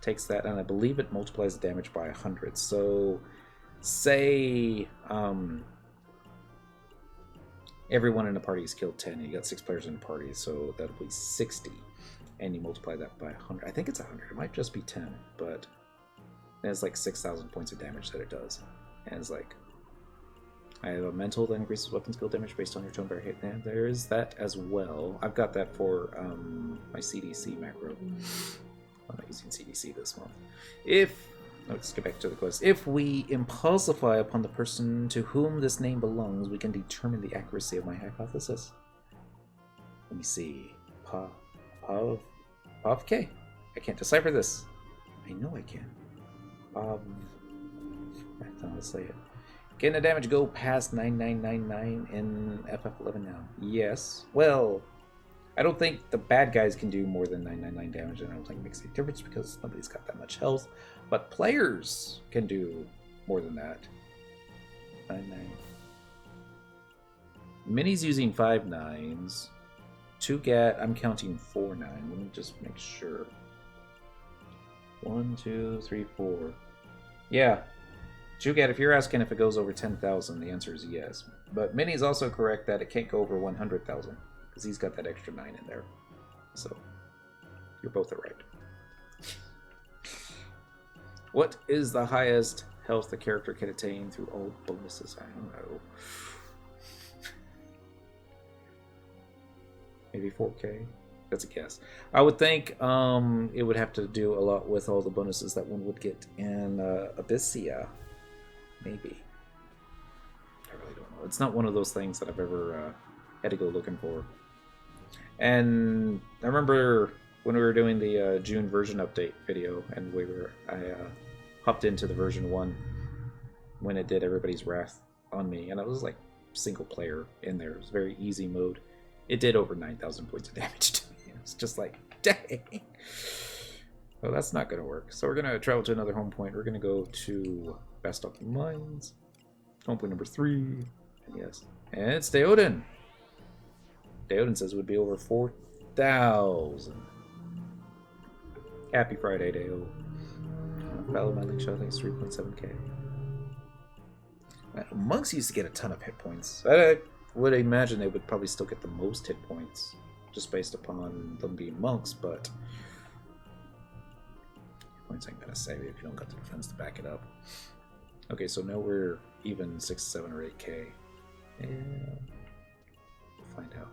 takes that, and I believe it multiplies the damage by 100. So, say, Everyone in the party is killed 10. You got 6 players in the party, so that'll be 60. And you multiply that by 100. I think it's 100. It might just be 10, but it's like 6,000 points of damage that it does. And it's like, I have a mental that increases weapon skill damage based on your tone bearer hit. And there is that as well. I've got that for my CDC macro. I'm not using CDC this month. Let's get back to the quest. If we impulsify upon the person to whom this name belongs, we can determine the accuracy of my hypothesis. Let me see. K. I can't decipher this. I know I can. That's how I say it. Can the damage go past 9999 in FF11 now? Yes. Well, I don't think the bad guys can do more than 999 damage, and I don't think it makes any difference because nobody's got that much health. But players can do more than that. 99. Mini's using 5 9s. 2GAT, I'm counting 4 9. Let me just make sure. 1, 2, 3, 4. Yeah. 2GAT, if you're asking if it goes over 10,000, the answer is yes. But Mini's also correct that it can't go over 100,000 because he's got that extra 9 in there. So, you're both right. What is the highest health the character can attain through all bonuses? I don't know. Maybe 4K? That's a guess. I would think it would have to do a lot with all the bonuses that one would get in Abyssia. Maybe. I really don't know. It's not one of those things that I've ever had to go looking for. And I remember when we were doing the June version update video, and I hopped into the version 1 when it did Everybody's Wrath on me, and I was like single player in there. It was very easy mode. It did over 9,000 points of damage to me. It's just like, dang. Well, that's not going to work. So we're going to travel to another home point. We're going to go to Best of Mines. Home point number 3. And yes. And it's Deoden. Deoden says it would be over 4,000. Happy Friday, Deo. Follow my link show. I think it's 3.7k. Monks used to get a ton of hit points. I would imagine they would probably still get the most hit points, just based upon them being monks, but points ain't gonna save you if you don't got the defense to back it up. Okay, so now we're even 6, 7, or 8k. Yeah. We'll find out.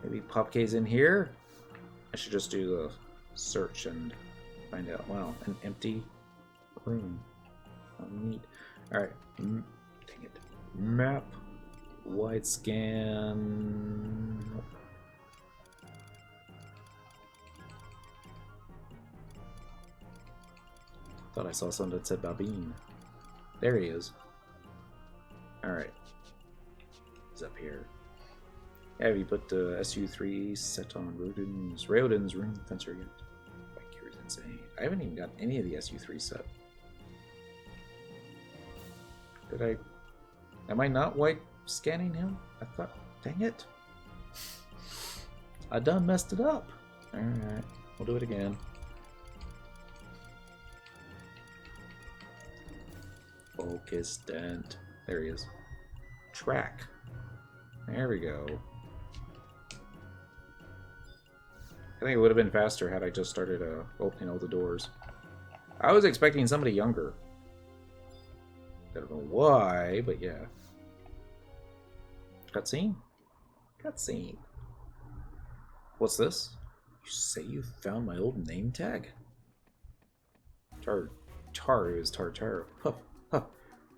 Maybe Pop K's in here? I should just do the search and find out. Wow, an empty room. How neat. Alright. Dang it. Map. Wide scan. Nope. Thought I saw something that said Babine. There he is. Alright. He's up here. Have you put the SU3 set on Raoden's ring fencer yet? That carries insane. I haven't even got any of the SU3 set. Am I not white scanning him? I thought, dang it. I done messed it up. Alright, we'll do it again. Focus dent. There he is. Track. There we go. I think it would have been faster had I just started opening all the doors. I was expecting somebody younger. I don't know why, but yeah. Cutscene? Cutscene. What's this? You say you found my old name tag? Taru is Tartaru. Huh, huh.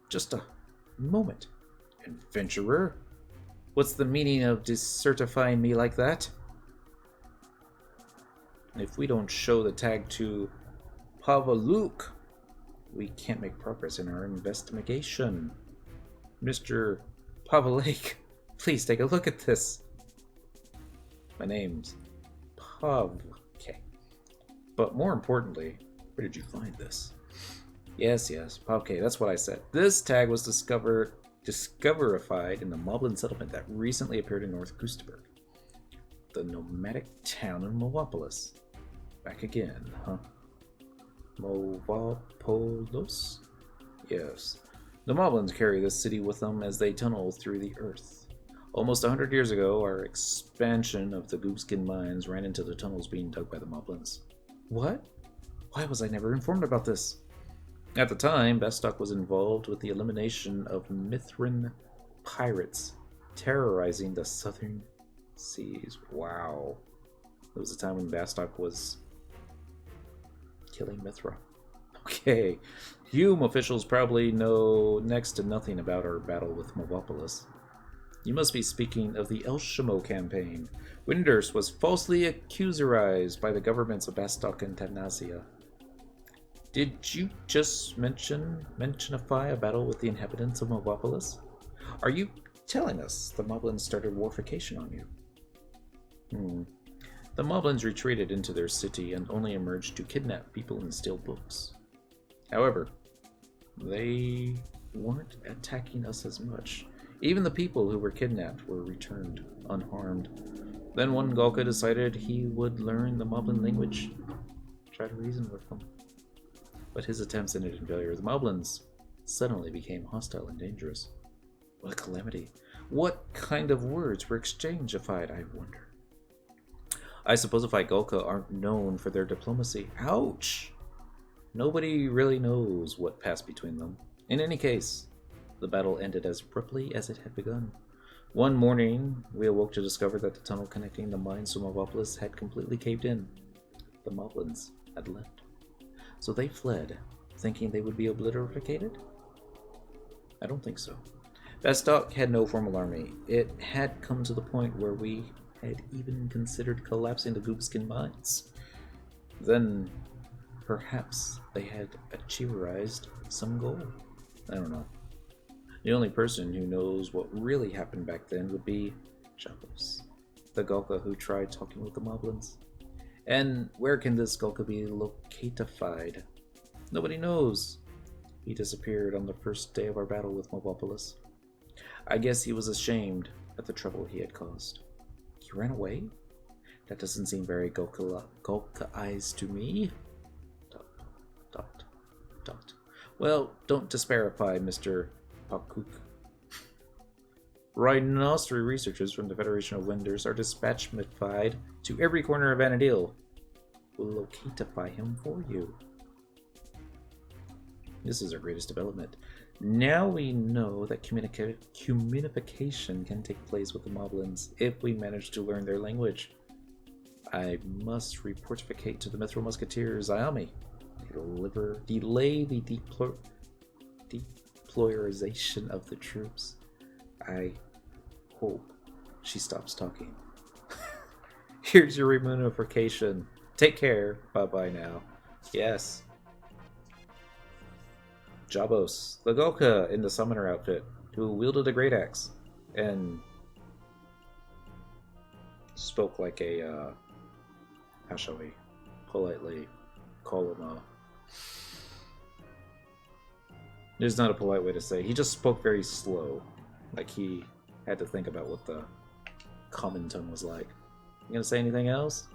Just a moment. Adventurer? What's the meaning of decertifying me like that? If we don't show the tag to Pavaluk, we can't make progress in our investigation. Mr. Pavalake, please take a look at this. My name's Pav. Okay. But more importantly, where did you find this? Yes, Pavke, that's what I said. This tag was discoverified in the Moblin settlement that recently appeared in North Gustaberg. The nomadic town of Mowopolis. Back again, huh? Mowopolis? Yes. The Moblins carry this city with them as they tunnel through the earth. Almost 100 years ago, our expansion of the Goopskin mines ran into the tunnels being dug by the Moblins. What? Why was I never informed about this? At the time, Bestock was involved with the elimination of Mithrin pirates terrorizing the southern seas. Wow. There was a time when Bestock was killing Mithra. Okay. Hume officials probably know next to nothing about our battle with Movopolis. You must be speaking of the Elshamo campaign. Windurst was falsely accusarized by the governments of Bestock and Tanasia. Did you just mentionify a battle with the inhabitants of Movopolis? Are you telling us the Moblins started warfication on you? The Moblins retreated into their city and only emerged to kidnap people and steal books. However, they weren't attacking us as much. Even the people who were kidnapped were returned unharmed. Then one Golka decided he would learn the Moblin language, try to reason with them. But his attempts ended in failure. The Moblins suddenly became hostile and dangerous. What a calamity. What kind of words were exchangified, I wonder? I suppose if Golka aren't known for their diplomacy. Ouch! Nobody really knows what passed between them. In any case, the battle ended as abruptly as it had begun. One morning, we awoke to discover that the tunnel connecting the mines to Movopolis had completely caved in. The Moblins had left. So they fled, thinking they would be obliterated? I don't think so. Bestock had no formal army. It had come to the point where we had even considered collapsing the Goopskin mines. Then, perhaps they had achieverized some goal. I don't know. The only person who knows what really happened back then would be Javos, the Golka who tried talking with the Moblins. And where can this Golka be locatified? Nobody knows. He disappeared on the first day of our battle with Movopolis. I guess he was ashamed at the trouble he had caused. He ran away? That doesn't seem very Golka-ized to me. ... Well, don't disparify, Mr. Pakuk. Rhinostri researchers from the Federation of Winders are dispatchified to every corner of Vanadil. We'll locatify him for you. This is our greatest development. Now we know that communication can take place with the Moblins if we manage to learn their language. I must reportificate to the Mithril Musketeers, Ayami. Delay the deployerization of the troops. I hope she stops talking. Here's your remunification. Take care. Bye-bye now. Yes. Jabos, the Golka in the summoner outfit, who wielded a great axe and spoke like a, how shall we politely call him a... There's not a polite way to say. He just spoke very slow. Like he had to think about what the common tongue was like. You gonna say anything else?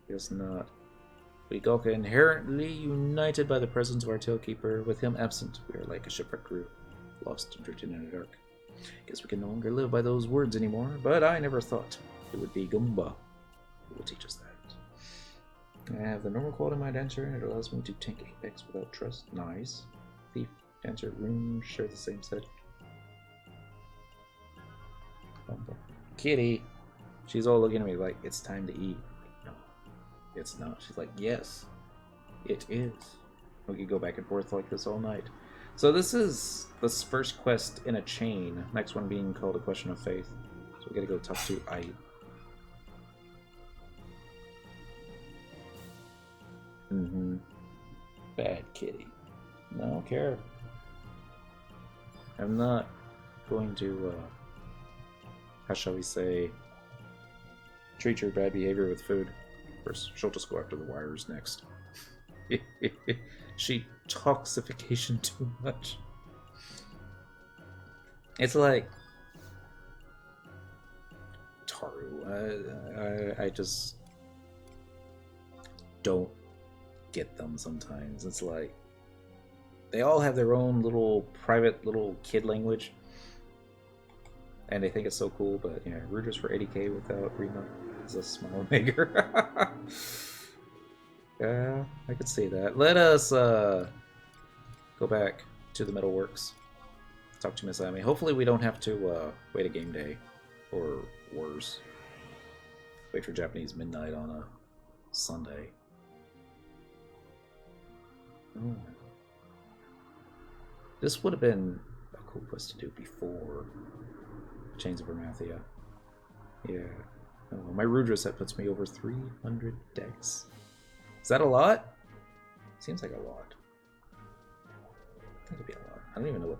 Guess not. We Golka inherently united by the presence of our tailkeeper. With him absent, we are like a shipwreck crew, lost and drifting in the dark. Guess we can no longer live by those words anymore, but I never thought it would be Goomba who will teach us that. I have the normal quality of my dancer, and it allows me to tank Apex without trust. Nice. Thief, dancer, rune share the same set. Kitty. She's all looking at me like, it's time to eat. No, it's not. She's like, yes, it is. We could go back and forth like this all night. So this is the first quest in a chain. Next one being called A Question of Faith. So we gotta go talk to I. Bad kitty. No, I don't care. I'm not going to, how shall we say, treat your bad behavior with food. First, she'll just go after the wires next. She toxification too much. It's like Taru. I just don't get them sometimes. It's like they all have their own little private little kid language. And they think it's so cool, but yeah, Rooters for 80k without Rima is a small maker. Yeah, I could see that. Let us go back to the Metalworks. Talk to Miss Amy. Hopefully we don't have to wait a game day. Or worse. Wait for Japanese midnight on a Sunday. Oh. This would have been a cool quest to do before Chains of Promathia. Yeah. Oh, my Rudra set puts me over 300 decks. Is that a lot? Seems like a lot. I think it'd be a lot. I don't even know what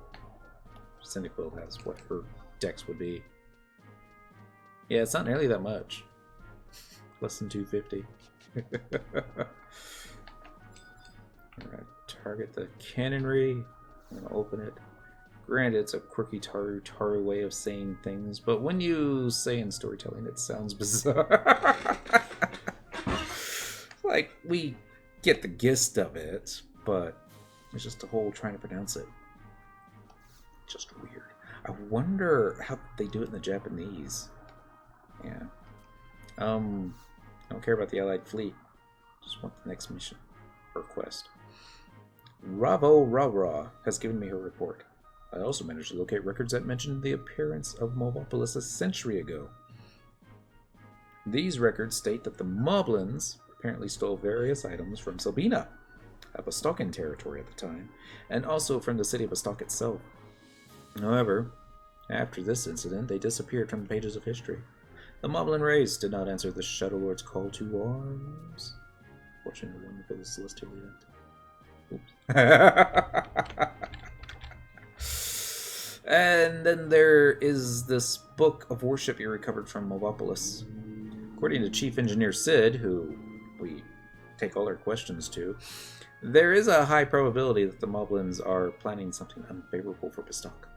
Cyndaquil has, what her decks would be. Yeah, it's not nearly that much. Less than 250. Alright, target the cannonry. I'm gonna open it. Granted, it's a quirky Taru way of saying things, but when you say in storytelling, it sounds bizarre. Like, we get the gist of it, but it's just a whole trying to pronounce it. Just weird. I wonder how they do it in the Japanese. Yeah. I don't care about the Allied fleet. Just want the next mission or quest. Ravo Rara has given me her report. I also managed to locate records that mentioned the appearance of Mobopolis a century ago. These records state that the Moblins apparently stole various items from Sabina, a Bastocan territory at the time, and also from the city of Bastok itself. However, after this incident, they disappeared from the pages of history. The Moblin race did not answer the Shadow Lord's call to arms. Watching the wonderful celestial event. Oops. And then there is this book of worship you recovered from Mobopolis. According to Chief Engineer Sid, who we take all our questions to, there is a high probability that the Moblins are planning something unfavorable for Bastok.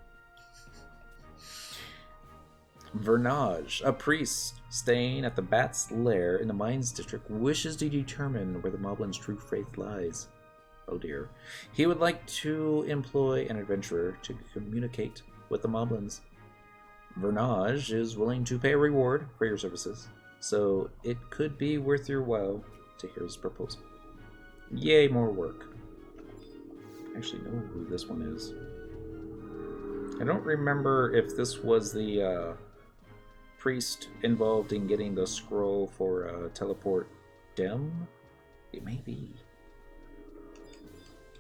Vernage, a priest staying at the Bat's Lair in the Mines District, wishes to determine where the Moblin's true faith lies. Oh dear. He would like to employ an adventurer to communicate with the Moblins. Vernage is willing to pay a reward for your services, so it could be worth your while to hear his proposal. Yay, more work. I actually know who this one is. I don't remember if this was the priest involved in getting the scroll for teleport Dem. It may be.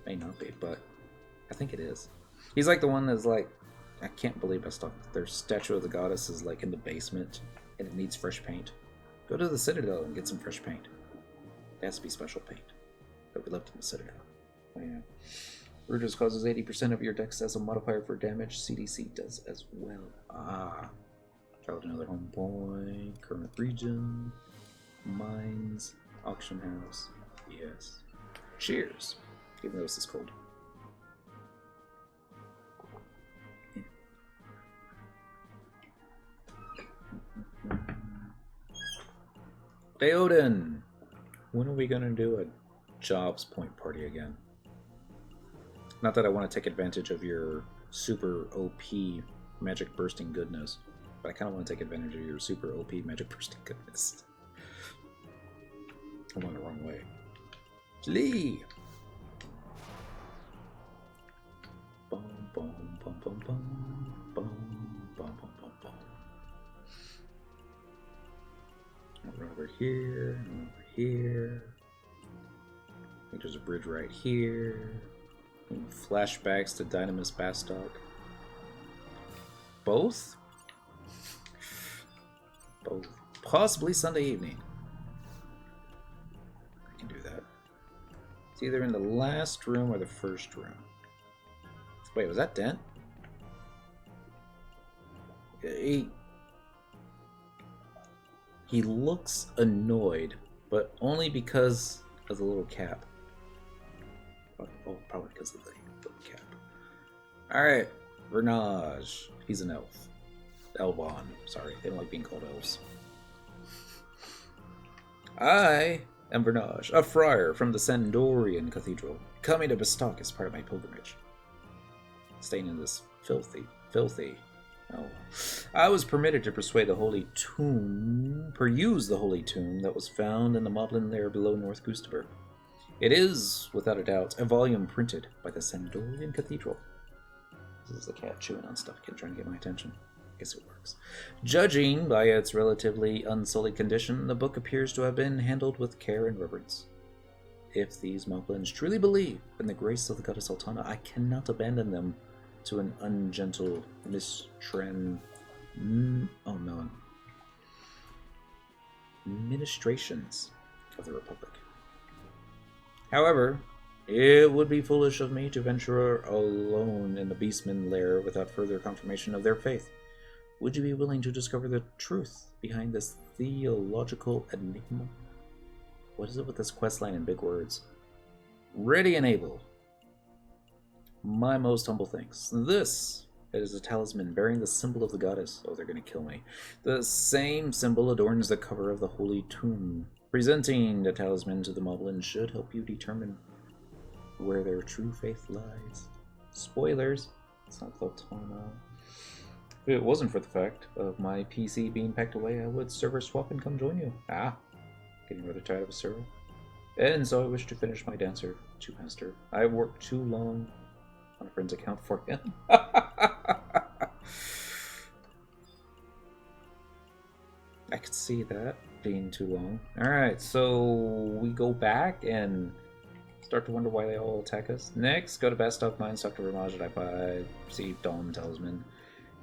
May not be, but I think it is. He's like the one that's like, I can't believe I stopped. Their statue of the goddess is like in the basement and it needs fresh paint. Go to the Citadel and get some fresh paint. It has to be special paint that we left in the Citadel. Oh yeah. Rudras causes 80% of your dex as a modifier for damage. CDC does as well. Ah. Travel to another home point. Current region. Mines. Auction house. Yes. Cheers. Even though this is cold. Theoden! When are we gonna do a jobs point party again? Not that I want to take advantage of your super OP magic bursting goodness, but I kind of want to take advantage of your super OP magic bursting goodness. I went the wrong way. Lee! Boom, boom, boom, boom, boom, boom, boom, boom, boom, boom. Over here, over here. I think there's a bridge right here. And flashbacks to Dynamis Bastok. Both? Both. Possibly Sunday evening. I can do that. It's either in the last room or the first room. Wait, was that Dent? He looks annoyed, but only because of the little cap. Oh, probably because of the little cap. Alright, Vernage. He's an elf. Elvon. Sorry, they don't like being called elves. I am Vernage, a friar from the Sandorian Cathedral, coming to Bastok as part of my pilgrimage. Staying in this filthy Oh, well. I was permitted to persuade the holy tomb, peruse the holy tomb that was found in the moblin lair below North Gustavur. It is, without a doubt, a volume printed by the Sandorian Cathedral. This is the cat chewing on stuff, trying to get my attention. I guess it works. Judging by its relatively unsullied condition, the book appears to have been handled with care and reverence. If these moblins truly believe in the grace of the goddess Altana, I cannot abandon them to an ungentle ministrations of the Republic. However, it would be foolish of me to venture alone in the Beastman lair without further confirmation of their faith. Would you be willing to discover the truth behind this theological enigma? What is it with this questline in big words? Ready and able. My most humble thanks. This is a talisman bearing the symbol of the goddess. Oh, they're going to kill me. The same symbol adorns the cover of the holy tomb. Presenting the talisman to the moblin should help you determine where their true faith lies. Spoilers. It's not Altana. If it wasn't for the fact of my PC being packed away, I would server swap and come join you. Getting rather tired of a server. And so I wish to finish my dancer to master. I've worked too long on a friend's account for him. I could see that being too long. Alright, so we go back and start to wonder why they all attack us. Next, go to Bastock Mines, talk to Ramaj at I5, see Dom Talisman.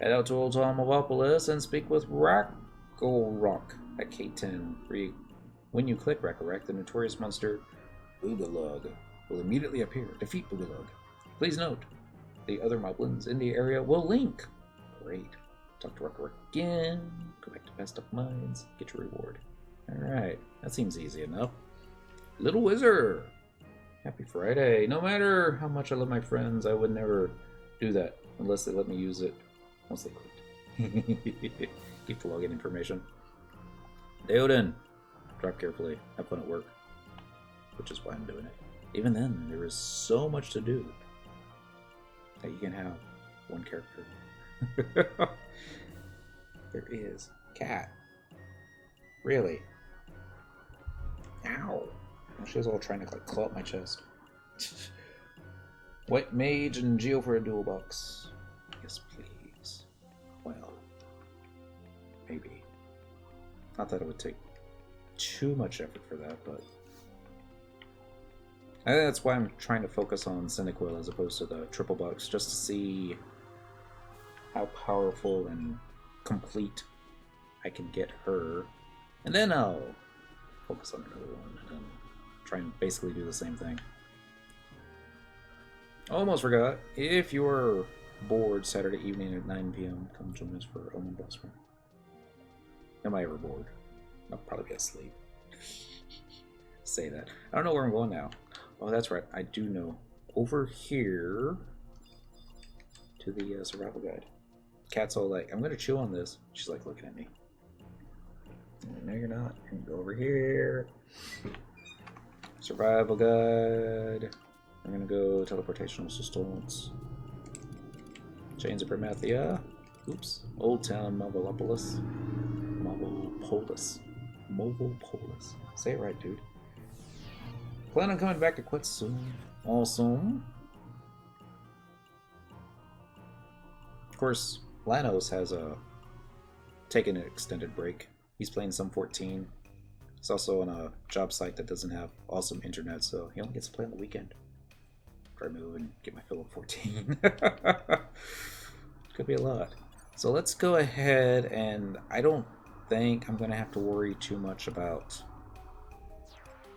Head out to Old Tomovopolis and speak with Rock at K10. When you click Rakarek, the notorious monster Boogalug will immediately appear. Defeat Boogalug. Please note, the other moblins in the area will link. Great. Talk to Rakarek again. Go back to Bastock Mines. Get your reward. Alright, that seems easy enough. Little Wizard! Happy Friday. No matter how much I love my friends, I would never do that unless they let me use it. Once they quit. Keep the login information. Deoden. Drop carefully. Have fun at work. Which is why I'm doing it. Even then, there is so much to do that you can have one character. There is. Cat. Really? Ow. She was all trying to like claw up my chest. White Mage and Geo for a dual box. Yes, please. Well, maybe. Not that it would take too much effort for that, but I think that's why I'm trying to focus on Cyndaquil as opposed to the triple box, just to see how powerful and complete I can get her, and then I'll focus on another one and then try and basically do the same thing. Almost forgot, if you're bored Saturday evening at 9 p.m, come join us for Omen Boss Run. Am I ever bored? I'll probably be asleep. Say that. I don't know where I'm going now. Oh, that's right. I do know. Over here to the survival guide. Cat's all like, I'm going to chew on this. She's like looking at me. No, you're not. You're going to go over here. Survival guide. I'm going to go teleportational assistance. Chains of Promathia. Oops. Old Town Mobilopolis. Mobilopolis. Say it right, dude. Plan on coming back to quit soon. Awesome. Of course, Lanos has taken an extended break. He's playing some 14. He's also on a job site that doesn't have awesome internet, so he only gets to play on the weekend. Try to move and get my fill of 14. Could be a lot. So let's go ahead, and I don't think I'm going to have to worry too much about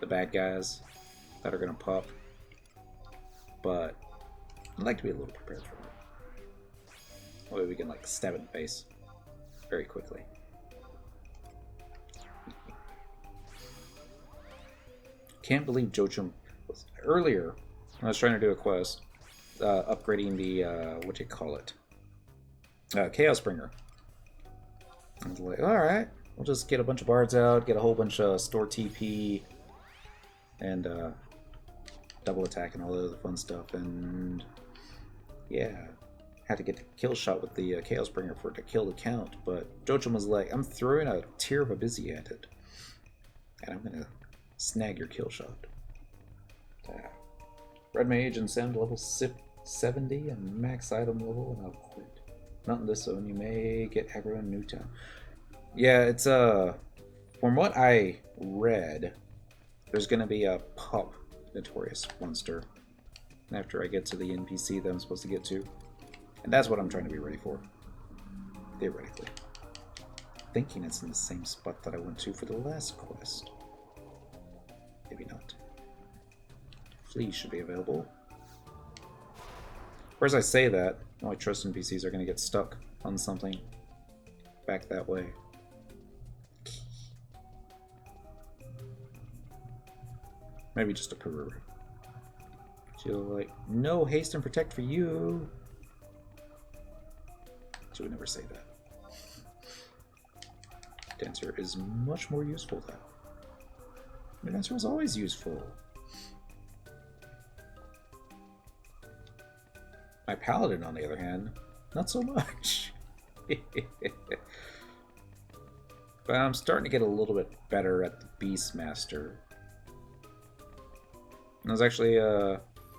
the bad guys that are going to pop, but I'd like to be a little prepared for it. That way we can like stab it in the face very quickly. Can't believe Joachim was earlier. I was trying to do a quest, upgrading the what do you call it? Chaos Bringer. I was like, all right, we'll just get a bunch of bards out, get a whole bunch of store TP, and double attack and all the other fun stuff, and yeah, had to get the kill shot with the Chaos Bringer for it to kill the Count, but Joachim was like, I'm throwing a Tear of Abyssi at it, and I'm gonna snag your kill shot. Red Mage and Send level 70 and max item level, and I'll quit. Not in this zone, you may get aggro in Newtown. Yeah, it's from what I read, there's gonna be a pop Notorious monster after I get to the NPC that I'm supposed to get to. And that's what I'm trying to be ready for. Theoretically. Thinking it's in the same spot that I went to for the last quest. Maybe not. Fleas should be available. Whereas I say that, all my trust NPCs are going to get stuck on something back that way. Maybe just a Peru. She'll like, no haste and protect for you. She would never say that. Dancer is much more useful though. The Dancer was always useful. My Paladin, on the other hand, not so much. But I'm starting to get a little bit better at the Beastmaster. I was actually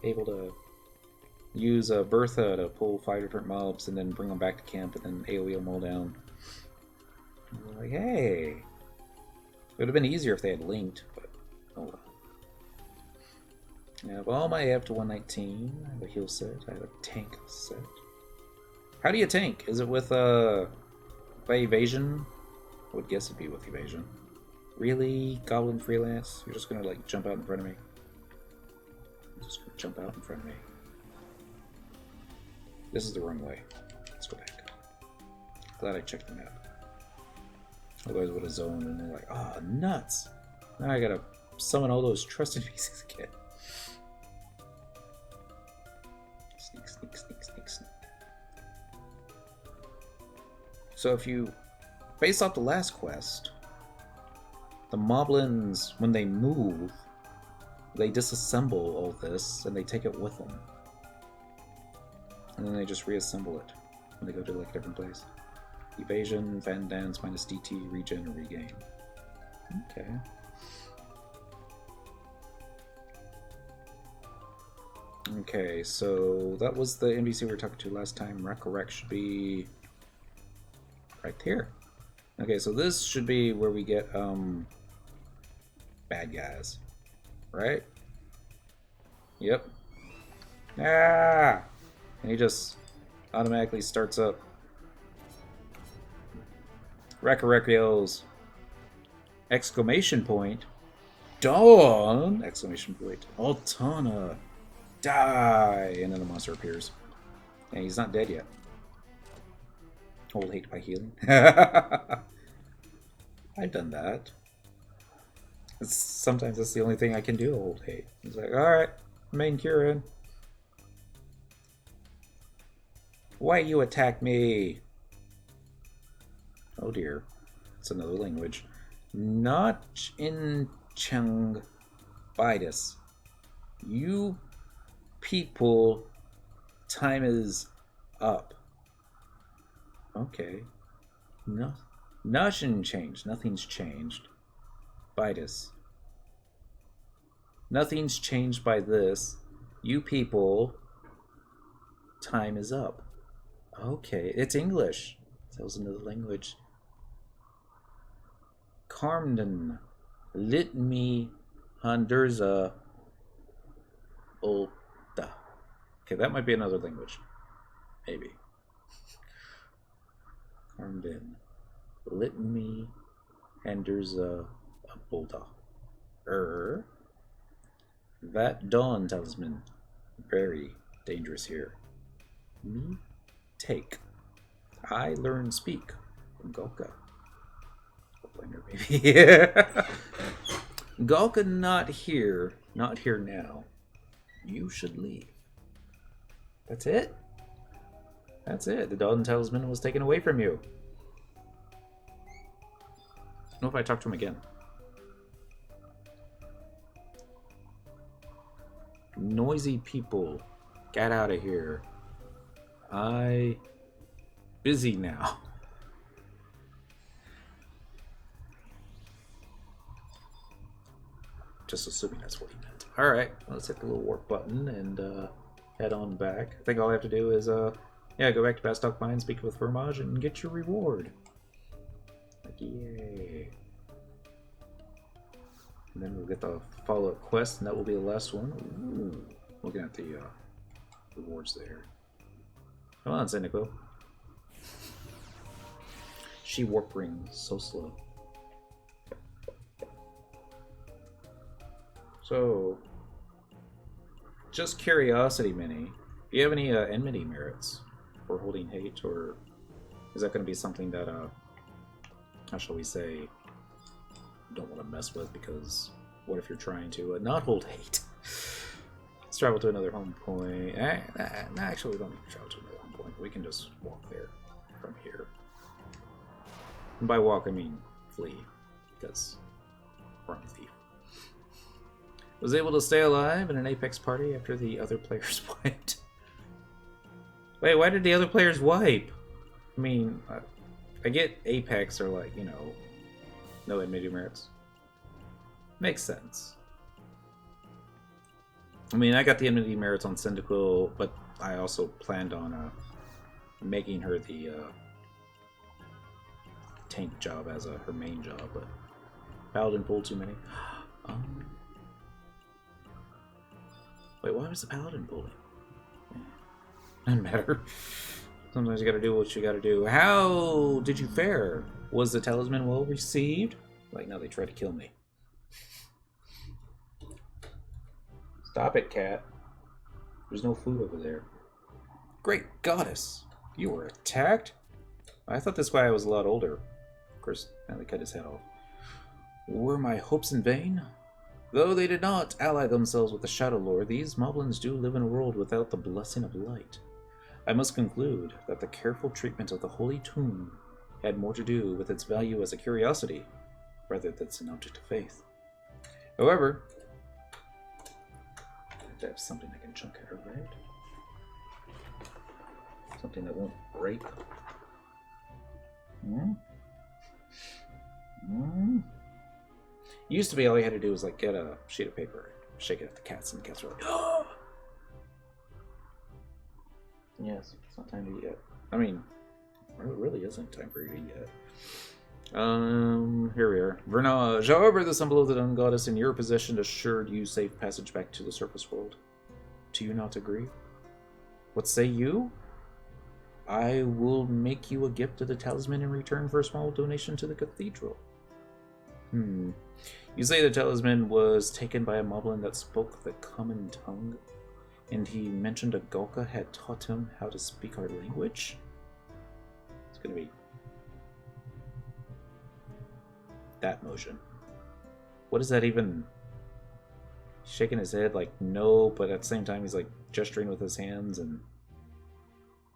able to use Bertha to pull 5 different mobs and then bring them back to camp and then AoE them all down. I'm like, hey! It would have been easier if they had linked, but oh well. I have all my up to 119. I have a heal set. I have a tank set. How do you tank? Is it with by evasion? I would guess it'd be with evasion. Really? Goblin freelance? You're just gonna like jump out in front of me? You're just gonna jump out in front of me. This is the wrong way. Let's go back. Glad I checked the map. Otherwise I would have zoned and they're like, oh, nuts! Now I gotta summon all those trusted pieces again. Sneak, sneak, sneak, sneak, sneak. So if you base off the last quest, the moblins, when they move, they disassemble all this and they take it with them. And then they just reassemble it when they go to like a different place. Evasion, Fan Dance, minus DT, regen, or regain. Okay. Okay, so that was the NPC we were talking to last time. Recorrect should be right here. Okay, so this should be where we get bad guys, right? Yep. Ah! And he just automatically starts up. Recorrect yells! Exclamation point! Dawn! Exclamation point! Altana! Die! And then the monster appears. And he's not dead yet. Hold hate by healing. I've done that. Sometimes that's the only thing I can do, hold hate. It's like, alright, main cure in. Why you attack me? Oh dear. It's another language. Not in Chung Bitus. You people, time is up. Okay. No, nothing changed. Nothing's changed. Bitus. Nothing's changed by this. You people, time is up. Okay, it's English. That was another language. Carmden, lit me Handurza Ulta. Okay, that might be another language. Maybe. Carmden, lit me Handurza Ulta. That dawn talisman, very dangerous here. Me take. I learn speak from Golka. Maybe. Golka not here now. You should leave. That's it? That's it. The Dawn Talisman was taken away from you. I don't know if I talk to him again. Noisy people. Get out of here. I busy now. Just assuming that's what he meant. Alright, let's hit the little warp button and head on back. I think all I have to do is yeah, go back to Bastock Mine, speak with Fromage, and get your reward. Like, yay. And then we'll get the follow-up quest, and that will be the last one. Ooh, looking at the rewards there. Come on, Cynico. She warp rings so slow. So, just curiosity, Minnie. Do you have any enmity merits for holding hate, or is that going to be something that, how shall we say, you don't want to mess with, because what if you're trying to not hold hate? Let's travel to another home point. Actually, we don't need to travel to another home point. We can just walk there from here. And by walk, I mean flee, because we're on the thief. Was able to stay alive in an Apex party after the other players wiped. Wait, why did the other players wipe? I mean, I get Apex are like, you know, no enmity merits. Makes sense. I mean, I got the enmity merits on Cyndaquil, but I also planned on making her the tank job as her main job, but Paladin pulled too many. Wait, why was the Paladin pulling? Doesn't matter. Sometimes you gotta do what you gotta do. How did you fare? Was the talisman well received? Like, now they tried to kill me. Stop it, cat. There's no food over there. Great goddess! You were attacked? I thought this guy was a lot older. Of course, now they cut his head off. Were my hopes in vain? Though they did not ally themselves with the Shadow Lord, these moblins do live in a world without the blessing of light. I must conclude that the careful treatment of the Holy Tomb had more to do with its value as a curiosity, rather than as an object of faith. However, I have to have something I can chunk at her, right? Something that won't break. Used to be all you had to do was like get a sheet of paper, shake it at the cats, and the cats were like, oh! Yes, it's not time to eat yet. I mean, it really isn't time for you to eat yet. Here we are. Vernage. However, the symbol of the Dun Goddess in your possession assured you safe passage back to the surface world. Do you not agree? What say you? I will make you a gift of the talisman in return for a small donation to the cathedral. You say the talisman was taken by a moblin that spoke the common tongue, and he mentioned a Golka had taught him how to speak our language? It's gonna be that motion. What is that even? He's shaking his head like no, but at the same time he's like gesturing with his hands, and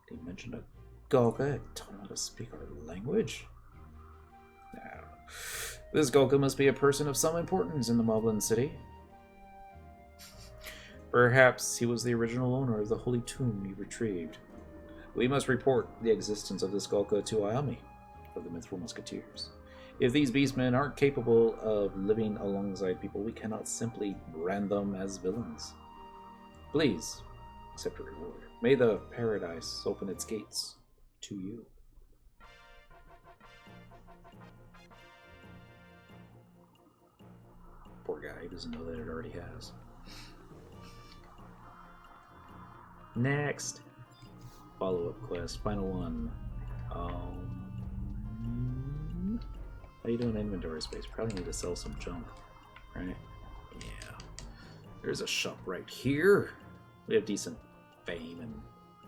he mentioned a Golka had taught him how to speak our language? No. This Golka must be a person of some importance in the Moblin City. Perhaps he was the original owner of the Holy Tomb you retrieved. We must report the existence of this Golka to Ayami, of the Mithril Musketeers. If these beastmen aren't capable of living alongside people, we cannot simply brand them as villains. Please, accept a reward. May the paradise open its gates to you. Poor guy, he doesn't know that it already has. Next. Follow-up quest, final one. How you doing inventory space? Probably need to sell some junk, right? Yeah. There's a shop right here. We have decent fame and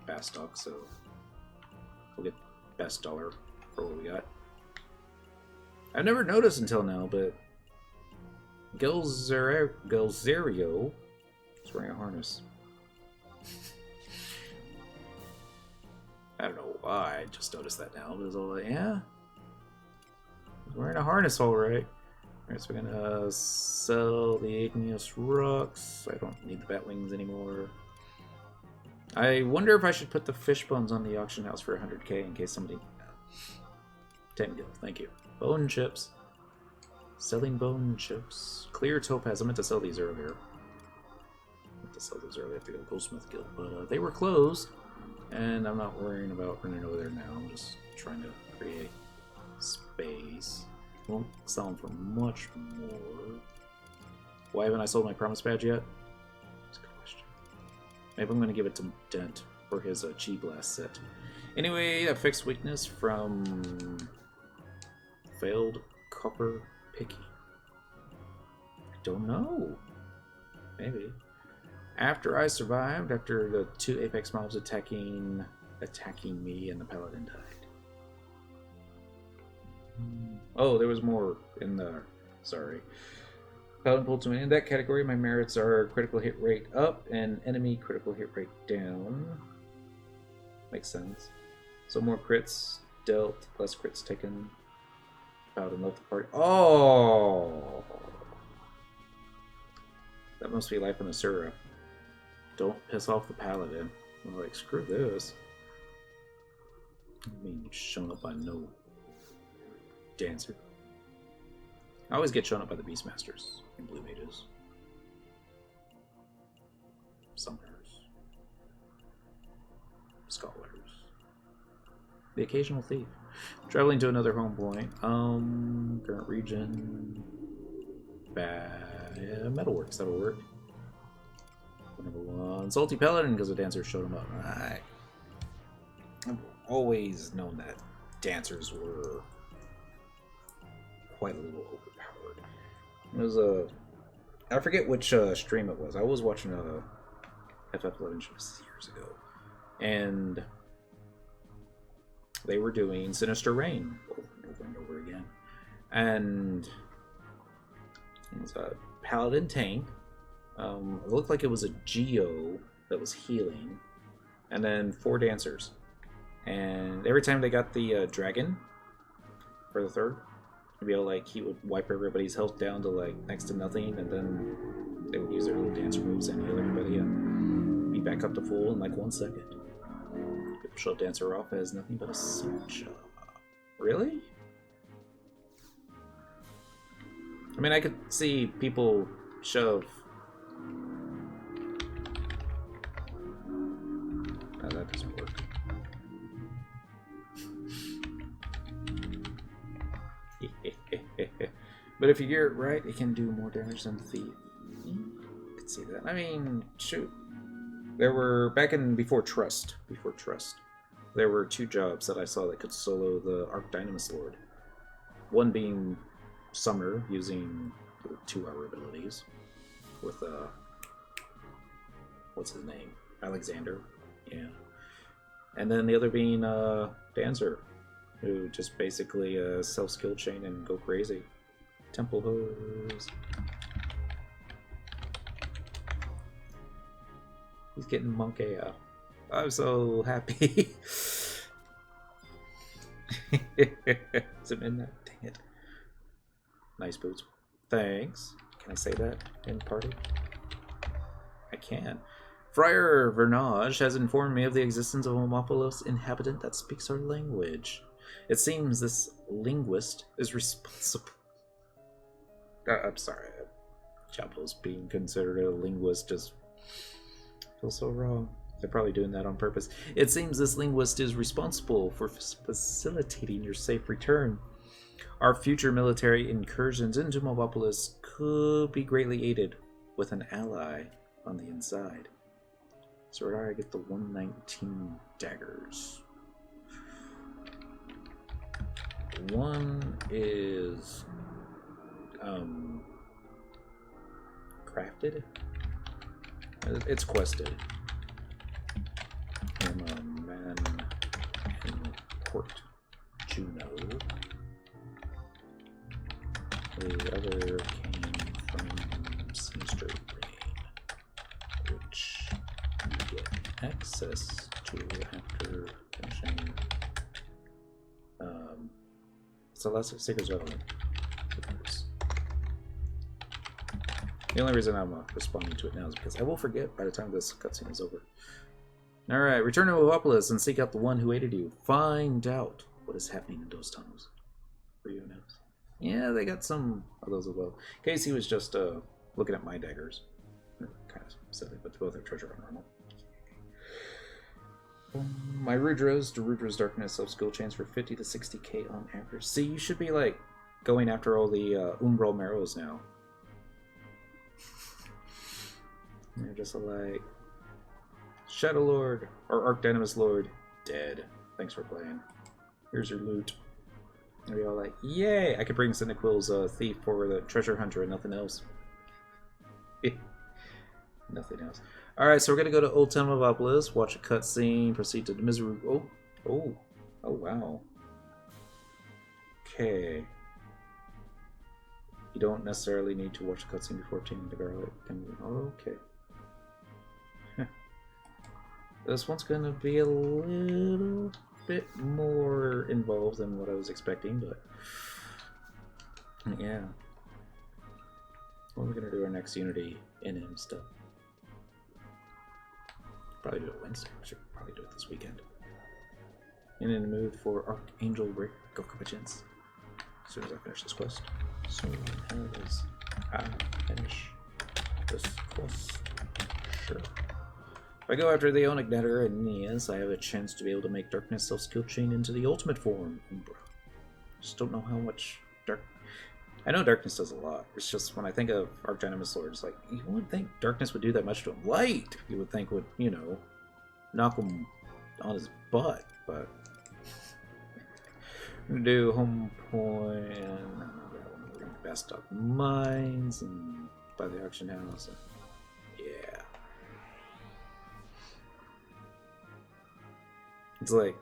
Bastock, so we'll get best dollar for what we got. I've never noticed until now, but Gelzerio is wearing a harness. I don't know why, I just noticed that now. But it's all like, yeah. He's wearing a harness, alright. Alright, so we're gonna sell the igneous rocks. I don't need the bat wings anymore. I wonder if I should put the fish bones on the auction house for 100k in case somebody... 10 gil, thank you. Bone chips. Selling bone chips. Clear topaz. I meant to sell these earlier. I have to go to Goldsmith Guild, but they were closed. And I'm not worrying about running over there now. I'm just trying to create space. Won't sell them for much more. Why haven't I sold my promise badge yet? That's a good question. Maybe I'm going to give it to Dent for his Chi Blast set. Anyway, a fixed weakness from failed copper picky. I don't know. Maybe. After I survived, after the 2 apex mobs attacking me and the paladin died. Oh, there was more in there. Sorry. Paladin pulled to me. In that category, my merits are critical hit rate up and enemy critical hit rate down. Makes sense. So more crits dealt, less crits taken. Paladin left the party. Oh! That must be life in Asura. Don't piss off the paladin. I'm like, screw this. I mean, shown up by no dancer. I always get shown up by the Beastmasters and Blue Mages. Summoners. Scholars. The occasional thief. Traveling to another home point. Current region. Metalworks, that'll work. Number 1. Salty Paladin, because the dancers showed him up. I've always known that dancers were quite a little overpowered. It was I forget which stream it was. I was watching a FF11 show years ago. And they were doing Sinister Reign over and over again. And it was a Paladin tank. It looked like it was a Geo that was healing, and then 4 dancers. And every time they got the dragon for the 3rd, like he would wipe everybody's health down to like next to nothing, and then they would use their little dancer moves and heal everybody and be back up to full in like 1 second. People show dancer off as nothing but a suit job. Really? I mean, I could see people shove. Oh, that doesn't work. But if you gear it right, it can do more damage than the thief. I could see that. I mean, shoot. There were, before Trust, there were 2 jobs that I saw that could solo the Arc Dynamis Lord. One being Summoner, using 2-hour abilities with, what's his name? Alexander. Yeah. And then the other being Dancer, who just basically self-skill chain and go crazy. Temple hose. He's getting monk AF. I'm so happy. Is it midnight? Dang it. Nice boots. Thanks. Can I say that in party? I can. Friar Vernage has informed me of the existence of a Homopolis inhabitant that speaks our language. It seems this linguist is responsible. I'm sorry. Chapo's being considered a linguist just feels so wrong. They're probably doing that on purpose. It seems this linguist is responsible for facilitating your safe return. Our future military incursions into Mobopolis could be greatly aided with an ally on the inside. So where do I get the 119 daggers? One is crafted. It's quested. From a man in Port Juno. The other came from Sinister Reign, which you get access to after finishing. It's the last Seeker's Relevant. The only reason I'm responding to it now is because I will forget by the time this cutscene is over. Alright, return to Ovopolis and seek out the one who aided you. Find out what is happening in those tunnels. For you knows. Yeah, they got some of those as well. Casey was just looking at my daggers. They're kind of silly, but both have treasure on normal. My Rudras, to Rudra's Darkness of skill chains for 50 to 60k on average. See, you should be like going after all the Umbral Marrows now. They're just like Shadow Lord or Archdynamos Lord dead. Thanks for playing. Here's your loot. And we all like, yay! I could bring Cyndaquil's thief for the treasure hunter and nothing else. Nothing else. Alright, so we're gonna go to Old Town of Ovopolis, watch a cutscene, proceed to the Misery. Oh, wow. Okay. You don't necessarily need to watch a cutscene before obtaining the garlic. Okay. This one's gonna be a little bit more involved than what I was expecting, but yeah. When we're gonna do our next Unity NM stuff. Probably do it Wednesday. I should probably do it this weekend. And in the mood for Archangel Gokubachins. As soon as I finish this quest. As soon as I finish this quest. Sure. If I go after the Onignetter and Nias, I have a chance to be able to make Darkness self-skill chain into the ultimate form. Just don't know how much I know Darkness does a lot. It's just when I think of Archdynamos Lord, it's like, you wouldn't think Darkness would do that much to him. Light, you would think would, you know, knock him on his butt, but I'm gonna do home point and best of mines and by the auction house. And yeah. It's like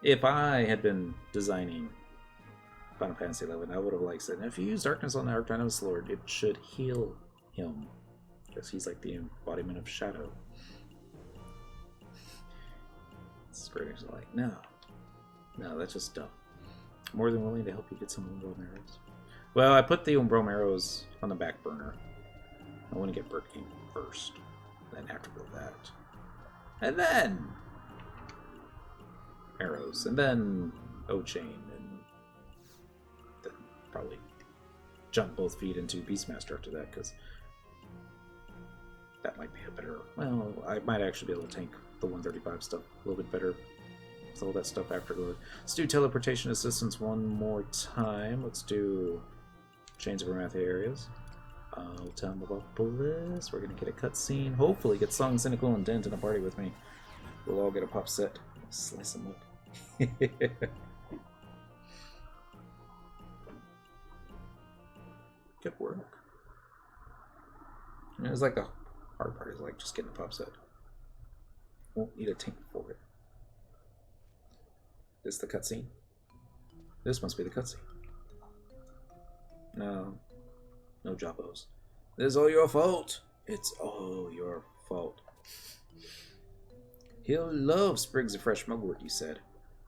if I had been designing Final Fantasy XI, I would have like said, if you use Darkness on the Archdynamos Lord, it should heal him. Because he's like the embodiment of shadow. Square Enix are like, no, that's just dumb. More than willing to help you get some Umbral Marrows. Well, I put the Umbral Marrows on the back burner. I want to get Bird King first. Then after that. And then arrows. And then O-Chain. And then probably jump both feet into Beastmaster after that, because that might be a better... Well, I might actually be able to tank the 135 stuff a little bit better with all that stuff afterglow. Let's do teleportation assistance one more time. Let's do Chains of Promathia areas. Town of Ovopolis. We're gonna get a cutscene. Hopefully get Song, Cynical, and Dent in a party with me. We'll all get a pop set. Slice them up. Good work. And it's like the hard part is like just getting a pop set. Won't need a tank for it. This the cutscene? This must be the cutscene. No. No jobbos. This is all your fault. It's all your fault. He'll love sprigs of fresh mugwort, you said.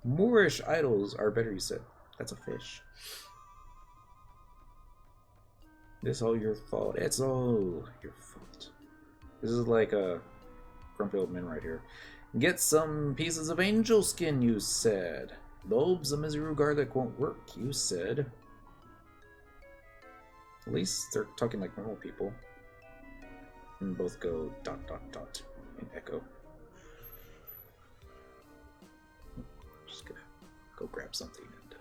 Moorish idols are better, you said. That's a fish. This is all your fault. It's all your fault. This is like a grumpy old man right here. Get some pieces of angel skin, you said. Bulbs of Miseru garlic won't work, you said. At least they're talking like normal people. And both go ... in echo. Just gonna go grab something and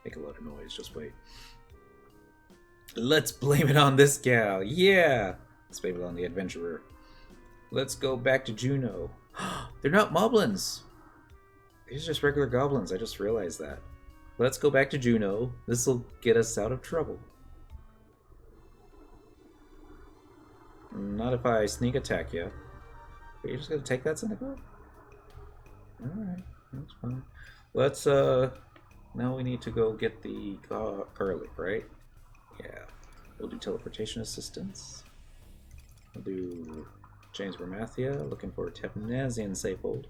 make a lot of noise. Just wait. Let's blame it on this gal. Yeah! Let's blame it on the adventurer. Let's go back to Juno. They're not moblins. These are just regular goblins. I just realized that. Let's go back to Juno. This will get us out of trouble. Not if I sneak attack you. Are you just gonna take that, Cynical? Alright, that's fine. Let's, now we need to go get the garlic, right? Yeah. We'll do teleportation assistance. We'll do Chains of Promathia, looking for Tepnazian Safehold.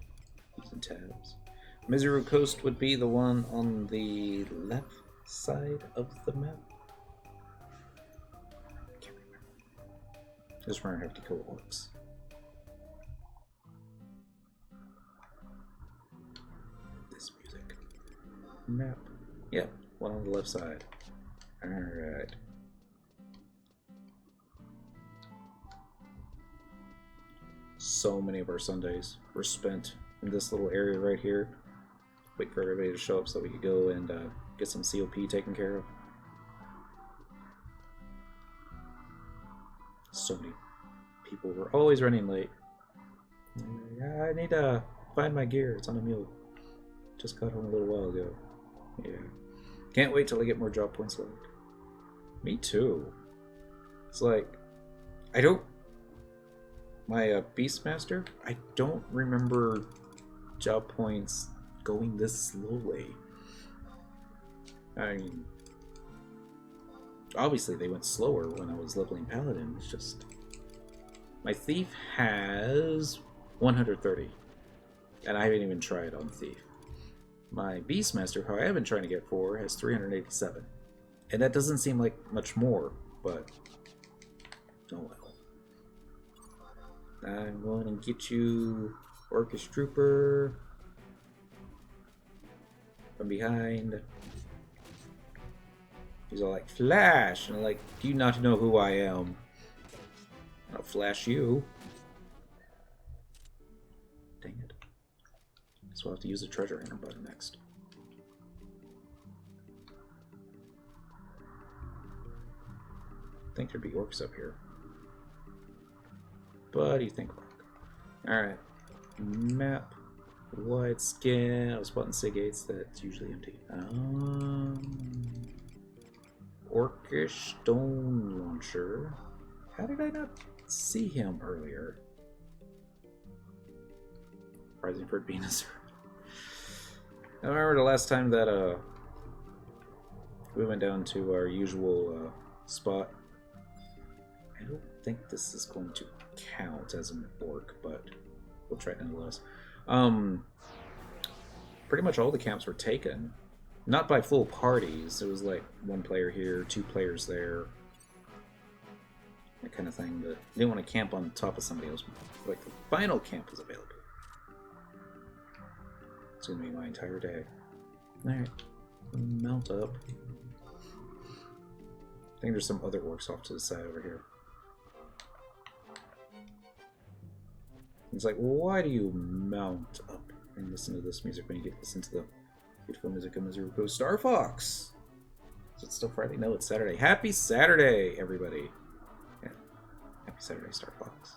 Using tabs. Miseru Coast would be the one on the left side of the map. Just remember I have to kill orcs. map. Yep, one on the left side. Alright. So many of our Sundays were spent in this little area right here. Wait for everybody to show up so we could go and get some COP taken care of. So many people were always running late. I need to find my gear. It's on a mule. Just got home a little while ago. Yeah. Can't wait till I get more job points left. Me too. It's like, I don't... My Beastmaster, I don't remember job points going this slowly. I mean, obviously they went slower when I was leveling Paladin. It's just... My Thief has 130. And I haven't even tried on Thief. My Beastmaster, who I have been trying to get for, has 387. And that doesn't seem like much more, but... Oh well. I'm going to get you, Orcish Trooper, from behind. He's all like, Flash! And I'm like, do you not know who I am? I'll flash you. Dang it. So we'll have to use the treasure hunter button next. I think there'd be orcs up here. But you think wrong. Alright. Map. Wide scan. I was spotting Sig-8s. That's usually empty. Orcish Stone Launcher. How did I not see him earlier? Surprising for it being a servant. I remember the last time that we went down to our usual spot. I don't think this is going to count as an orc, but we'll try it nonetheless. Pretty much all the camps were taken. Not by full parties. It was like one player here, 2 players there. That kind of thing. But I didn't want to camp on top of somebody else. Like the final camp was available. It's going to be my entire day. Alright. Mount up. I think there's some other orcs off to the side over here. It's like, why do you mount up and listen to this music when you get to listen to the beautiful music of Mizuruko Star Fox? Is it still Friday? No, it's Saturday. Happy Saturday, everybody. Yeah. Happy Saturday, Star Fox.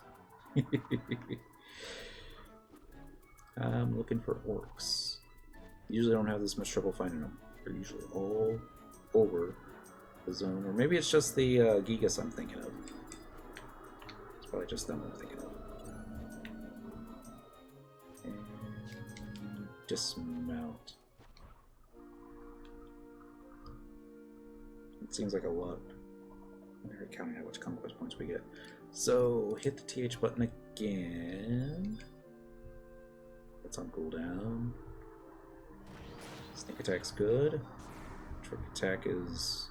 I'm looking for orcs. Usually don't have this much trouble finding them. They're usually all over the zone. Or maybe it's just the Gigas I'm thinking of. It's probably just them I'm thinking of. Dismount. It seems like a lot. I'm never counting how much conquest points we get. So hit the TH button again. That's on cooldown. Sneak attack's good. Trick attack is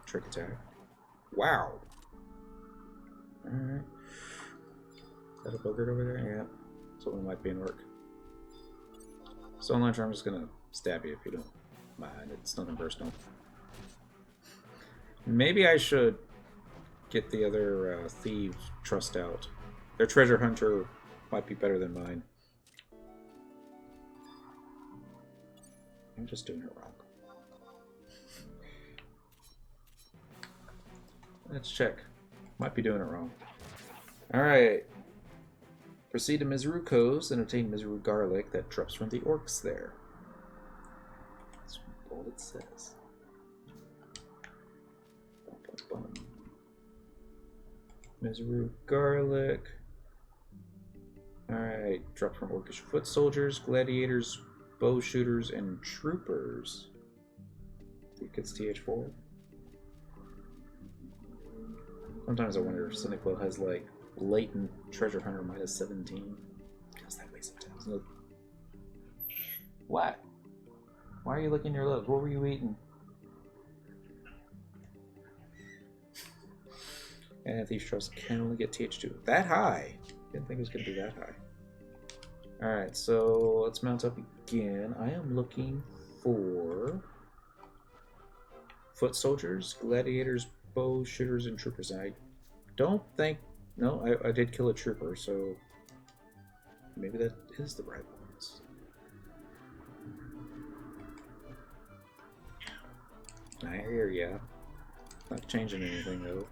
trick attack. Wow. Alright. Is that a bogart over there? Yeah. Someone might be in work. Stone Launcher, I'm just gonna stab you if you don't mind. It's nothing personal. Maybe I should get the other thieves trust out. Their treasure hunter might be better than mine. I'm just doing it wrong. Let's check. Might be doing it wrong. Alright. Proceed to Mizuruko's and obtain Mizuru garlic that drops from the orcs there. That's all it says. Bum, bum, bum. Mizuru garlic. Alright, drop from orcish foot soldiers, gladiators, bow shooters, and troopers. It gets TH4. Sometimes I wonder if Cynic World has like latent treasure hunter minus 17. Feels that way sometimes. Look. What? Why are you licking your lips? What were you eating? And Thief's Trust can only get TH2. That high? Didn't think it was going to be that high. Alright, so let's mount up again. I am looking for foot soldiers, gladiators, bow shooters, and troopers. I don't think... No, I did kill a trooper, so maybe that is the right ones. I hear ya. Not changing anything, though.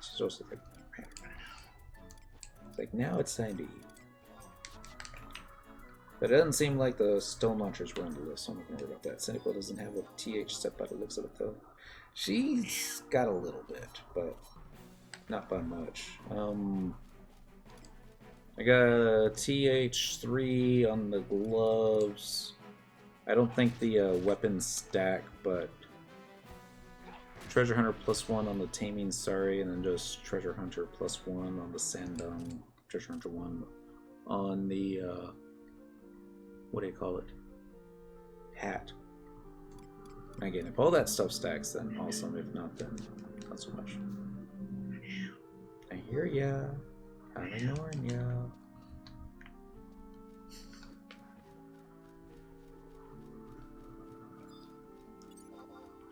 She's also like... It's like, now it's time to eat. But it doesn't seem like the stone launchers were on the list, so I'm not going to worry about that. Cynical doesn't have a TH set by the looks of it, though. She's got a little bit, but not by much. I got a TH3 on the gloves. I don't think the weapons stack, but Treasure Hunter +1 on the Taming Sari, and then just Treasure Hunter +1 on the Sandung. Treasure Hunter 1 on the... what do you call it? Hat. Again, if all that stuff stacks, then awesome. If not, then not so much. I hear ya. I'm ignoring ya.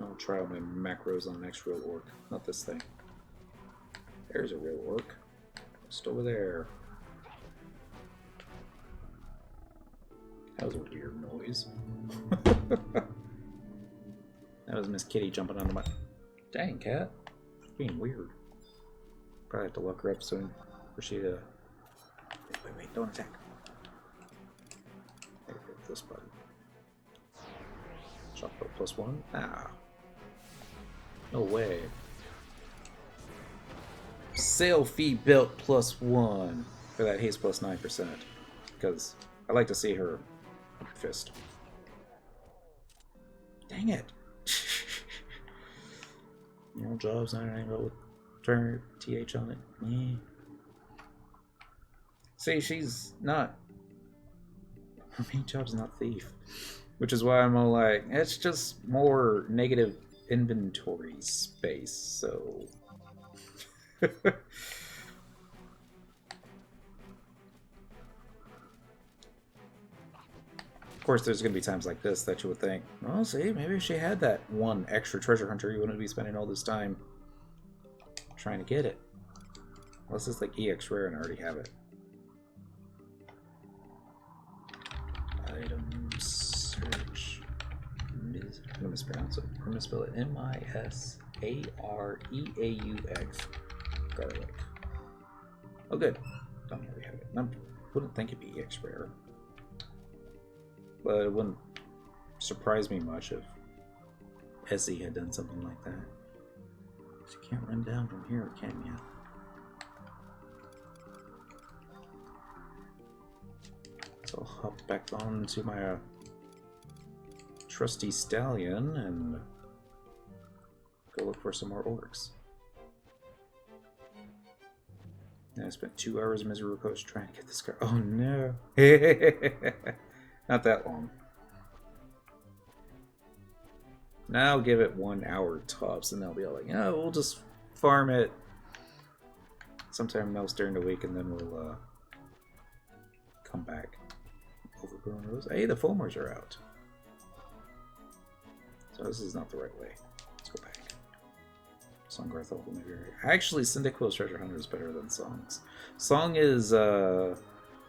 I'll try out my macros on the next real orc. Not this thing. There's a real orc. Just over there. That was a weird noise. That was Miss Kitty jumping onto my... Dang, cat. Being weird. Probably have to look her up soon for she to... Wait, don't attack. There we go, this button. Shotbow +1? Ah. No way. Sail fee belt +1 for that haste +9%. Because I like to see her fist. Dang it. No jobs, not anything but with turn TH on it. Yeah. See, she's not... Her main job's not thief. Which is why I'm all like, it's just more negative inventory space, so... Of course, there's going to be times like this that you would think, well, see, maybe if she had that one extra treasure hunter, you wouldn't be spending all this time trying to get it. Unless it's like EX rare and I already have it. Items, search. I'm going to mispronounce it. I'm going to spell it MISAREAUX. Garlic. Oh, good. Don't really have it. I wouldn't think it'd be EX rare. But it wouldn't surprise me much if Essie had done something like that. You can't run down from here, can you? So I'll hop back on to my trusty stallion and go look for some more orcs. And I spent 2 hours in Misery Coast trying to get this guy. Oh no! Not that long. Now give it 1 hour tops, and they'll be all like, yeah, we'll just farm it sometime else during the week, and then we'll come back. Overgrown rose. Hey, the foamers are out. So this is not the right way. Let's go back. Songgarth Oval maybe right. Actually, Cyndaquil's Treasure Hunter is better than Song's. Song is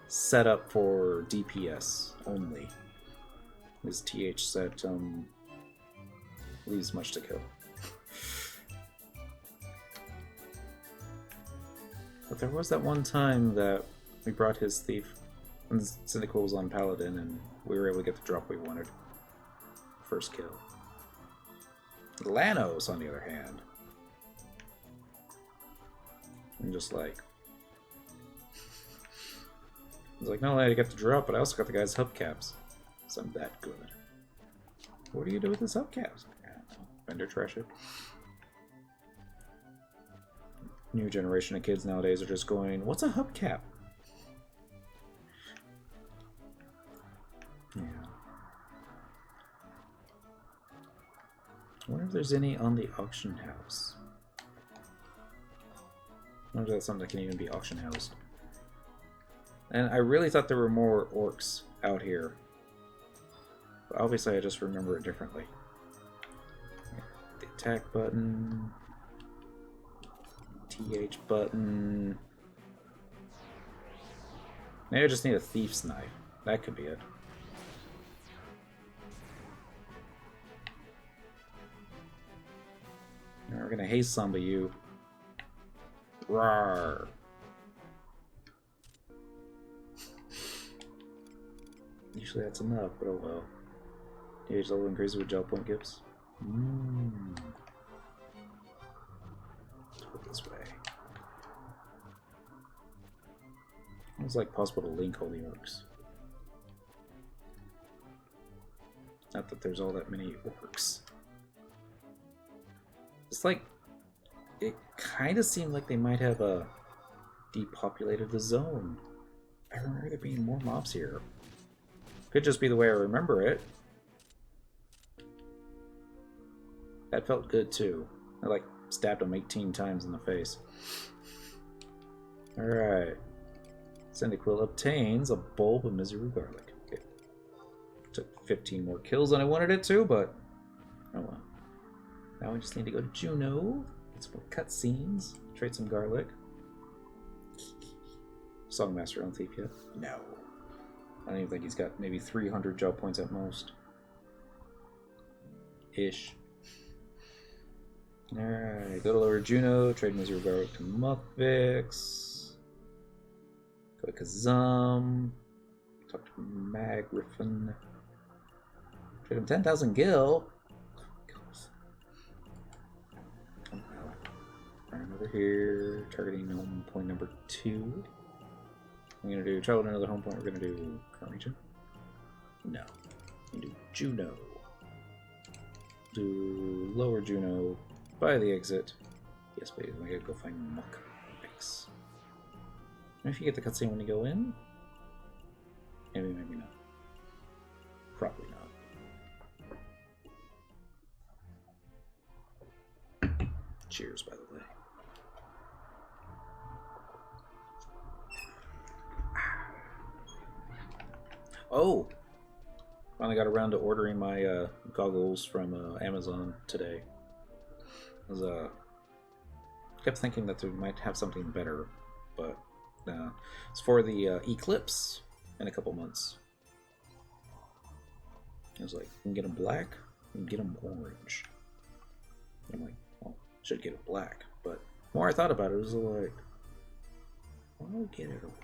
set up for DPS only. His TH set leaves much to kill. But there was that one time that we brought his thief when Cyndaquil was on Paladin and we were able to get the drop we wanted. First kill. Lanos, on the other hand. I'm just like... I was like, not only did I get the drop, but I also got the guy's hubcaps. So I'm that good. What do you do with his hubcaps? Vendor trash it. New generation of kids nowadays are just going, what's a hubcap? Yeah. I wonder if there's any on the auction house. I wonder if that's something that can even be auction housed. And I really thought there were more orcs out here. But obviously I just remember it differently. The attack button. TH button. Maybe I just need a thief's knife. That could be it. Now we're gonna haste some of you. Rawr. Usually that's enough, but oh well. TH level increases with gel point gifts. Let's put it this way. It's like possible to link all the orcs. Not that there's all that many orcs. It's like, it kind of seemed like they might have depopulated the zone. I remember there being more mobs here. Could just be the way I remember it. That felt good too. I like stabbed him 18 times in the face. Alright. Cyndaquil obtains a bulb of Miseru garlic. Okay. Took 15 more kills than I wanted it to, but oh well. Now we just need to go to Juno, get some more cutscenes, trade some garlic. Songmaster on thief yet? No. I don't even think he's got maybe 300 job points at most. Ish. Alright, go to Lower Juno, trade Miseru garlic to Muckfix. Go to Kazam. Talk to Magriffin. Trade him 10,000 gil. Run over here, targeting home point number 2. I'm gonna do travel to another home point. We're gonna do current region. No. I'm gonna do Juno. Do Lower Juno by the exit. Yes, please. We gotta go find Muckfix. If you get the cutscene when you go in, maybe, maybe not. Probably not. Cheers, by the way. Oh! Finally got around to ordering my goggles from Amazon today. I was, kept thinking that they might have something better, but it's for the Eclipse in a couple months. I was like, you can get them black, you can get them orange. I'm like, well, should get it black, but the more I thought about it, it was like, why get it orange?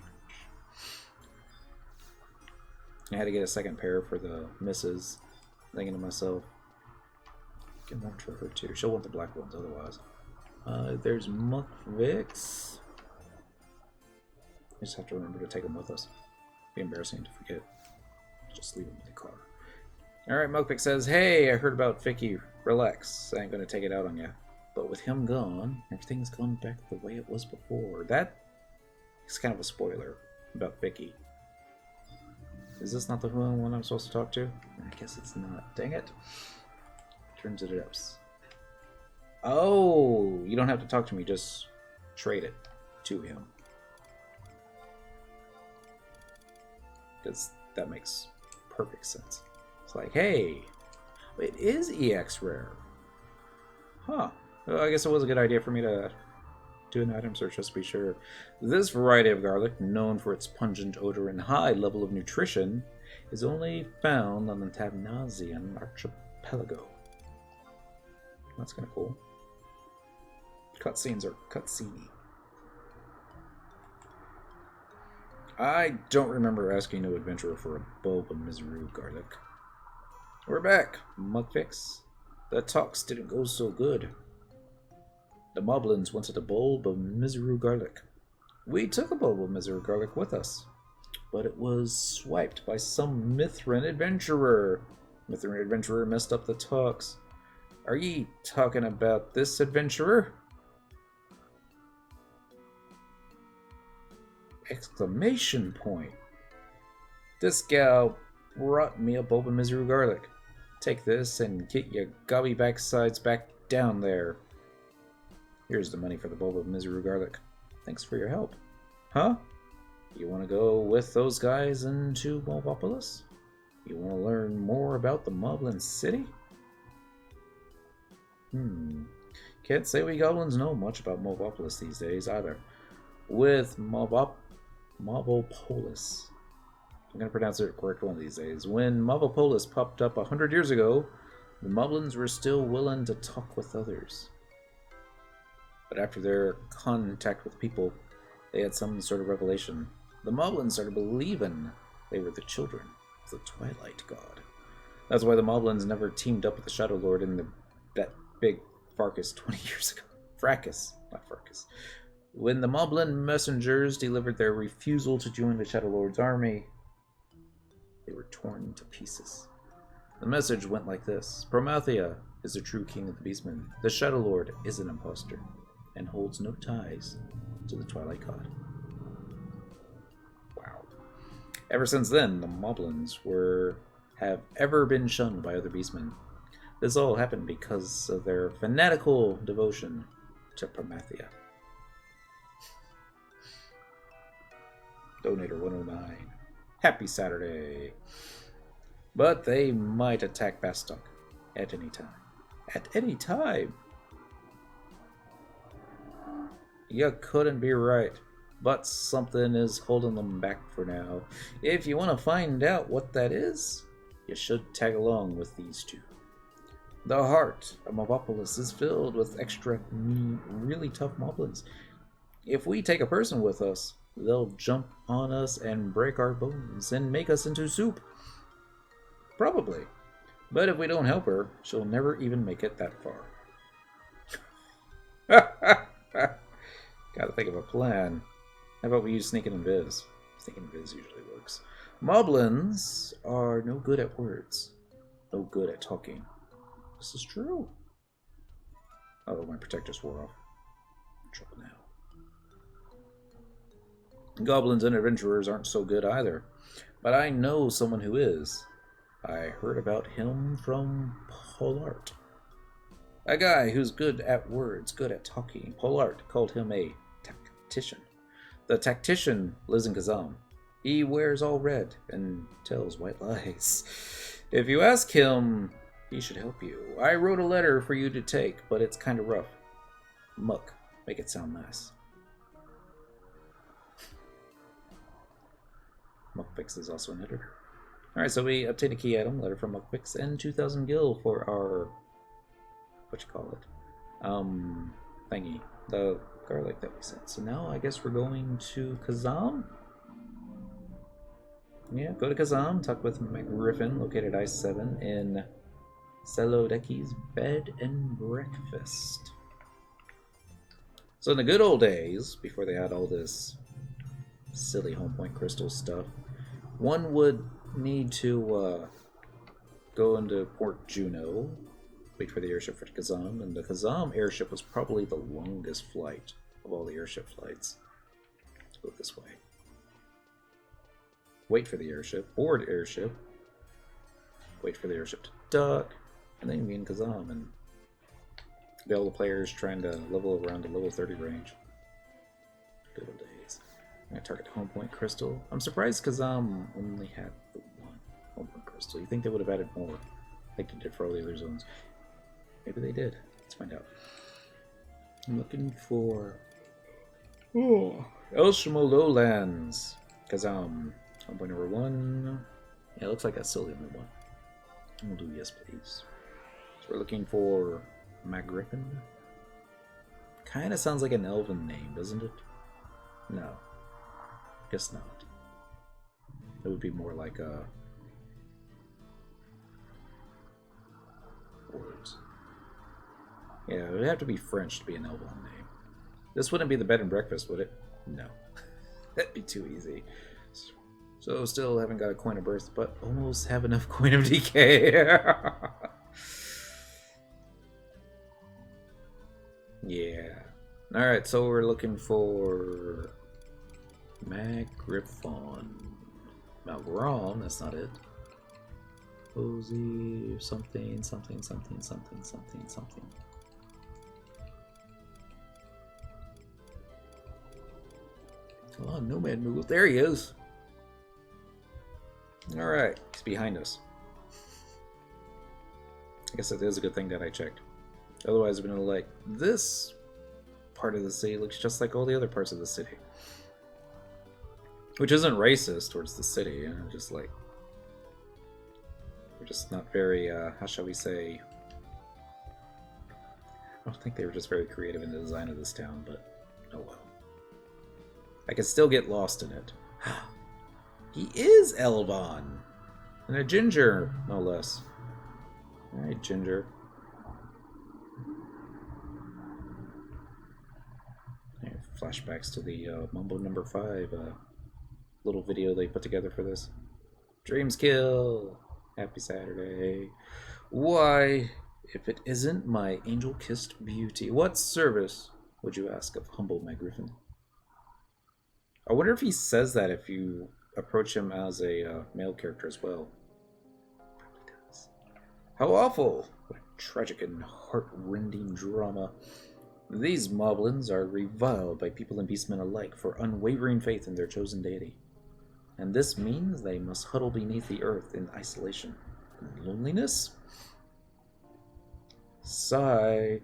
I had to get a second pair for the missus. Thinking to myself, get one for her too. She'll want the black ones otherwise. There's Muckfix. We just have to remember to take them with us. It'd be embarrassing to forget. Just leave them in the car. Alright, Muckfix says, hey, I heard about Vicky. Relax. I ain't gonna take it out on you. But with him gone, everything's gone back the way it was before. That is kind of a spoiler about Vicky. Is this not the one I'm supposed to talk to? I guess it's not. Dang it. Turns it up. Oh, you don't have to talk to me. Just trade it to him. Because that makes perfect sense. It's like, hey, it is EX rare. Huh. Well, I guess it was a good idea for me to do an item search just to be sure. This variety of garlic, known for its pungent odor and high level of nutrition, is only found on the Tabnazian archipelago. That's kind of cool. Cutscenes are cutscene. I don't remember asking no adventurer for a bulb of Miseru garlic. We're back, Muckfix. The talks didn't go so good. The Moblins wanted a bulb of Miseru garlic. We took a bulb of Miseru garlic with us, but it was swiped by some Mithrin adventurer. Mithrin adventurer messed up the talks. Are ye talking about this adventurer? Exclamation point. This gal brought me a bulb of Miseru garlic. Take this and get your gobby backsides back down there. Here's the money for the bulb of Miseru garlic. Thanks for your help. Huh? You want to go with those guys into Mobopolis? You want to learn more about the Moblin City? Can't say we goblins know much about Mobopolis these days either. With Mobopolis, I'm going to pronounce it correct one of these days. When Mobopolis popped up 100 years ago, the Moblins were still willing to talk with others. But after their contact with people, they had some sort of revelation. The Moblins started believing they were the children of the Twilight God. That's why the Moblins never teamed up with the Shadow Lord in that big Farkas 20 years ago. Fracas, not Farkas. When the Moblin messengers delivered their refusal to join the Shadow Lord's army, they were torn to pieces. The message went like this: Promathia is the true king of the Beastmen. The Shadow Lord is an impostor and holds no ties to the Twilight God. Wow. Ever since then, the Moblins have ever been shunned by other Beastmen. This all happened because of their fanatical devotion to Promathia. Donator 109. Happy Saturday. But they might attack Bastok at any time. At any time? You couldn't be right. But something is holding them back for now. If you want to find out what that is, you should tag along with these two. The heart of Mobopolis is filled with extra really tough moblins. If we take a person with us, they'll jump on us and break our bones and make us into soup. Probably. But if we don't help her, she'll never even make it that far. Gotta think of a plan. How about we use Sneak and Invis? Sneak and Invis usually works. Moblins are no good at words. No good at talking. This is true. Oh, my protectors wore off. I'm in trouble now. Goblins and adventurers aren't so good either. But I know someone who is. I heard about him from Polart. A guy who's good at words, good at talking. Polart called him a tactician. The tactician lives in Kazam. He wears all red and tells white lies. If you ask him, he should help you. I wrote a letter for you to take, but it's kind of rough. Muck, make it sound nice. Muckfix is also an editor. Alright, so we obtained a key item, letter from Muckfix, and 2,000 gil for our... thingy. The garlic that we sent. So now I guess we're going to Kazam? Yeah, go to Kazam, talk with McGriffin, located I-7 in Selodeki's Bed and Breakfast. So in the good old days, before they had all this silly home point crystal stuff, one would need to go into Port Juno, wait for the airship for Kazam, and the Kazam airship was probably the longest flight of all the airship flights. Let's go this way. Wait for the airship, board airship, wait for the airship to dock, and then you be in Kazam and be all the players trying to level around the level 30 range. Good old days. I'm gonna target the home point crystal. I'm surprised Kazam only had the one home point crystal. You think they would have added more, like they did for all the other zones. Maybe they did. Let's find out. I'm looking for El Shamo Lowlands. Kazam. Home point number 1. Yeah, it looks like that's still the only one. We'll do yes, please. So we're looking for McGriffin. Kind of sounds like an elven name, doesn't it? No. Guess not. It would be more like a... words. Yeah, it would have to be French to be an elven name. This wouldn't be the bed and breakfast, would it? No. That'd be too easy. So still haven't got a coin of birth, but almost have enough coin of decay. Yeah. Alright, so we're looking for McGriffon. Malgron, that's not it. Posey, something. Come on, Nomad move. There he is. Alright, he's behind us. I guess that is a good thing that I checked. Otherwise, I've been like, this part of the city looks just like all the other parts of the city. Which isn't racist towards the city, you know, just like... We're just not very, how shall we say... I don't think they were just very creative in the design of this town, but oh well. I can still get lost in it. He is Elvon! And a ginger, no less. Alright, ginger. Yeah, flashbacks to the Mumbo number 5 little video they put together for this. Dreams kill! Happy Saturday. Why, if it isn't my angel-kissed beauty, what service would you ask of humble my griffin? I wonder if he says that if you approach him as a male character as well. Probably does. How awful! What a tragic and heart-rending drama. These moblins are reviled by people and beastmen alike for unwavering faith in their chosen deity. And this means they must huddle beneath the earth in isolation and loneliness? Sigh.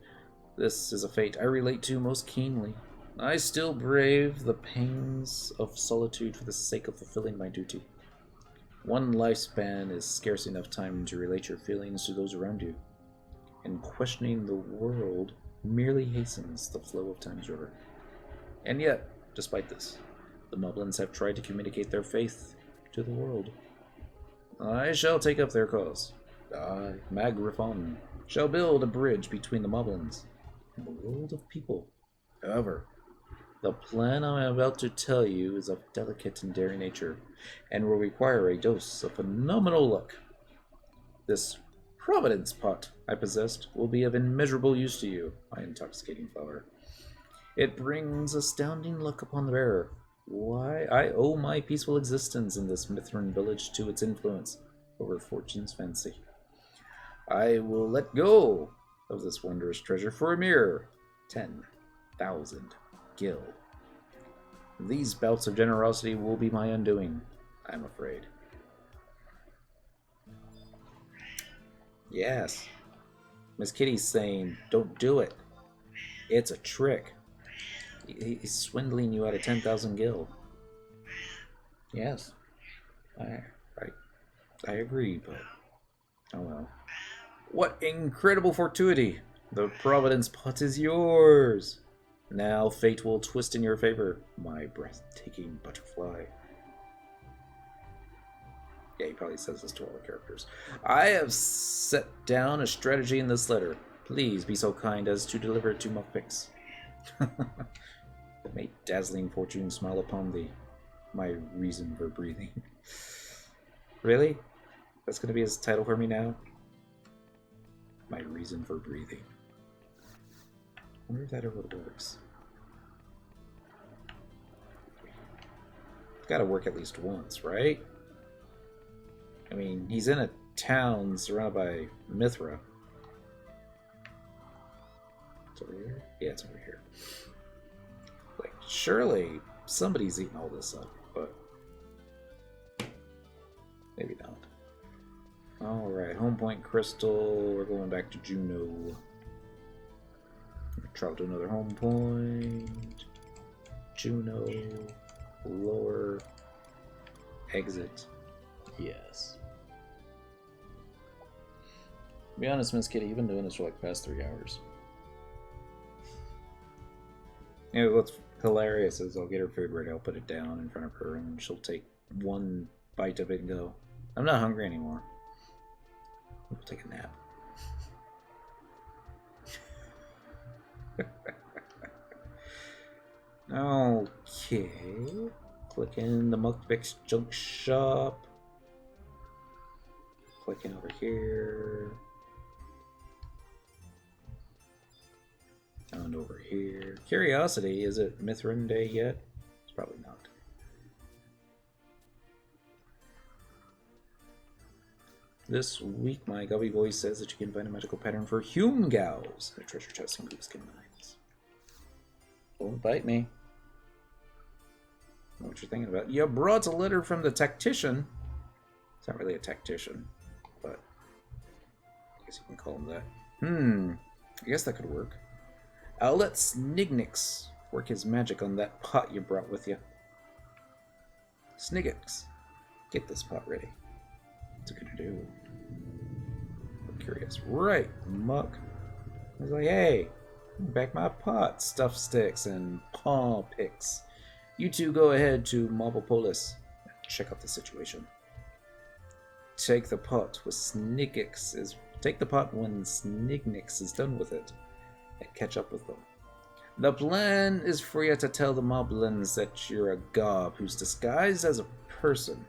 This is a fate I relate to most keenly. I still brave the pains of solitude for the sake of fulfilling my duty. One lifespan is scarce enough time to relate your feelings to those around you, and questioning the world merely hastens the flow of time's river. And yet, despite this, the Moblins have tried to communicate their faith to the world. I shall take up their cause. I, Magrifon, shall build a bridge between the Moblins and the world of people. However, the plan I am about to tell you is of delicate and daring nature, and will require a dose of phenomenal luck. This Providence pot I possessed will be of immeasurable use to you, my intoxicating flower. It brings astounding luck upon the bearer. Why, I owe my peaceful existence in this Mithrin village to its influence over fortune's fancy. I will let go of this wondrous treasure for a mere 10,000 gil. These bouts of generosity will be my undoing, I'm afraid. Yes. Miss Kitty's saying, don't do it. It's a trick. He's swindling you out of 10,000 gil. Yes. I agree, but oh well. What incredible fortuity! The Providence pot is yours! Now fate will twist in your favor, my breathtaking butterfly. Yeah, he probably says this to all the characters. I have set down a strategy in this letter. Please be so kind as to deliver it to Muckpix. May dazzling fortune smile upon thee, my reason for breathing. Really? That's going to be his title for me now? My reason for breathing. I wonder if that ever works. It's got to work at least once, right? I mean, he's in a town surrounded by Mithra. It's over here? Yeah, it's over here. Like, surely somebody's eating all this up, but maybe not. Alright, home point crystal. We're going back to Juno. Travel to another home point. Juno. Lower. Exit. Yes. To be honest, Miss Kitty, you've been doing this for like the past 3 hours. You know, what's hilarious is I'll get her food ready, I'll put it down in front of her, and she'll take one bite of it and go, I'm not hungry anymore. We'll take a nap. Okay. Click in the Muckpix junk shop. Click in over here. And over here. Curiosity, is it Mithrin Day yet? It's probably not. This week, my gubby voice says that you can find a magical pattern for Hume Gals in a treasure chest in Gooskin Mines. Don't bite me. know what you're thinking about. You brought a letter from the tactician. It's not really a tactician, but I guess you can call him that. I guess that could work. I'll let Snignix work his magic on that pot you brought with you. Snignix, get this pot ready. What's it gonna do? I'm curious. Right, muck. I was like, hey, back my pot, stuff sticks and paw picks. You two go ahead to Marble-Polis and check out the situation. Take the pot when Snignix is done with it, and catch up with them. The plan is for you to tell the Moblins that you're a gob who's disguised as a person.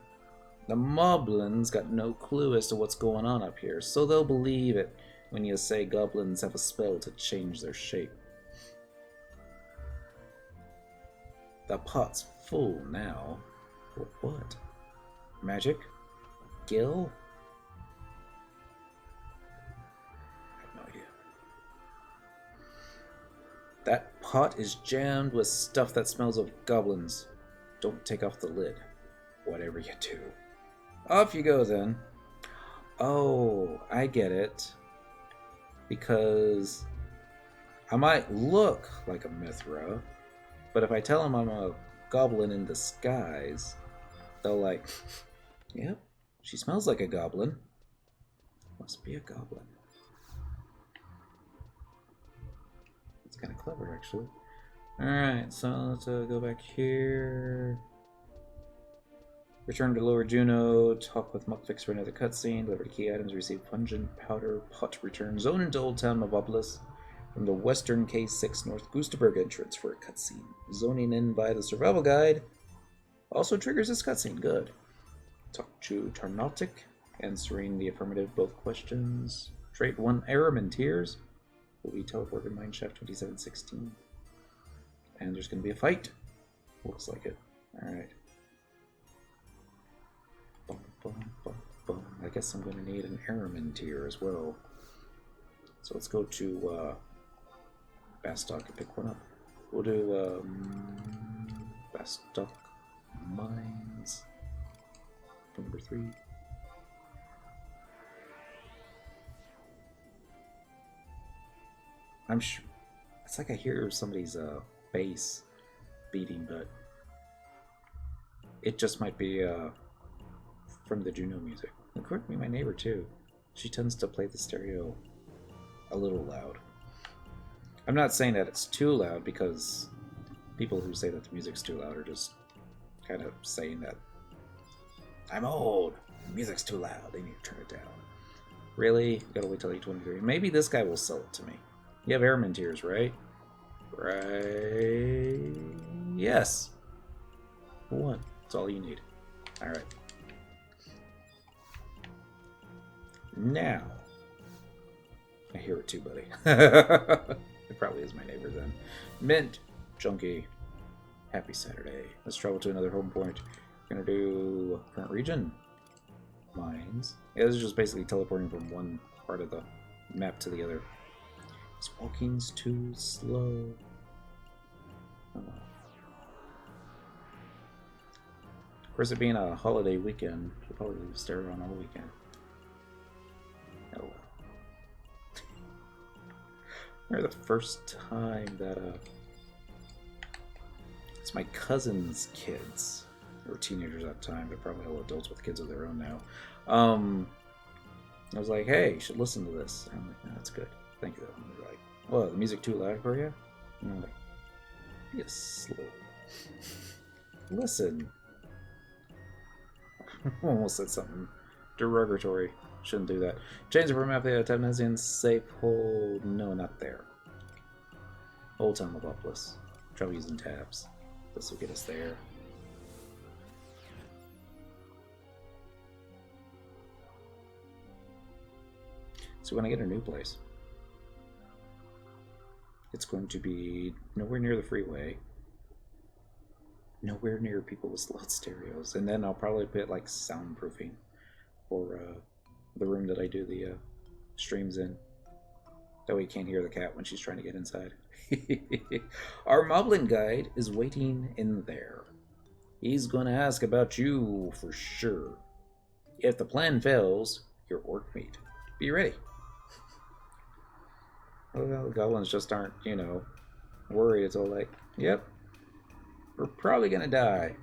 The Moblins got no clue as to what's going on up here, so they'll believe it when you say goblins have a spell to change their shape. The pot's full now. For what? Magic? Gil? I have no idea. That pot is jammed with stuff that smells of goblins. Don't take off the lid, whatever you do. Off you go then. Oh, I get it. Because I might look like a Mithra, but if I tell them I'm a goblin in disguise, they'll like, yep, she smells like a goblin. Must be a goblin. It's kind of clever, actually. Alright, so let's go back here. Return to Lower Juneau, talk with Muckfix for another cutscene, deliver key items, receive pungent powder, pot return, zone into Old Town Marble-Polis from the western K6 North Gustaberg entrance for a cutscene. Zoning in via the survival guide also triggers this cutscene. Good. Talk to Tarnautic, answering the affirmative both questions. Trade 1 Airman Tears. Will be teleported Mineshaft 2716. And there's going to be a fight. Looks like it. Alright. I guess I'm going to need an Airman tier as well. So let's go to Bastock and pick one up. We'll do Bastock Mines. Number 3. I'm sure. It's like I hear somebody's bass beating, but it just might be from the Juno music. And correct me, my neighbor too. She tends to play the stereo a little loud. I'm not saying that it's too loud, because people who say that the music's too loud are just kind of saying that I'm old, the music's too loud, they need to turn it down. Really? Gotta wait till 8:23. Maybe this guy will sell it to me. You have Airman Tears, right? Right? Yes. One. That's all you need. Alright. Now, I hear it too, buddy. It probably is my neighbor then. Mint, Junkie, happy Saturday. Let's travel to another home point. We're gonna do current region, mines. Yeah, this is just basically teleporting from one part of the map to the other. This walking's too slow. Oh. Of course, it being a holiday weekend, we'll probably stay around all weekend. Oh well. I remember the first time that it's my cousin's kids. They were teenagers at the time, but probably all adults with kids of their own now. I was like, hey, you should listen to this. And I'm like, no, that's good. Thank you. And they're like, oh, the music too loud for you? And I'm like, be slow. Listen. Almost said something derogatory. Shouldn't do that. Change the promathia, Tabnesian, safe hold. No, not there. Old Town Marble-Polis. Trouble using tabs. This will get us there. So when I get a new place, it's going to be nowhere near the freeway, nowhere near people with loud stereos, and then I'll probably put like soundproofing for the room that I do the streams in. That way you can't hear the cat when she's trying to get inside. Our Moblin guide is waiting in there. He's gonna ask about you for sure. If the plan fails, your orc meat. Be ready. Well, the goblins just aren't, you know, worried. It's all like, yep, we're probably gonna die.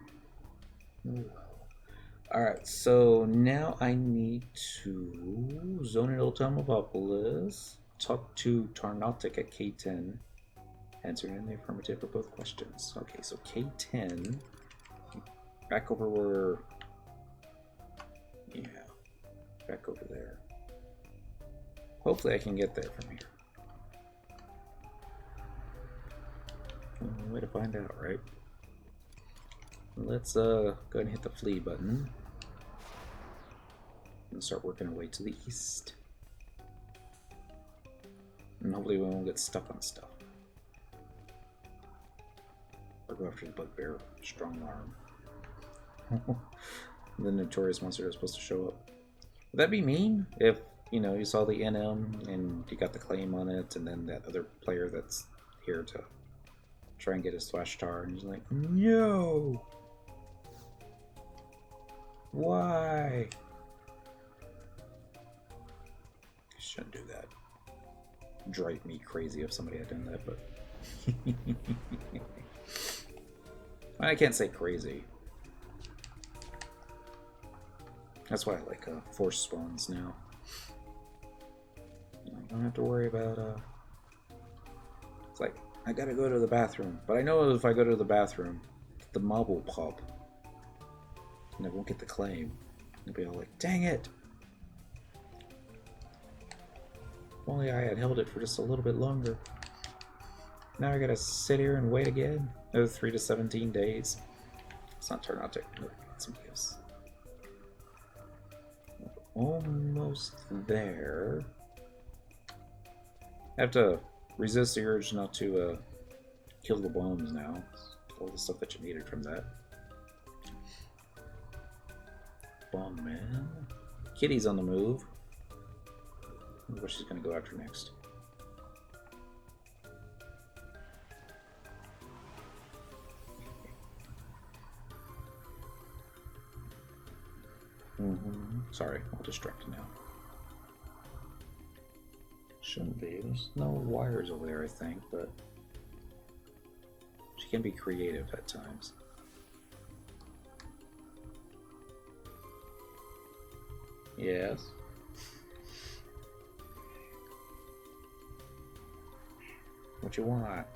Alright, so now I need to zone in Old Tomopolis, talk to Tarnautic at K10, answer in the affirmative for both questions. Okay, so K10, back over where, yeah, back over there. Hopefully I can get there from here. Way to find out, right? Let's go ahead and hit the flee button and start working our way to the east. And hopefully we won't get stuck on stuff. Or go after the bugbear strong arm. The notorious monster is supposed to show up. Would that be mean if, you know, you saw the NM and you got the claim on it, and then that other player that's here to try and get his slash tar, and he's like, no! Why? Shouldn't do that. Drive me crazy if somebody had done that, but I can't say crazy. That's why I like force spawns now. I don't have to worry about it's like, I gotta go to the bathroom, but I know if I go to the bathroom, the mob will pop. And I won't get the claim. They'll be all like, dang it! If only I had held it for just a little bit longer. Now I gotta sit here and wait again. Another 3 to 17 days. It's not turn out to some gifts. Almost there. I have to resist the urge not to kill the bombs now. All the stuff that you needed from that. Bomb man. Kitty's on the move. I wonder what she's gonna go after next. Sorry, I'll distract you now. Shouldn't be. There's no wires over there, I think, but she can be creative at times. Yes. What you want?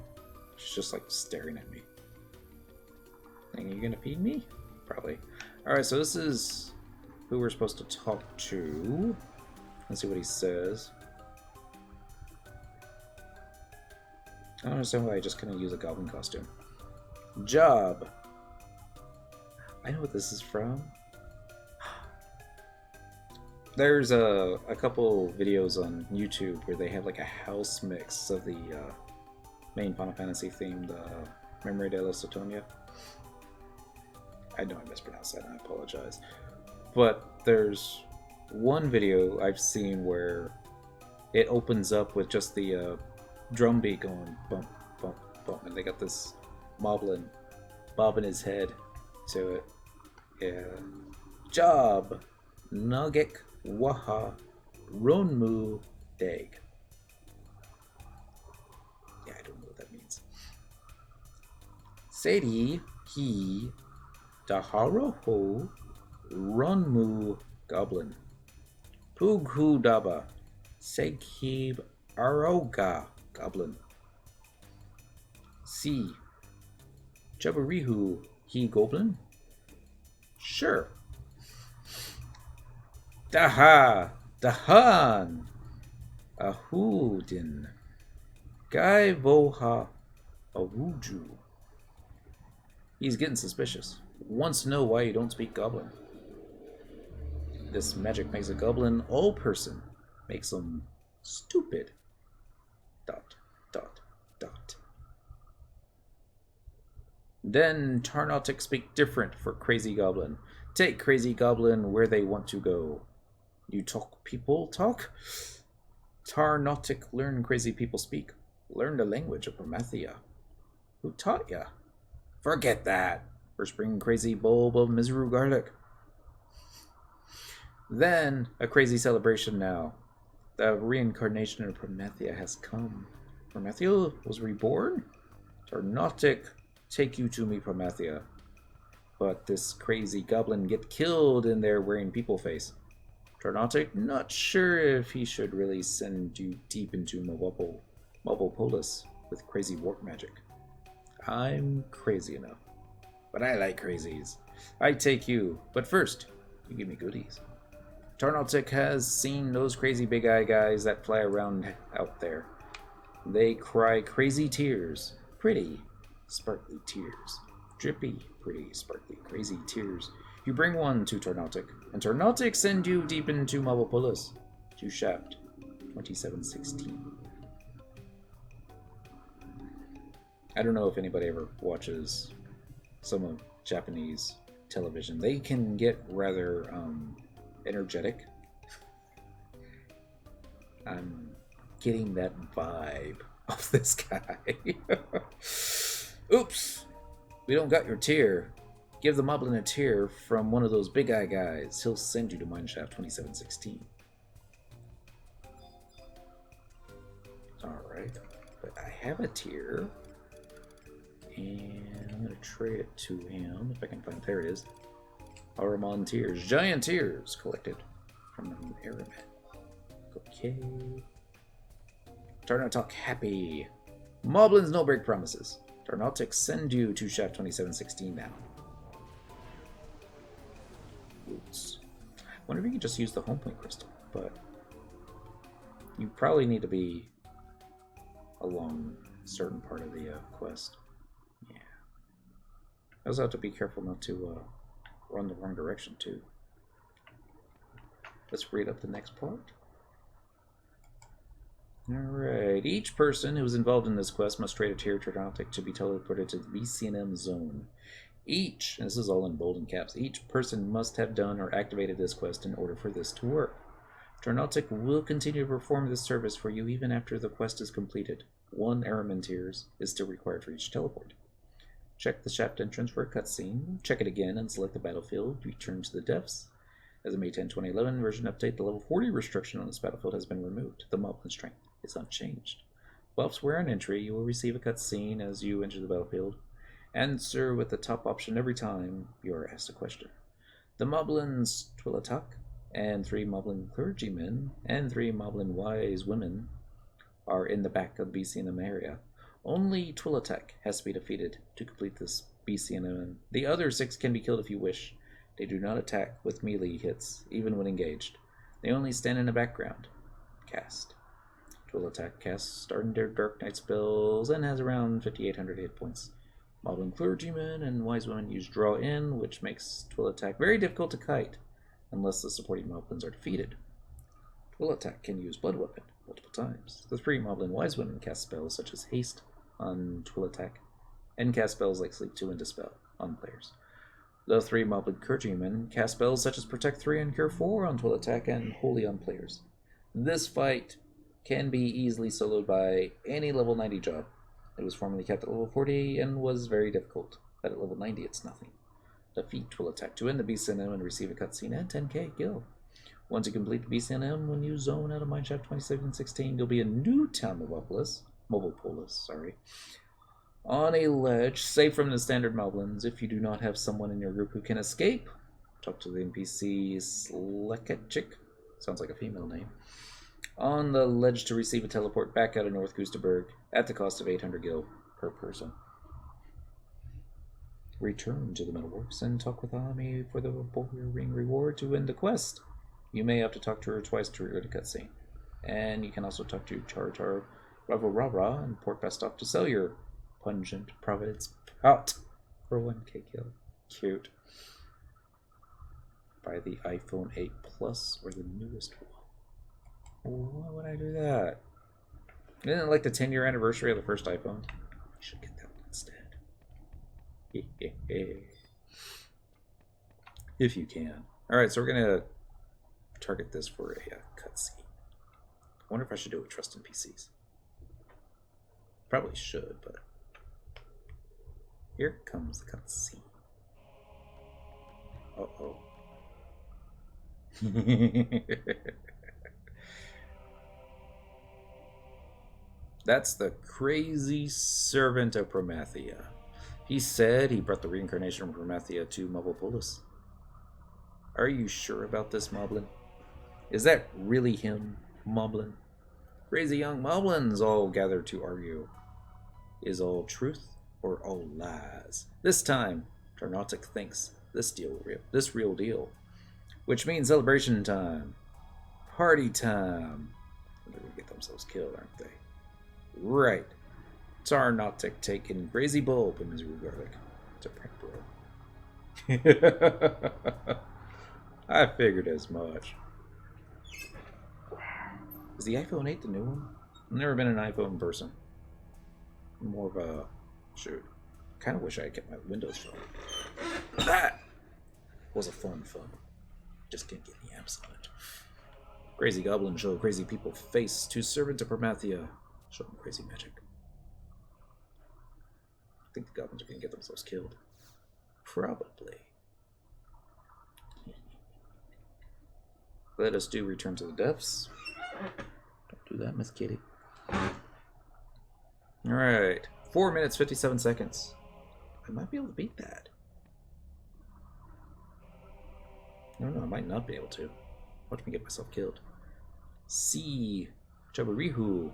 She's just like staring at me. Think you're gonna feed me? Probably. Alright, so this is who we're supposed to talk to. Let's see what he says. I don't understand why I just couldn't use a goblin costume. Job. I know what this is from. There's a couple videos on YouTube where they have like a house mix of the main Final Fantasy themed Memory de la Sotonia. I know I mispronounced that, and I apologize. But there's one video I've seen where it opens up with just the drum beat going bump, bump, bump, and they got this moblin bobbing his head to it. Yeah. Job. Nugget Waha Ronmu Dag. Yeah, I don't know what that means. Sadie he Daharoho Runmu Goblin. Pughu Daba Sekib Aroga Goblin. C. Jabarihu he Goblin? Sure. Daha Dahan Ahudin Gai Voha Awuju. He's getting suspicious. Wants to know why you don't speak Goblin. This magic makes a Goblin all person. Makes them stupid. Dot, dot, dot. Then Tarnautic speak different for Crazy Goblin. Take Crazy Goblin where they want to go. You talk people talk? Tarnautic learn crazy people speak. Learn the language of Promathia. Who taught ya? Forget that. First bring crazy bulb of Miseru garlic. Then a crazy celebration now. The reincarnation of Promathia has come. Promathia was reborn? Tarnautic, take you to me, Promathia. But this crazy goblin get killed in there wearing people face. Tarnautic, not sure if he should really send you deep into Mobopolis with crazy warp magic. I'm crazy enough, but I like crazies. I take you, but first, you give me goodies. Tarnautic has seen those crazy big eye guys that fly around out there. They cry crazy tears, pretty, sparkly tears. Drippy, pretty, sparkly, crazy tears. You bring one to Tarnautic, and Tarnautic send you deep into Mobopolis, to Shaft 2716. I don't know if anybody ever watches some of Japanese television. They can get rather energetic. I'm getting that vibe of this guy. Oops! We don't got your tier. Give the Moblin a tier from one of those big eye guys. He'll send you to Mineshaft 2716. Alright. But I have a tier. And I'm going to trade it to him if I can find. There it is. Aramon tears. Giant tears collected from an Aramet. Okay. Tarnautic happy. Moblins no break promises. Tarnautic send you to Shaft 2716 now. Oops. I wonder if you could just use the home point crystal, but you probably need to be along a certain part of the quest. Yeah. I also have to be careful not to run the wrong direction too. Let's read up the next part. Alright, each person who is involved in this quest must trade a tier Tarnautic to be teleported to the BCNM zone. Each, and this is all in bold and caps, each person must have done or activated this quest in order for this to work. Tarnautic will continue to perform this service for you even after the quest is completed. 1 Araman tiers is still required for each teleport. Check the shaft entrance for a cutscene, check it again and select the battlefield, return to the depths. As of May 10, 2011 version update, the level 40 restriction on this battlefield has been removed. The Moblin strength is unchanged. Buffs where on entry, you will receive a cutscene as you enter the battlefield. Answer with the top option every time you are asked a question. The Moblin's Twillatak and 3 Moblin clergymen and 3 Moblin wise women are in the back of the BCNM area. Only Twillatak has to be defeated to complete this BCNM. The other 6 can be killed if you wish. They do not attack with melee hits, even when engaged. They only stand in the background. Cast. Twillatak casts standard Dark Knight spells and has around 5,800 hit points. Moblin clergymen and wise women use draw in, which makes Twillatak very difficult to kite, unless the supporting Moblins are defeated. Twillatak can use blood weapon multiple times. The 3 Moblin wise women cast spells such as haste on Twillatak, and cast spells like sleep 2 and dispel on players. The 3 Moblin clergymen cast spells such as protect 3 and cure 4 on Twillatak and holy on players. This fight can be easily soloed by any level 90 job. It was formerly kept at level 40 and was very difficult, but at level 90 it's nothing. Defeat Twillatak to end the BCNM and receive a cutscene and 10k gil. Once you complete the BCNM, when you zone out of Mineshaft 2716, you'll be in New Town Mobopolis, on a ledge, safe from the standard Moblins. If you do not have someone in your group who can escape, talk to the NPC Sleketchik, sounds like a female name, on the ledge to receive a teleport back out of North Gustaberg at the cost of 800 gil per person. Return to the Metalworks and talk with Ami for the Boulder Ring reward to win the quest. You may have to talk to her twice to trigger the cutscene. And you can also talk to Chartar Rava and Port Bestock to sell your pungent Providence Pot for 1k kill. Cute. Buy the iPhone 8 Plus or the newest one. Why would I do that? Isn't it like the 10-year anniversary of the first iPhone? I should get that one instead. If you can. Alright, so we're going to target this for a cutscene. I wonder if I should do it with Trust NPCs. Probably should, but here comes the cutscene. Uh-oh. That's the crazy servant of Promathia. He said he brought the reincarnation of Promathia to Mobopolis. Are you sure about this, Moblin? Is that really him, Moblin? Crazy young Moblins all gather to argue. Is all truth or all lies? This time, Tarnautic thinks this real deal. Which means celebration time. Party time. They're gonna get themselves killed, aren't they? Right. Tarnautic taking Crazy Bulb and Misery Garlic. It's a prank, bro. I figured as much. Is the iPhone 8 the new one? I've never been an iPhone person. I'm more of a... Shoot. Kind of wish I had kept my Windows phone. That was a phone. Just can't get the apps on it. Crazy Goblin show crazy people face to servant of Promathia. Show them crazy magic. I think the goblins are going to get themselves killed. Probably. Let us do Return to the Depths. Don't do that, Miss Kitty. Alright. 4 minutes, 57 seconds. I might be able to beat that. I don't know, I might not be able to. Watch me get myself killed. See. Chabarihu.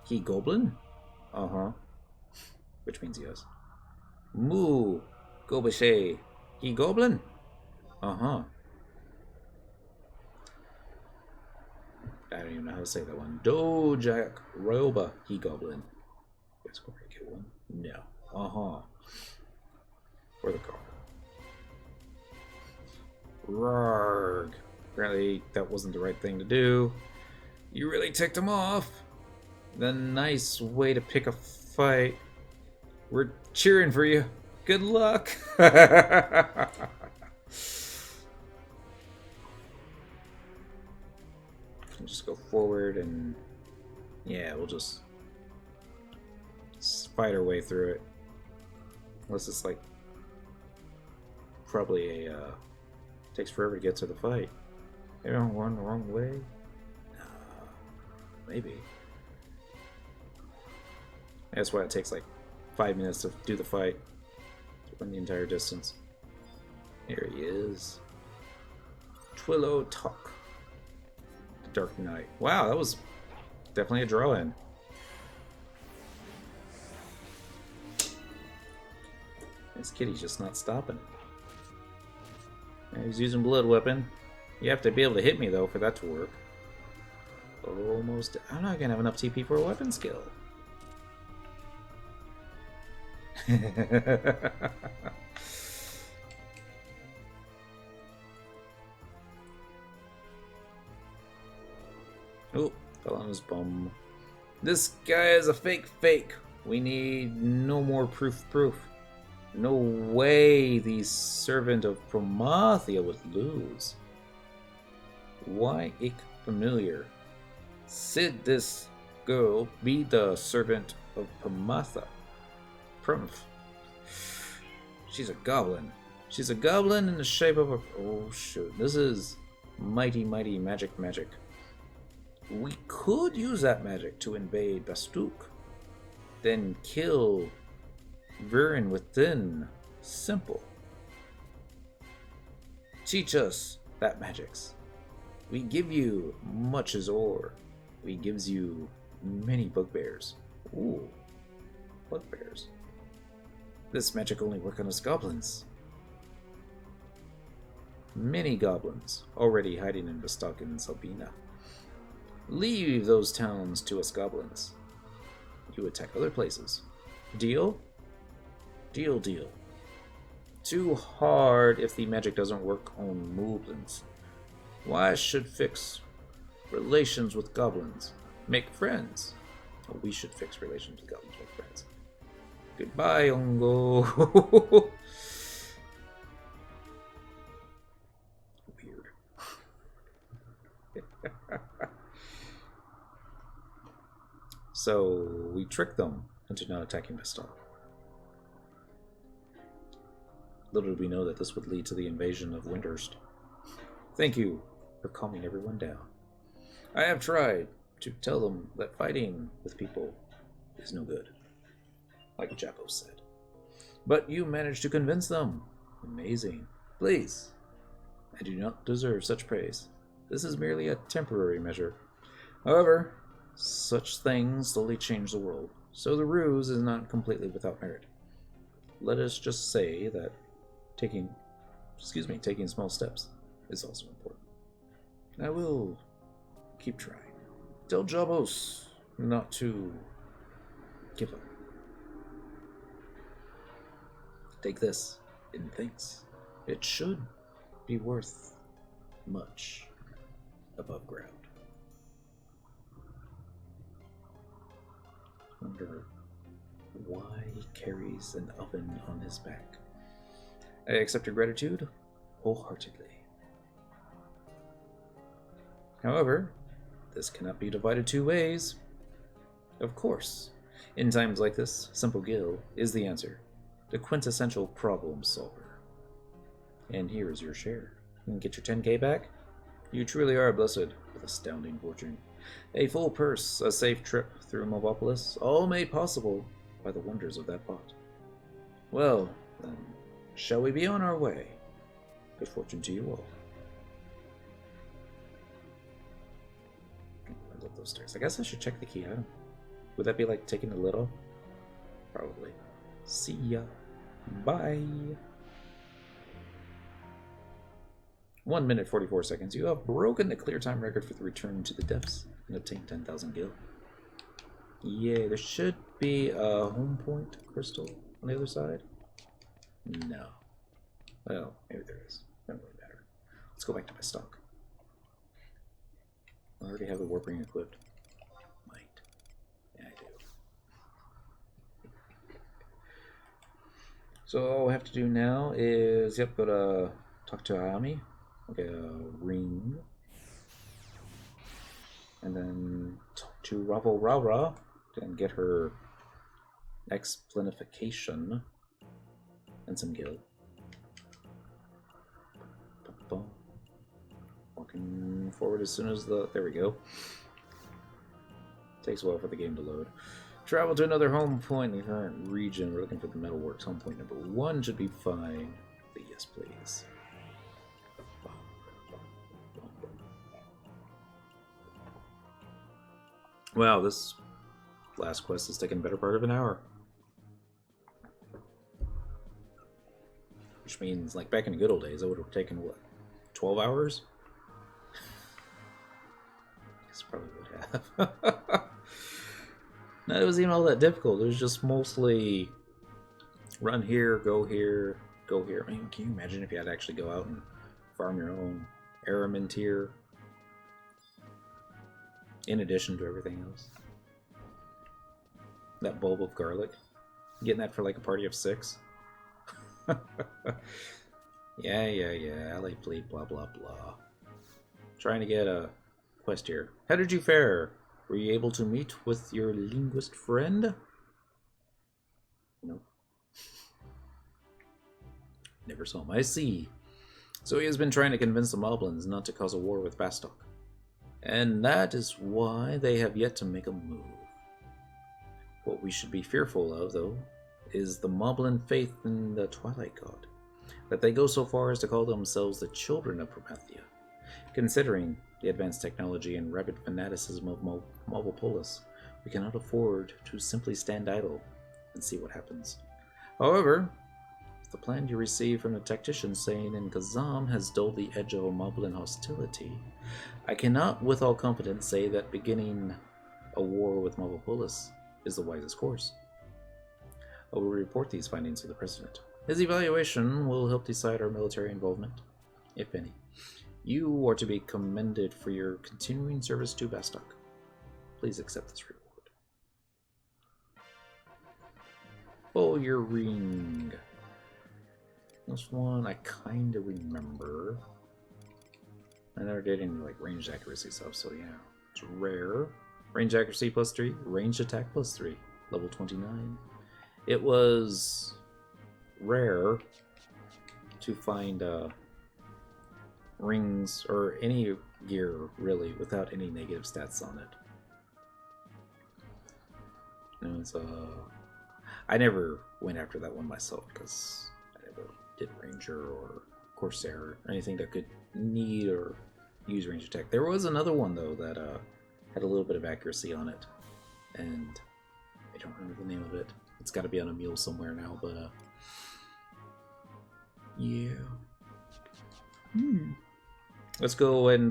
He goblin? Uh-huh. Which means yes. Moo. Gobashe. He goblin? Uh-huh. I don't even know how to say that one. Dojak Roba. He goblin. Guess we're gonna get one. No. Uh-huh. Or the car. Rarg. Apparently that wasn't the right thing to do. You really ticked him off. The nice way to pick a fight. We're cheering for you. Good luck. Just go forward and yeah, we'll just fight our way through it. Unless it's like probably a takes forever to get to the fight. Maybe I'm going the wrong way. Maybe. That's why it takes like 5 minutes to do the fight. To run the entire distance. Here he is. Twillo Talk. Dark Knight. Wow, that was definitely a draw in. This kitty's just not stopping. Yeah, he's using blood weapon. You have to be able to hit me though for that to work. Almost. I'm not gonna have enough TP for a weapon skill. Oh, fell on his bum. This guy is a fake. We need no more proof. No way the servant of Promathia would lose. Why ich familiar? Sid this girl be the servant of Promathia? She's a goblin. She's a goblin in the shape of a... Oh shoot, this is mighty magic. We could use that magic to invade Bastuk. Then kill Viren within. Simple. Teach us that magics. We give you much as ore. We gives you many bugbears. Ooh. Bugbears. This magic only work on us goblins. Many goblins already hiding in Bastuk and Salbina. Leave those towns to us goblins. You attack other places. Deal? Deal. Too hard if the magic doesn't work on moblins. Why should fix relations with goblins? Make friends. Oh, we should fix relations with goblins, make friends. Goodbye, Ongo. Weird. So we trick them into not attacking Bastok. Little did we know that this would lead to the invasion of Windhurst. Thank you for calming everyone down. I have tried to tell them that fighting with people is no good, like Jabbo said. But you managed to convince them. Amazing. Please, I do not deserve such praise. This is merely a temporary measure. However, such things slowly change the world, so the ruse is not completely without merit. Let us just say that taking small steps is also important. I will keep trying. Tell Jabos not to give up. Take this in thanks. It should be worth much above ground. Wonder why he carries an oven on his back. I accept your gratitude wholeheartedly. However, this cannot be divided two ways. Of course, in times like this, simple Gil is the answer, the quintessential problem solver. And here is your share. You can get your 10k back. You truly are blessed with astounding fortune. A full purse, a safe trip through Mobopolis, all made possible by the wonders of that pot. Well, then, shall we be on our way? Good fortune to you all. I love those stairs. I guess I should check the key item. Would that be like taking the lid off? Probably. See ya. Bye. 1 minute 44 seconds. You have broken the clear time record for the return to the depths and obtained 10,000 gil. Yeah, there should be a home point crystal on the other side. No. Well, maybe there is. Doesn't really matter. Let's go back to my stock. I already have the warp ring equipped. Might. Yeah, I do. So all we have to do now is, go to talk to Ayami. Okay, a ring. And then talk to Ravo Rara and get her explanification and some gil. Walking forward as soon as there we go. Takes a while for the game to load. Travel to another home point in the current region. We're looking for the metalworks. Home point number 1 should be fine. Yes, please. Wow, this last quest has taken the better part of an hour. Which means, like, back in the good old days, it would have taken, what, 12 hours? Yes, probably would have. No, it wasn't even all that difficult. It was just mostly run here, go here, go here. I mean, can you imagine if you had to actually go out and farm your own Aramintier in addition to everything else? That bulb of garlic. Getting that for like a party of 6. Yeah, LA Fleet, blah, blah, blah. Trying to get a quest here. How did you fare? Were you able to meet with your linguist friend? Nope. Never saw him. I see. So he has been trying to convince the Moblins not to cause a war with Bastok. And that is why they have yet to make a move. What we should be fearful of, though, is the Moblin faith in the Twilight God. That they go so far as to call themselves the children of Promathia. Considering the advanced technology and rabid fanaticism of Mobopolis, we cannot afford to simply stand idle and see what happens. However, the plan you receive from the tactician saying in Kazam has dulled the edge of a Moblin hostility, I cannot with all confidence say that beginning a war with Mobopolis is the wisest course. I will report these findings to the President. His evaluation will help decide our military involvement, if any. You are to be commended for your continuing service to Bastok. Please accept this reward. Oh, your ring. This one I kind of remember. I never did any like range accuracy stuff, so yeah. It's rare. Range accuracy +3, range attack +3, level 29. It was rare to find rings or any gear really without any negative stats on it. And it was, I never went after that one myself because I never did Ranger or Corsair or anything that could need or use range attack. There was another one though that had a little bit of accuracy on it, and I don't remember the name of it. It's got to be on a mule somewhere now, but yeah. Let's go and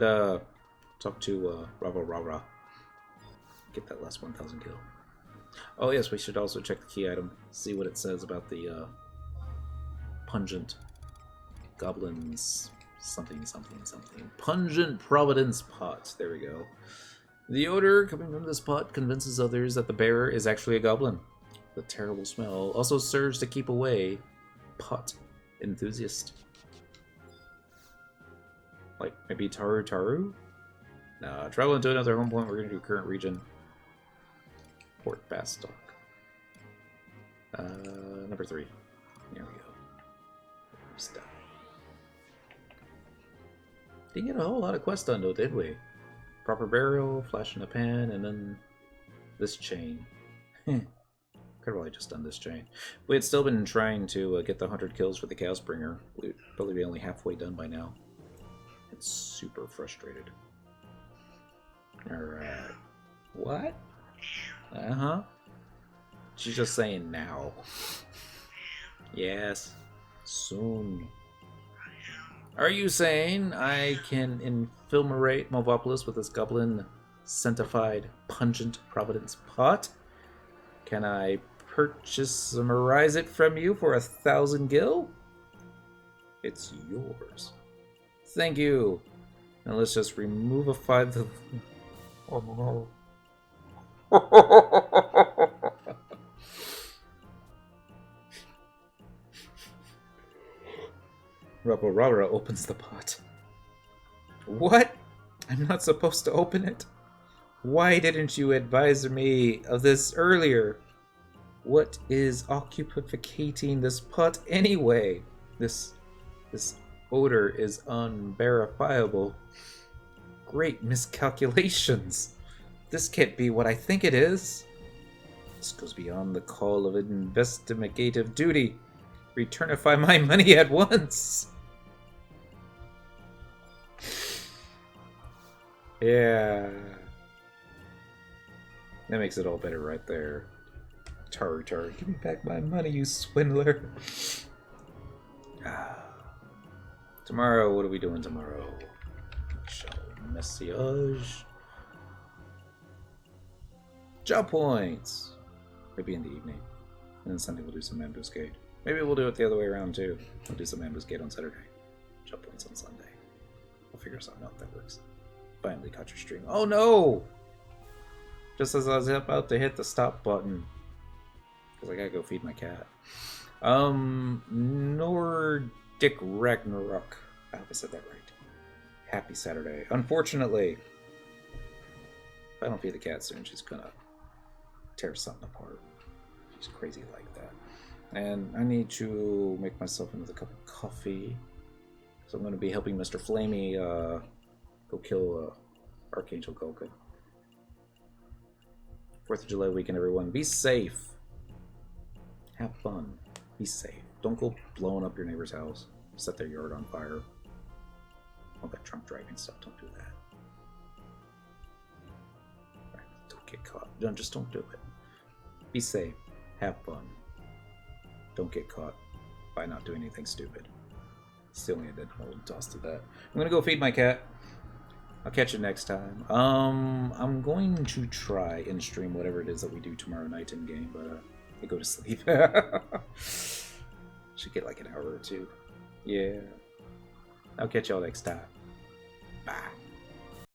talk to Rava Rava. Get that last 1,000 kill. Oh yes, we should also check the key item, see what it says about the pungent goblins something. Pungent Providence pot. There we go. The odor coming from this pot convinces others that the bearer is actually a goblin. The terrible smell also serves to keep away pot enthusiast. Like maybe Taru? Nah, travel into another home point. We're gonna do current region. Port Bastock. Number 3. There we go. Stuff. Didn't get a whole lot of quests done though, did we? Proper burial, flash in the pan, and then this chain. Could have probably just done this chain. We had still been trying to get the 100 kills for the Cowspringer. We'd probably be only halfway done by now. It's super frustrated. Alright. What? Uh-huh. She's just saying now. Yes. Soon. Are you saying I can infiltrate Movopolis with this goblin scentified pungent Providence pot? Can I summarize it from you for 1,000 gil? It's yours. Thank you. Now let's just remove a 5. Oh no. Rara opens the pot. What? I'm not supposed to open it? Why didn't you advise me of this earlier? What is occupicating this pot anyway? This odor is unverifiable. Great miscalculations. This can't be what I think it is. This goes beyond the call of investigative duty. Returnify my money at once. Yeah. That makes it all better right there. Taru, give me back my money, you swindler. Tomorrow, what are we doing tomorrow? Message. Job points. Maybe in the evening. And then Sunday we'll do some ambuscade. Maybe we'll do it the other way around too. We'll do some ambuscade on Saturday. Job points on Sunday. We'll figure something out that works. Finally caught your stream. Oh no! Just as I was about to hit the stop button. Because I gotta go feed my cat. Nordic Ragnarok. I hope I said that right. Happy Saturday. Unfortunately, if I don't feed the cat soon, she's gonna tear something apart. She's crazy like that. And I need to make myself another cup of coffee. So I'm going to be helping Mr. Flamey go kill Archangel Golga. 4th of July weekend, everyone. Be safe. Have fun. Be safe. Don't go blowing up your neighbor's house. Set their yard on fire. All that drunk driving stuff. Don't do that. Right, don't get caught. Just don't do it. Be safe. Have fun. Don't get caught by not doing anything stupid. Still need to hold toss to that. I'm gonna go feed my cat. I'll catch you next time. I'm going to try and stream whatever it is that we do tomorrow night in game, but I go to sleep. Should get like an hour or two. Yeah. I'll catch y'all next time. Bye.